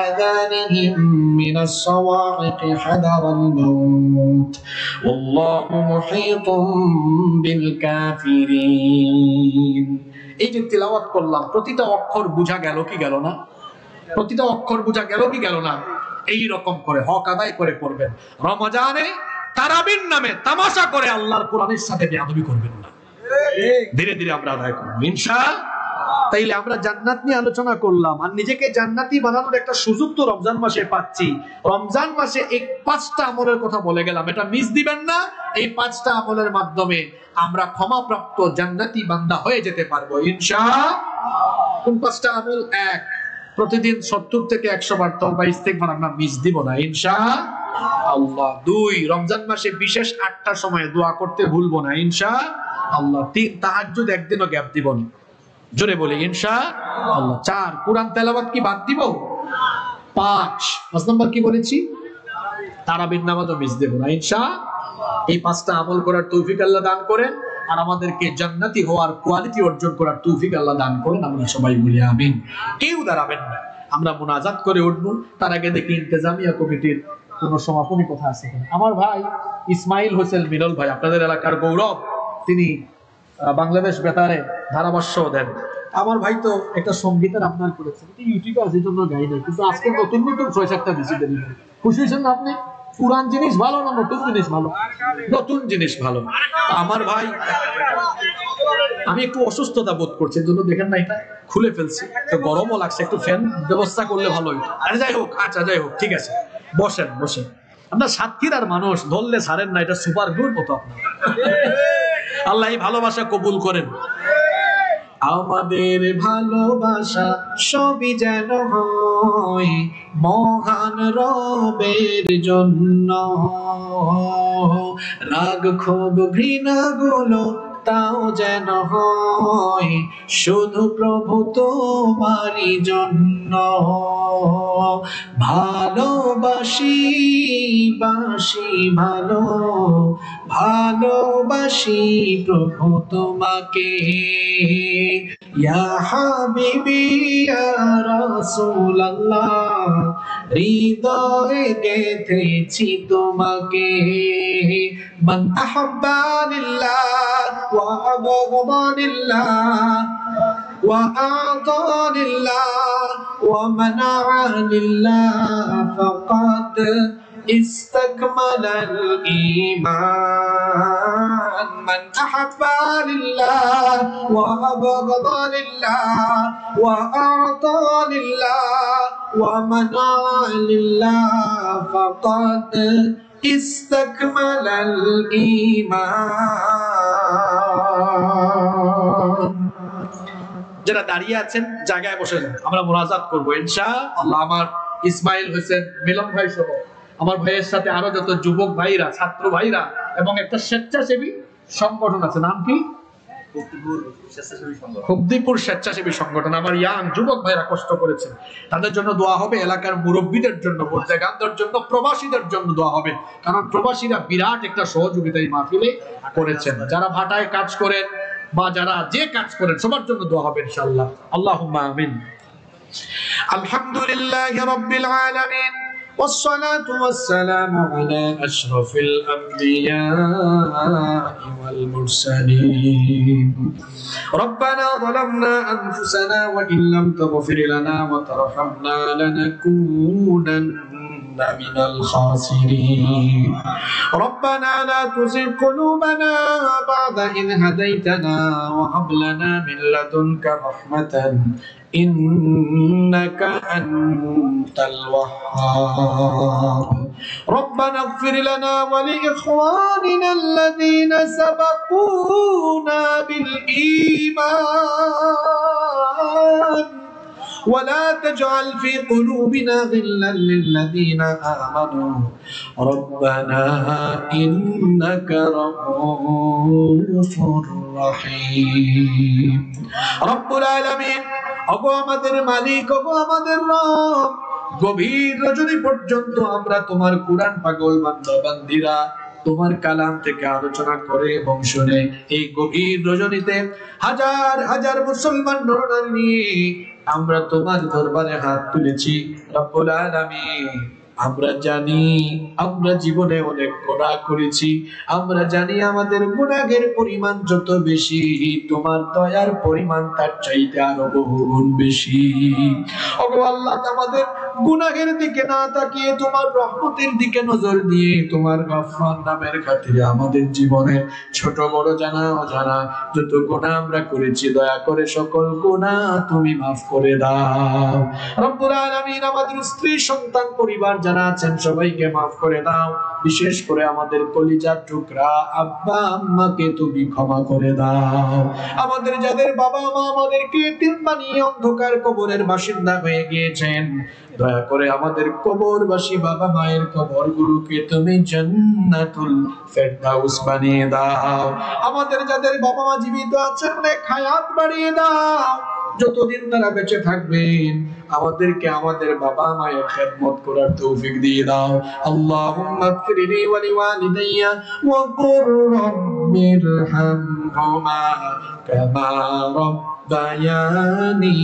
Speaker 3: آذانهم من الصواعق حذر الموت والله محيط بالكافرين। এই যে তিলাওয়াত করলাম, প্রতিটা অক্ষর বোঝা গেল কি গেল না? প্রতিটা অক্ষর বোঝা গেল কি গেল না? এই রকম করে হক আদায় করে পড়বেন। রমজানে তারাবির নামে তামাশা করে আল্লাহর কোরআনের সাথে বেয়াদবি করবেন না, ধীরে ধীরে আমরা আদায় করব ইনশাআল্লাহ। তাইলে আমরা জান্নাত নিয়ে আলোচনা করলাম, আর নিজেকে জান্নাতি বানানোর একটা সুযোগ তো রমজান মাসে পাচ্ছি। রমজান মাসে এই 5টা আমলের কথা বলে গেলাম, এটা মিস দিবেন না। এই 5টা আমলের মাধ্যমে আমরা ক্ষমাপ্রাপ্ত জান্নাতি বান্দা হয়ে যেতে পারবো ইনশাআল্লাহ। কোন 5টা আমল? 1, প্রতিদিন 70 থেকে 100 বার তওবা ইস্তেগফার আমরা মিস দিব না ইনশাআল্লাহ। 2, রমজান মাসে বিশেষ 8টা সময়ে দোয়া করতে ভুলবো না ইনশাআল্লাহ। 3, তাহাজ্জুদ একদিনও গ্যাপ দিব না, জোরে বলি ইনশাআল্লাহ। 4, কুরআন তেলাওয়াত কি বাদ দিব? 5 নম্বর কি বলেছি? তারাবির নামাজও মিস দেব না ইনশাআল্লাহ। এই 5টা আমল করার তৌফিক আল্লাহ দান করেন, আর আমাদেরকে জান্নাতি হওয়ার কোয়ালিটি অর্জন করার তৌফিক আল্লাহ দান করেন। আমরা সবাই বলি আমিন। কেউ দাঁড়াবেন না, আমরা মুনাজাত করে উঠবো। তার আগে দেখি ইন্তেজামিয়া কমিটির কোন সমাপনী কথা আছে কিনা। আমার ভাই ইসমাইল হোসেন মিনল ভাই, আপনাদের এলাকার গৌরব, তিনি বাংলাদেশ বেতারে ধারাভাষ্য দেন। আমার ভাই তো একটা সঙ্গীতের আপনার করেছেন, ইউটিউবে আছে জন্য গাই নাই, কিন্তু আজকে নতুন নতুন 6-7টা বেশি দেরি হয়। খুশি হয়েছেন না আপনি? পুরান জিনিস ভালো না নতুন জিনিস ভালো? নতুন জিনিস ভালো। আমার ভাই, আমি একটু অসুস্থতা বোধ করছি, এর জন্য দেখেন না এটা খুলে ফেলছি, তো গরমও লাগছে, একটু ফ্যান ব্যবস্থা করলে ভালো হইতো। আরে যাই হোক, আচ্ছা যাই হোক, ঠিক আছে, বসেন বসেন। আপনার সাতক্ষীরার মানুষ, ধরলে ছাড়েন না, এটা সুপার গুড মতো আপনার। আল্লাহ এই ভালোবাসা কবুল করেন। আমাদের ভালোবাসা সবই যেন হয় মহান রবের জন্য, রাগ ক্ষোভ ঘৃণা গুলো তাও যেন হয় শুধু প্রভু তোমারই জন্য। ভালোবাসি বাসি ভালো, ভালোবাসি প্রভু তোমাকে, ইয়া হাবিবি ইয়া রাসূলুল্লাহ, হৃদয়ে গেঁথেছি তোমাকে। মান আহাব্বা লিল্লাহ ওয়া আবগাদা লিল্লাহ ওয়া আ'তা লিল্লাহ ওয়া মানা'a লিল্লাহ ফাকাদ استكمل الإيمان. من أحب لله وأبغض لله وأعطى لله ومنع لله فقد استكمل الإيمان. যারা দাঁড়িয়ে আছেন জায়গায় বসে যান, আমরা মুনাজাত করবো ইনশাআল্লাহ। আমার ইসমাইল হোসেন মিলন ভাই সহ আমার ভাইয়ের সাথে আরো যত যুবক ভাইরা, ছাত্র ভাইরা এবং একটা স্বেচ্ছাসেবী সংগঠন আছে, নাম কি?
Speaker 2: খুবদিপুর স্বেচ্ছাসেবী সংগঠন, আমার ইয়াং যুবক ভাইরা কষ্ট করেছেন, তাদের জন্য দোয়া হবে। এলাকার মুরব্বীদের জন্য, মুর্তেগানদের জন্য, প্রবাসীদের জন্য দোয়া হবে, কারণ প্রবাসীরা বিরাট একটা সহযোগিতা এই মাহফিলে করেছেন। যারা ভাটায় কাজ করেন বা যারা যে কাজ করেন সবার জন্য দোয়া হবে ইনশাআল্লাহ। আল্লাহুম্মা আমিন।
Speaker 3: আলহামদুলিল্লাহি রাব্বিল আলামিন والصلاة والسلام على أشرف الأنبياء والمرسلين ربنا ظلمنا أنفسنا وإن لم تغفر لنا وترحمنا لنكونن من الخاسرين ربنا لا تزغ قلوبنا بعد إذ هديتنا وهب لنا من لدنك رحمة إنك أنت الوهاب ربنا اغفر لنا ولإخواننا الذين سبقونا بالإيمان ولا تجعل في قلوبنا غلا للذين آمنوا ربنا إنك رؤوف رحيم رب العالمين ওগো আমাদের মালিক, ওগো আমাদের রব, গভীর রজনী পর্যন্ত আমরা তোমার কুরআন পাগল বান্দা বান্দীরা তোমার কালাম থেকে আলোচনা করে এবং শুনে এই গভীর রজনীতে হাজার হাজার মুসলমান নরনারী নিয়ে আমরা তোমার দরবারে হাত তুলেছি। রব্বুল আলামিন, আমরা জানি আমরা জীবনে অনেক গুনাহ করেছি, আমরা জানি আমাদের গুনাহের পরিমাণ যত বেশি তোমার দয়ার পরিমাণ তার চাইতে আরো বহুগুণ বেশি। ওগো আল্লাহ, আমাদের গুনাহের দিকে না তাকিয়ে তোমার রহমতের দিকে নজর দিয়ে তোমার গফফার নামের খাতিরে আমাদের জীবনে ছোট বড় জানা অজানা যত গুনাহ আমরা করেছি দয়া করে সকল গুনাহ তুমি মাফ করে দাও। রব্বুল আলামিন, আমাদের স্ত্রী সন্তান পরিবার যারা আছেন সবাইকে মাফ করে দাও। বিশেষ করে আমাদের কলিজার টুকরা আব্বা আম্মাকে তুমি ক্ষমা করে দাও। আমাদের যাদের বাবা মা আমাদেরকে এতিম বানিয়ে অন্ধকার কবরের বাসিন্দা হয়ে গিয়েছেন, দয়া করে আমাদের কবরবাসী বাবা মায়ের কবরগুলোকে তুমি জান্নাতুল ফেরদাউস বানিয়ে দাও। আমাদের যাদের বাবা মা জীবিত আছেন অনেক হায়াত বাড়িয়ে দাও। যতদিন তারা বেঁচে থাকবেন আমাদেরকে আমাদের বাবা মায়ের খেদমত করার তৌফিক দিয়ে দাও। আল্লাহুম্মা গফিরলি ওয়া লিওয়ালিদাইয়া ওয়া কুর রাব্বিরহামহুমা কামা রাব্বায়ানি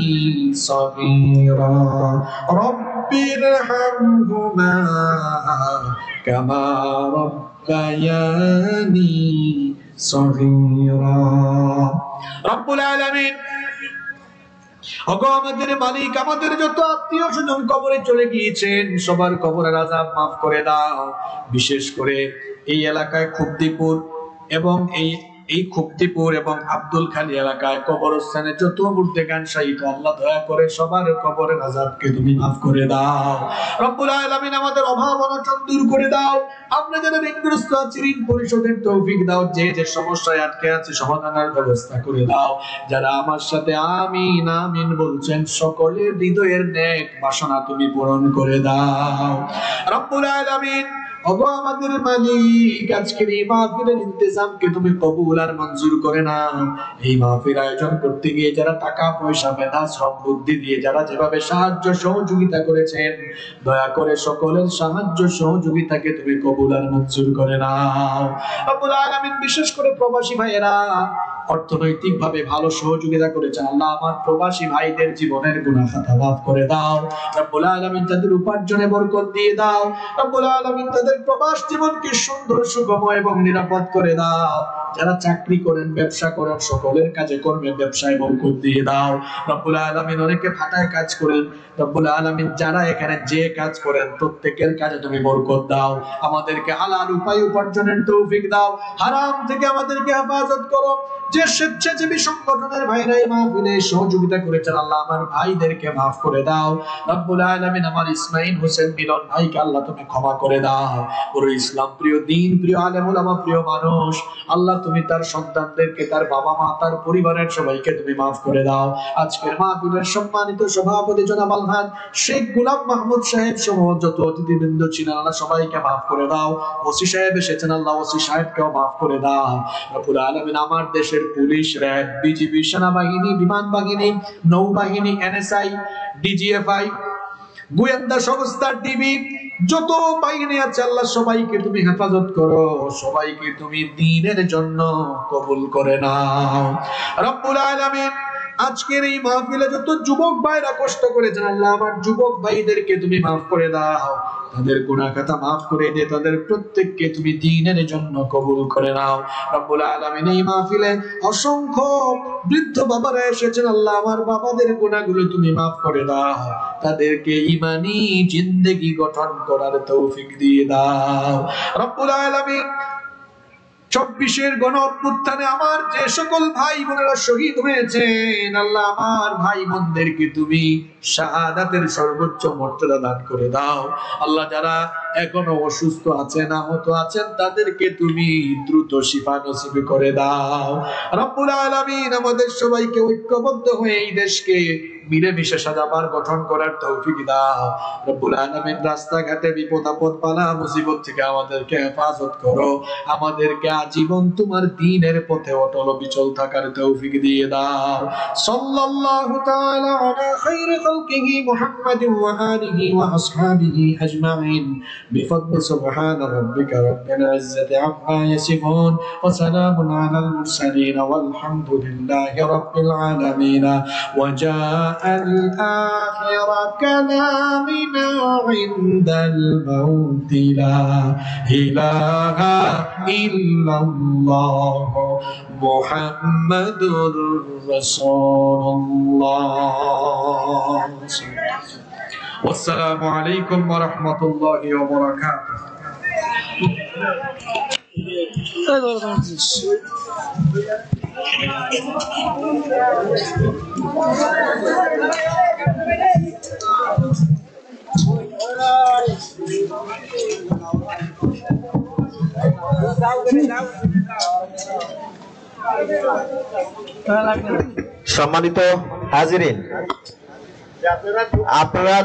Speaker 3: সগীরা রাব্বিরহামহুমা কামা রাব্বায়ানি সগীরা। রব্বুল আলামিন, ওগো আমাদের মালিক, আমাদের যত আত্মীয় স্বজন কবরে চলে গিয়েছেন সবার কবরের আযাব মাফ করে দাও। বিশেষ করে এই এলাকায় খুবদিপুর এবং এই খুবদিপুর এবং আব্দুল খালি এলাকায় কবরস্থানে যত মুর্তেগান শাহীদ আল্লাহ দয়া করে সবার কবরের আযাবকে তুমি মাফ করে দাও। রব্বুল আলামিন, আমাদের অভাব অনটন দূর করে দাও। আমরা যারা ঋণগ্রস্ত আছি ঋণ পরিশোধের তৌফিক দাও। যে যে সমস্যায় আটকে আছে সমাধানের ব্যবস্থা করে দাও। যারা আমার সাথে আমিন আমিন বলছেন সকলের হৃদয়ের নেক বাসনা তুমি পূরণ করে দাও। রব্বুল আলামিন, ওগো আমাদের মালিক, আজকের এই মাহফিলের ইন্তেজামকে তুমি কবুল আর মঞ্জুর করে নাও। এই মাহফিল আয়োজন করতে গিয়ে যারা টাকা পয়সা মেধা শ্রম বুদ্ধি দিয়ে যারা যেভাবে সাহায্য সহযোগিতা করেছেন দয়া করে সকলের সাহায্য সহযোগিতাকে তুমি কবুল আর মঞ্জুর করে নাও। রব্বুল আলামিন, বিশেষ করে প্রবাসী ভাইয়েরা অর্থনৈতিক ভাবে ভালো সহযোগিতা করেছেন, আল্লাহ আমার প্রবাসী ভাইদের জীবনের গুনাহ খাতা মাফ করে দাও। রব্বুল আলামিন, তাদের উপার্জনে বরকত দিয়ে দাও। রব্বুল আলামিন, তাদের প্রবাস জীবনকে সুন্দর সুগময় এবং নিরাপদ করে দাও। যারা চাকরি করেন ব্যবসা করেন সকলের কাজে কর্মে ব্যবসায় বরকত দিয়ে দাও। রব্বুল আলামিন, অনেকে ভাটায় কাজ করেন, রব্বুল আলামিন যারা এখানে যে কাজ করেন প্রত্যেকের কাজে তুমি বরকত দাও। আমাদেরকে হালাল উপায় উপার্জনের তৌফিক দাও। হারাম থেকে আমাদেরকে হেফাজত করো। যে স্বেচ্ছাসেবী সংগঠনের ভাইরা এই মাহফিলে সহযোগিতা করেছেন আল্লাহ আমার ভাইদেরকে মাফ করে দাও। রব্বুল আলামিন, আমার ইসমাইল হোসেন মিলন ভাইকে আল্লাহ তুমি ক্ষমা করে দাও। পুরো ইসলাম প্রিয় দিন প্রিয় আলেম ওলামা প্রিয় মানুষ আল্লাহ তুমি তার সন্তানদেরকে তার বাবা মা তার পরিবারের সবাইকে তুমি মাফ করে দাও। আজকের মাহফিলের সম্মানিত সভাপতি জনাব আলহাজ শেখ গোলাম মাহমুদ সাহেব সহ যত অতিথিবৃন্দ ছিলেন আল্লাহ সবাইকে মাফ করে দাও। ওসি সাহেব এসেছেন আল্লাহ ওসি সাহেবকেও মাফ করে দাও। রব্বুল আলামিন, আমার দেশের দেশের পুলিশ, র্যাব, বিজিবি, সেনাবাহিনী, বিমান বাহিনী, নৌবাহিনী, এনএসআই, ডিজিএফআই, গোয়েন্দা সংস্থা, টিভি, যত বাহিনী আছে আল্লাহ সবাইকে তুমি হেফাজত করো, সবাইকে তুমি দ্বীনের জন্য কবুল করে নাও রব্বুল আলামিন। আজকের এই মাহফিলে যত যুবক ভাইরা কষ্ট করেছেন আল্লাহ আমার যুবক ভাইদেরকে তুমি মাফ করে দাও, তাদের গুনাহ খাতা মাফ করে দে, তাদের প্রত্যেককে তুমি দ্বীনের জন্য কবুল করে নাও রব্বুল আলামিন। এই মাহফিলে অসংখ্য বৃদ্ধ বাবারা এসেছেন আল্লাহ আমার বাবাদের গুনাহগুলো তুমি মাফ করে দাও, তাদেরকে ঈমানি জিন্দেগি গঠন করার তৌফিক দিয়ে দাও রব্বুল আলামিন। 24-এর গণ অভ্যুত্থানে আমার যে সকল ভাই বোনেরা শহীদ হয়েছেন আল্লাহ আমার ভাই বোনদেরকে তুমি শাহাদাতের সর্বোচ্চ মর্যাদা দান করে দাও আল্লাহ। যারা এখনো অসুস্থ আছেন, আহত আছেন, তাদেরকে তুমি দ্রুত শিফা নসিব করে দাও রব্বুল আলামিন। আমাদের সবাইকে ঐক্যবদ্ধ হয়ে এই দেশকে মিলেমিশে সাজাবার গঠন করার তৌফিক দাও রব্বুল আলামিন। রাস্তাঘাটে বিপদ আপদ বালা মুসিবত থেকে আমাদেরকে হেফাজত করো, আমাদেরকে আজীবন তোমার দ্বীনের পথে অটল বিচল থাকার তৌফিক দিয়ে দাও। সাল্লাল্লাহু তাআলা আলা খায়রি খালকিহি মুহাম্মাদিন ওয়া আলিহি ওয়া আসহাবিহি আজমাইন বিফadli সুবহান রাব্বিকা রাব্বিল ইজ্জাতি আম্মা ইয়াসিফুন ওয়া সালামুন আলাল মুরসালিন ওয়ালহামদুলিল্লাহি রাব্বিল আলামিন। ওয়া الآخر كلامنا عند الموت لا إله إلا الله محمد رسول الله. والسلام عليكم ورحمة الله وبركاته.
Speaker 4: সম্মানিত হাজিরিন, আপনারা